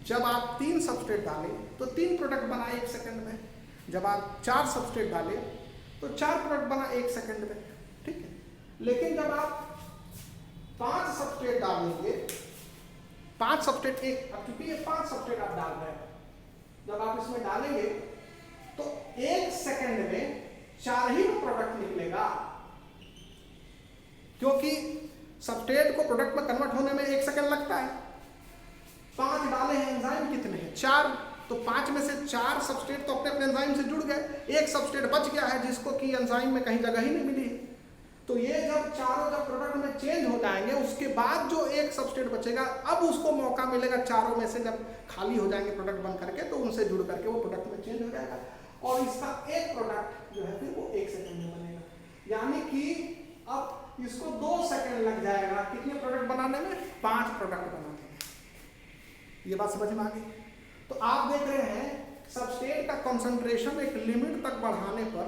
जब आप 3 सबस्ट्रेट डाले तो 3 प्रोडक्ट बना 1 सेकंड में। जब आप 4 सबस्ट्रेट डाले तो 4 प्रोडक्ट बना 1 सेकंड में, ठीक है। लेकिन जब आप 5 सबस्ट्रेट डालेंगे, 5 सबस्ट्रेट अब चूंकि ये 5 सबस्ट्रेट आप डाल रहे हैं, जब आप इसमें डालेंगे तो 1 सेकंड में 4 ही प्रोडक्ट निकलेगा, क्योंकि सबस्ट्रेट को प्रोडक्ट में कन्वर्ट होने में 1 सेकंड लगता है। 5 डाले हैं, एंजाइम कितने हैं? 4, तो 5 में से 4 सबस्ट्रेट तो अपने अपने एंजाइम से जुड़ गए, 1 सबस्ट्रेट बच गया है जिसको कि एंजाइम में कहीं जगह ही नहीं मिली। तो ये जब प्रोडक्ट में चेंज हो जाएंगे, उसके बाद जो 1 सबस्ट्रेट बचेगा, अब उसको मौका मिलेगा चारों में से, जब खाली हो जाएंगे प्रोडक्ट बन करके, तो उनसे जुड़ करके वो प्रोडक्ट में चेंज हो जाएगा और इसका 1 प्रोडक्ट जो है फिर वो 1 सेकंड में बनेगा। यानी कि अब इसको 2 सेकंड लग जाएगा कितने प्रोडक्ट बनाने में? 5 प्रोडक्ट बनाने में। ये बात समझ में आ गई? तो आप देख रहे हैं सबस्ट्रेट का कंसंट्रेशन एक लिमिट तक बढ़ाने पर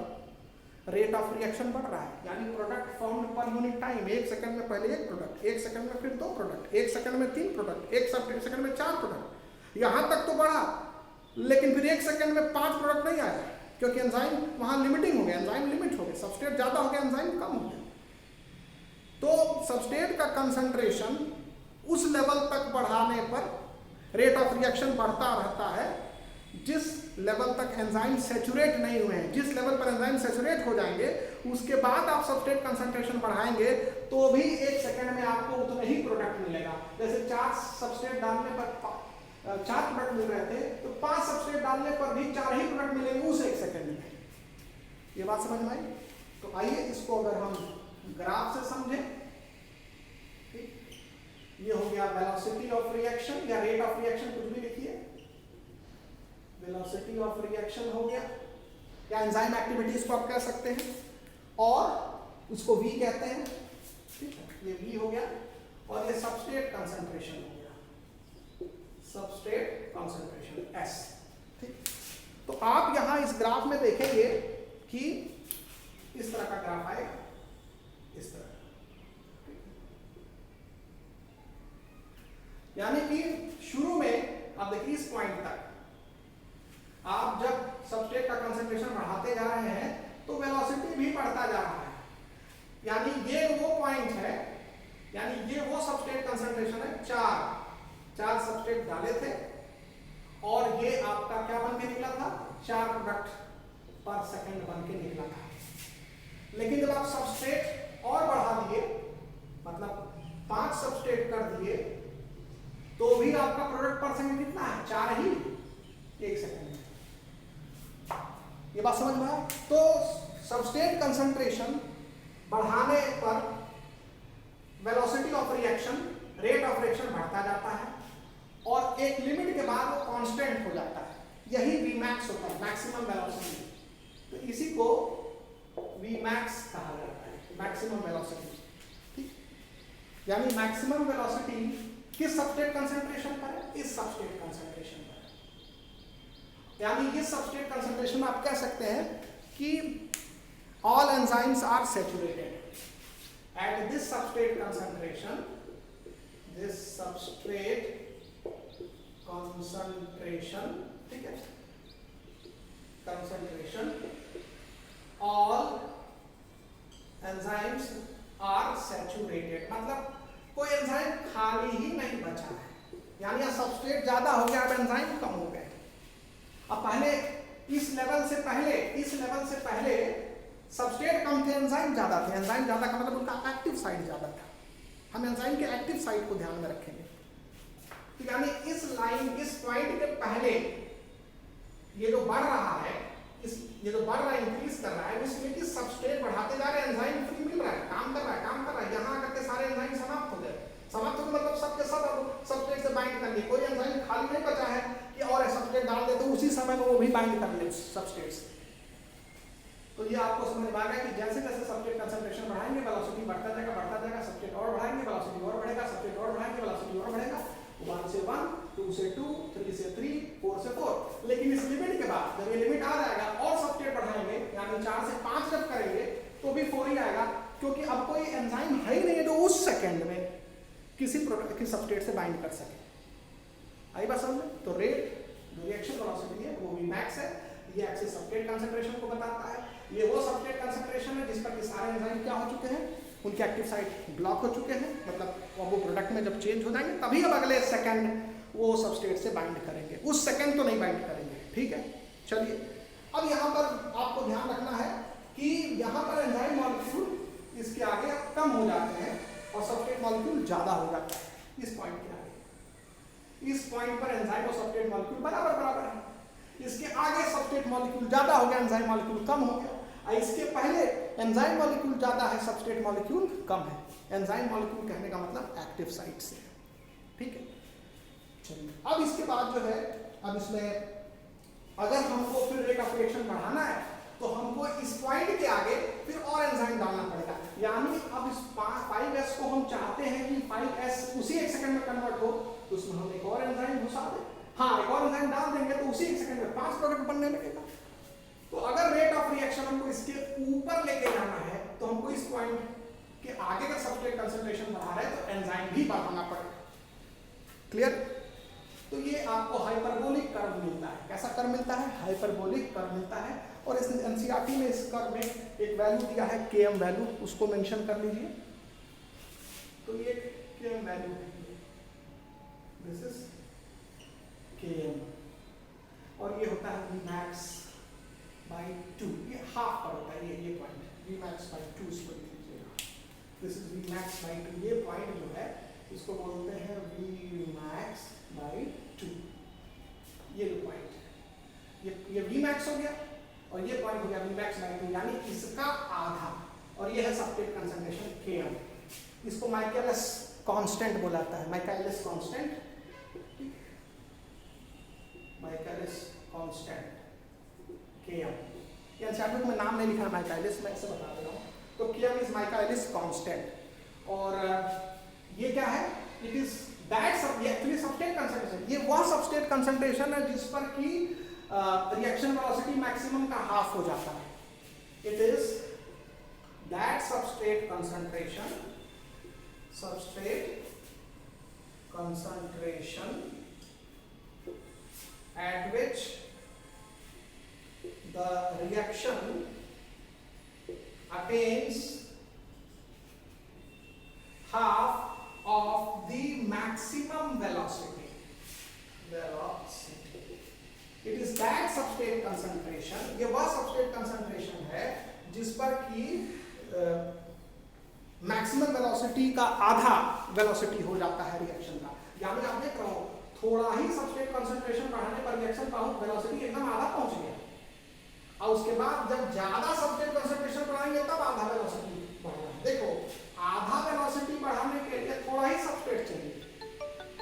रेट ऑफ रिएक्शन बढ़ रहा है, यानी product formed per unit time. 1 second में पहले 1 प्रोडक्ट, 1 सेकंड में फिर 2 प्रोडक्ट, 1 सेकंड में 3 प्रोडक्ट, 1 सेकंड में 4 प्रोडक्ट, यहां तक तो बढ़ा। लेकिन फिर 1 सेकंड में 5 प्रोडक्ट नहीं आया, क्योंकि एंजाइम वहां लिमिटिंग हो गया, एंजाइम लिमिट हो गया, सबस्ट्रेट ज्यादा हो गया, एंजाइम कम हो गया। तो सबस्ट्रेट का कंसंट्रेशन उस लेवल तक बढ़ाने पर रेट ऑफ रिएक्शन बढ़ता रहता है जिस लेवल तक एंजाइम सैचुरेट नहीं हुए हैं। जिस लेवल पर एंजाइम सैचुरेट हो जाएंगे, उसके बाद आप सबस्ट्रेट कंसंट्रेशन बढ़ाएंगे तो भी 1 सेकंड में आपको उतना ही प्रोडक्ट मिलेगा। जैसे 4 सबस्ट्रेट डालने पर 4 प्रोडक्ट मिल रहे थे, तो 5 सबस्ट्रेट डालने पर भी 4 ही प्रोडक्ट मिलेंगे उस 1 सेकंड में। ये बात समझ में आई? तो आइए इसको अगर हम ग्राफ से समझें। ये हो गया वेलोसिटी ऑफ रिएक्शन या रेट ऑफ रिएक्शन, कुछ भी लिखिए। वेलोसिटी ऑफ रिएक्शन हो गया, या एंजाइम एक्टिविटी इसको आप कह सकते हैं, और उसको V कहते हैं, ठीक है। ये V हो गया, और ये सबस्ट्रेट कंसंट्रेशन हो गया, सबस्ट्रेट कंसंट्रेशन S, ठीक। तो आप यहां इस ग्राफ में देखेंगे कि इस तरह का ग्राफ आएगा, इस तरह। यानी कि शुरू में आप देखिए इस पॉइंट तक आप जब सबस्ट्रेट का कंसंट्रेशन बढ़ाते जा रहे हैं तो वेलोसिटी भी बढ़ता जा रहा है। यानी ये वो पॉइंट है, यानी ये वो सबस्ट्रेट कंसंट्रेशन है। 4 सबस्ट्रेट डाले थे और ये आपका क्या बन के निकला था? 4 प्रोडक्ट पर सेकंड बन के निकला था। लेकिन जब आप सबस्ट्रेट और बढ़ा दिए, मतलब 5 सबस्ट्रेट कर दिए, तो भी आपका प्रोडक्ट पर सेकंड कितना है? 4 ही 1 सेकंड में। ये बात समझ में आया? तो सबस्ट्रेट कंसंट्रेशन बढ़ाने पर velocity of reaction, rate of reaction बढ़ता जाता है और एक लिमिट के बाद वो कांस्टेंट हो जाता है। यही Vmax होता है, मैक्सिमम वेलोसिटी। तो इसी को Vmax कहा जाता है, मैक्सिमम वेलोसिटी, ठीक। यानी मैक्सिमम वेलोसिटी किस सबस्ट्रेट कंसंट्रेशन पर है? इस सबस्ट्रेट कंसंट्रेशन पर। यानी इस सबस्ट्रेट कंसंट्रेशन आप कह सकते हैं कि all enzymes are saturated at this substrate concentration. This substrate concentration, ठीक है, concentration, all enzymes are saturated, मतलब कोई एंजाइम खाली ही नहीं बचा है। यानी यह सबस्ट्रेट ज्यादा हो गया, अब एंजाइम कम हो गए। अब पहले इस लेवल से पहले सबस्ट्रेट कम थे, एंजाइम ज्यादा थे। एंजाइम ज्यादा का मतलब उनका एक्टिव साइट ज्यादा था। हम एंजाइम के एक्टिव साइट को ध्यान में रखेंगे। तो यानी इस लाइन, इस पॉइंट के पहले ये जो बढ़ रहा है, ये जो बढ़ रहा है, इंक्रीज कर रहा है, इसमें कि सबस्ट्रेट बढ़ाते जा रहे हैं, एंजाइम फ्री मिल रहा है, काम कर रहा है। यहाँ आकर के सारे एंजाइम समाप्त हो गए। समाप्त हो गए मतलब सबके सब अब सबस्ट्रेट से बाइंड कर लिए। कोई एंजाइम खाली नहीं बचा है कि और सबस्ट्रेट डाल दे तो उसी समय में वो भी बाइंड कर ले सबस्ट्रेट से। तो ये आपको समझ में आ गया कि जैसे जैसे सब्सट्रेट कंसंट्रेशन बढ़ाएंगे वेलोसिटी बढ़ता जाएगा, सब्सट्रेट और बढ़ाएंगे वेलोसिटी और बढ़ेगा, सब्सट्रेट और बढ़ाएंगे वेलोसिटी और बढ़ेगा, 1 से 1, 2 से 2, 3 से 3, 4 से 4। लेकिन इस लिमिट के बाद जब ये लिमिट आ जाएगा और सब्सट्रेट बढ़ाएंगे यानी 4 से 5 जब करेंगे तो भी 4 ही आएगा, क्योंकि अब कोई एंजाइम है ही नहीं है जो उस सेकंड में किसी प्रोडक्ट की सब्सट्रेट से बाइंड कर सके। आई बात समझ में? तो रेट जो रिएक्शन वेलोसिटी है वो Vmax है, ये एक्सिस सब्सट्रेट कंसंट्रेशन को बताता है। ये वो सब्सट्रेट कंसंट्रेशन है जिस पर कि सारे एंजाइम क्या हो चुके हैं, उनके एक्टिव साइट ब्लॉक हो चुके हैं, मतलब वो प्रोडक्ट में जब चेंज हो जाएंगे तभी अब अगले सेकंड वो सब्सट्रेट से बाइंड करेंगे, उस सेकंड तो नहीं बाइंड करेंगे। ठीक है, चलिए अब यहाँ पर आपको ध्यान रखना है कि यहाँ पर एंजाइम मॉलिक्यूल इसके आगे कम हो जाते हैं और सब्सट्रेट मॉलिक्यूल ज्यादा हो जाता है इस पॉइंट के आगे। इस पॉइंट पर एंजाइम और सब्सट्रेट मॉलिक्यूल बराबर बराबर है, इसके आगे सब्सट्रेट मॉलिक्यूल ज्यादा हो गया, एंजाइम मॉलिक्यूल कम हो गया, और इसके पहले एंजाइम मॉलिक्यूल ज्यादा है, सब्सट्रेट मॉलिक्यूल कम है। एंजाइम मॉलिक्यूल कहने का मतलब एक्टिव साइट से। ठीक है, चलिए अब इसके बाद जो है, अब इसमें अगर हमको फिर रेट ऑफ रिएक्शन बढ़ाना है तो हमको इस पॉइंट के आगे फिर और एंजाइम डालना पड़ेगा, यानी अब इस 5s को हम चाहते हैं कि 5s उसी 1 सेकंड में कन्वर्ट हो, तो उसमें हम एक और एंजाइम घुसा दें। हाँ, एक और एंजाइम डाल देंगे तो उसी 1 सेकंड में 5 प्रोडक्ट बनने लगेगा। तो अगर रेट ऑफ रिएक्शन हमको इसके ऊपर लेके जाना है तो हमको इस पॉइंट के आगे का सब्सट्रेट कंसंट्रेशन बढ़ा रहा है तो एंजाइम भी बढ़ाना पड़ेगा। क्लियर? तो ये आपको हाइपरबोलिक कर्व मिलता है। कैसा कर्व मिलता है? हाइपरबोलिक कर्व मिलता है। और इस एनसीईआरटी में इस कर्व में एक वैल्यू दिया है Km वैल्यू, उसको मेंशन कर लीजिए। तो ये Km वैल्यू है, दिस इज Km, और ये होता है Vmax by 2, ये हाफ पर होता है, ये पॉइंट Vmax by 2 इसको लिख लीजिएगा। दिस इज Vmax by 2, ये पॉइंट जो है इसको बोलते हैं Vmax by 2। ये जो पॉइंट है ये Vmax हो गया और ये पॉइंट हो गया Vmax by 2, यानी इसका आधा, और ये है सब्सट्रेट कंसंट्रेशन Km। इसको माइकलिस कांस्टेंट बोला जाता है, Michaelis constant, Michaelis constant Km। ये एनसीईआरटी में नाम नहीं लिखा है माइकलिस, मैं इसे बता दे रहा हूँ। तो Km इज माइकलिस कांस्टेंट, और ये क्या है? It is that actually substrate concentration, ये वह सब्सट्रेट कंसंट्रेशन है जिस पर कि रिएक्शन वेलोसिटी मैक्सिमम का हाफ हो जाता है। It is that substrate concentration at which the reaction attains half of the maximum velocity. It is that substrate concentration, ये वह substrate concentration है जिस पर कि मैक्सिमम वेलोसिटी का आधा वेलोसिटी हो जाता है रिएक्शन का। यानी आप देख रहे हो, थोड़ा ही सबस्ट्रेट कंसंट्रेशन बढ़ाने पर रिएक्शन का वेलोसिटी एकदम आधा पहुंच गया, और उसके बाद जब ज्यादा सबस्ट्रेट कंसंट्रेशन बढ़ाएंगे तब आधा वेलोसिटी बढ़ेगा। देखो, आधा वेलोसिटी बढ़ाने के लिए थोड़ा ही सबस्ट्रेट चाहिए,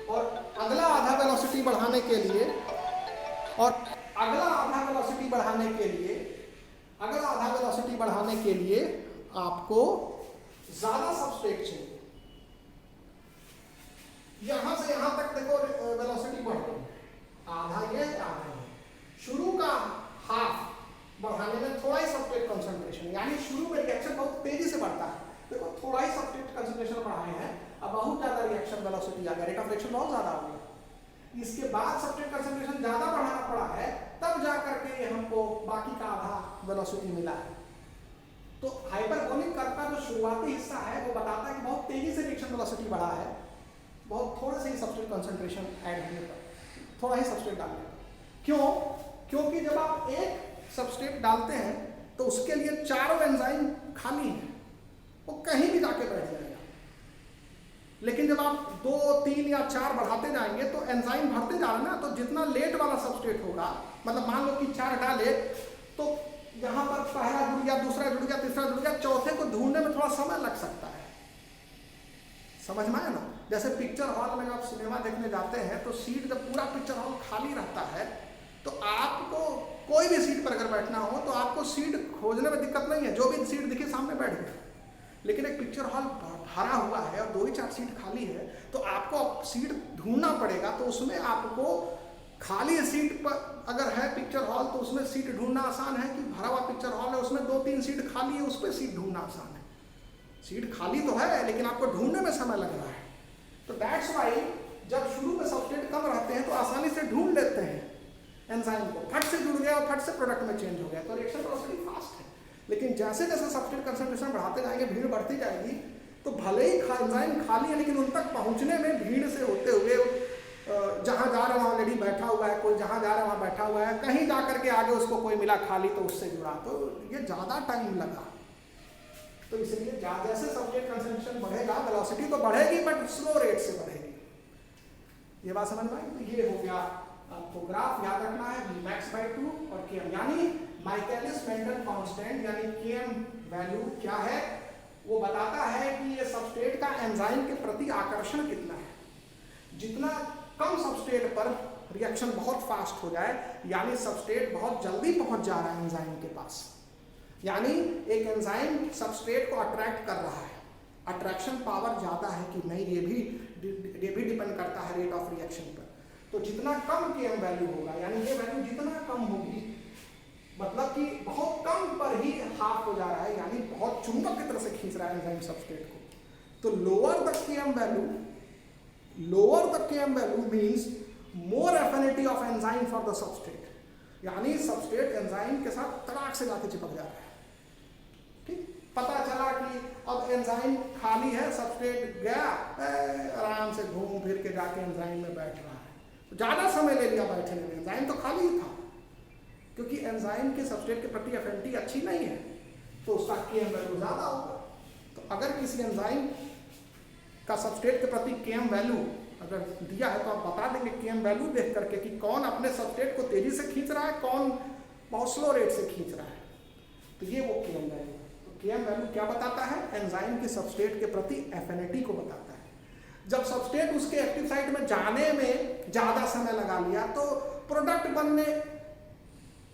और अगला आधा वेलोसिटी बढ़ाने के लिए, और अगला आधा वेलोसिटी बढ़ाने के लिए आपको ज्यादा सबस्ट्रेट चाहिए। यहां से यहां तक देखो वेलोसिटी बढ़ गई, आधा ये आधा ये, शुरू का हाफ बढ़ाने में थोड़ा ही सबस्ट्रेट कंसंट्रेशन, यानी शुरू में रिएक्शन बहुत तेजी से बढ़ता है। देखो, थोड़ा ही सबस्ट्रेट कंसंट्रेशन बढ़ाए हैं, अब बहुत ज्यादा रिएक्शन वेलोसिटी आ गया, रेट ऑफ रिएक्शन बहुत ज्यादा हो गया। इसके बाद सबस्ट्रेट कंसंट्रेशन ज्यादा बढ़ाना पड़ा है, तब जा करके ये हमको बाकी का आधा वेलोसिटी मिला है। तो हाइपरबोलिक कर्व का जो शुरुआती हिस्सा है वो बताता है कि बहुत तेजी से रिएक्शन वेलोसिटी बढ़ा है, बहुत थोड़े से ही सबस्ट्रेट कंसंट्रेशन ऐड होने पर, थोड़ा ही सबस्ट्रेट डालने पर। क्यों? क्योंकि जब आप एक सबस्ट्रेट डालते हैं तो उसके लिए चारों एंजाइम खाली हैं, वो कहीं भी जाके बैठ जाएगा। लेकिन जब आप 2, 3 या 4 बढ़ाते जाएंगे तो एंजाइम भरते जा रहे हैं ना, तो जितना लेट वाला सबस्ट्रेट होगा, मतलब मान लो कि 4 डाले तो यहाँ पर पहला जुड़ गया, दूसरा जुड़ गया, तीसरा जुड़ गया, चौथे को ढूंढने में थोड़ा समय लग सकता है। समझ में आया ना? जैसे पिक्चर हॉल में आप सिनेमा देखने जाते हैं तो सीट जब पूरा पिक्चर हॉल खाली रहता है तो आपको कोई भी सीट पर अगर बैठना हो तो आपको सीट खोजने में दिक्कत नहीं है, जो भी सीट दिखे सामने बैठ गए। लेकिन एक पिक्चर हॉल भरा हुआ है और 2 ही 4 सीट खाली है तो आपको सीट ढूंढना पड़ेगा। तो उसमें आपको खाली सीट पर अगर है पिक्चर हॉल तो उसमें सीट ढूंढना आसान है कि भरा हुआ पिक्चर हॉल है उसमें 2-3 सीट खाली है उस पर सीट ढूंढना आसान है। सीट खाली तो है लेकिन आपको ढूंढने में समय लग रहा है। तो दैट्स वाई जब शुरू में सबस्ट्रेट कम रहते हैं तो आसानी से ढूंढ लेते हैं एंजाइम को, फट से जुड़ गया और फट से प्रोडक्ट में चेंज हो गया तो रिएक्शन वेलोसिटी फास्ट है। लेकिन जैसे जैसे सबस्ट्रेट कंसंट्रेशन बढ़ाते जाएंगे, भीड़ बढ़ती जाएगी, तो भले ही एंजाइम खाली है लेकिन उन तक पहुंचने में भीड़ से होते हुए जहां जा रहे वहाँ ऑलरेडी बैठा हुआ है, कोई जहां जा रहा है वहाँ बैठा हुआ है, कहीं जा करके आगे उसको कोई मिला खाली तो उससे जुड़ा, तो ये ज़्यादा टाइम लगा। तो इसलिए जैसे सबस्ट्रेट कंसंट्रेशन बढ़ेगा वेलोसिटी तो बढ़ेगी बट स्लो रेट से बढ़ेगी। ये बात समझ में आई? तो ये हो गया आपको ग्राफ याद रखना है Vmax/2 और Km, यानी माइकलिस मेंटन कांस्टेंट यानी Km वैल्यू क्या है वो बताता है कि ये सबस्ट्रेट का एंजाइम के प्रति आकर्षण कितना है। जितना कम सबस्ट्रेट पर रिएक्शन बहुत फास्ट हो जाए यानी सबस्ट्रेट बहुत जल्दी पहुंच जा रहा है एंजाइम के पास, यानी एक एंजाइम सबस्ट्रेट को अट्रैक्ट कर रहा है, अट्रैक्शन पावर ज़्यादा है कि नहीं ये भी डिपेंड करता है रेट ऑफ रिएक्शन पर। तो जितना कम Km वैल्यू होगा यानी ये वैल्यू जितना कम होगी मतलब कि बहुत कम पर ही हाफ हो जा रहा है यानी बहुत चुंबक की तरह से खींच रहा है एंजाइम सबस्ट्रेट को, तो lower the Km value means more affinity of enzyme for the substrate, यानी सबस्ट्रेट एंजाइम के साथ तड़ाक से जाके चिपक जा रहा है। ठीक, पता चला कि अब एंजाइम खाली है, सबस्ट्रेट गया आराम से घूम फिर के जाके एंजाइम में बैठ रहा है, ज़्यादा समय ले लिया बैठने में, एंजाइम तो खाली ही था क्योंकि एंजाइम के सबस्ट्रेट के प्रति एफिनिटी अच्छी नहीं है तो उसका Km वैल्यू ज़्यादा होगा। तो अगर किसी एंजाइम का सबस्ट्रेट के प्रति Km वैल्यू अगर दिया है तो आप बता देंगे Km वैल्यू देख करके कि कौन अपने सबस्ट्रेट को तेजी से खींच रहा है, कौन बहुत स्लो रेट से खींच रहा है। तो ये वो Km वैल्यू, तो Km वैल्यू क्या बताता है? एंजाइम के सबस्ट्रेट के प्रति एफिनिटी को बताता है। जब सबस्ट्रेट उसके एक्टिव साइट में जाने में ज़्यादा समय लगा लिया तो प्रोडक्ट बनने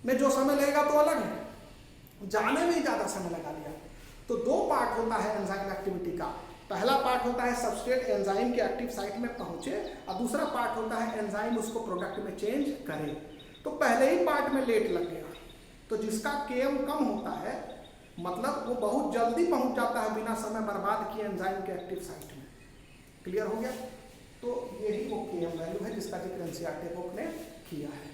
में जो समय लगेगा तो अलग है, जाने में ही ज़्यादा समय लगा लिया। तो 2 पार्ट होता है एंजाइम एक्टिविटी का, पहला पार्ट होता है सबस्ट्रेट एंजाइम के एक्टिव साइट में पहुंचे और दूसरा पार्ट होता है एंजाइम उसको प्रोडक्ट में चेंज करे। तो पहले ही पार्ट में लेट लग गया तो जिसका Km कम होता है मतलब वो बहुत जल्दी पहुंच जाता है बिना समय बर्बाद किए एंजाइम के एक्टिव साइट में। क्लियर हो गया? तो यही वो Km वैल्यू है जिसका जिक्र NCERT बुक ने किया है।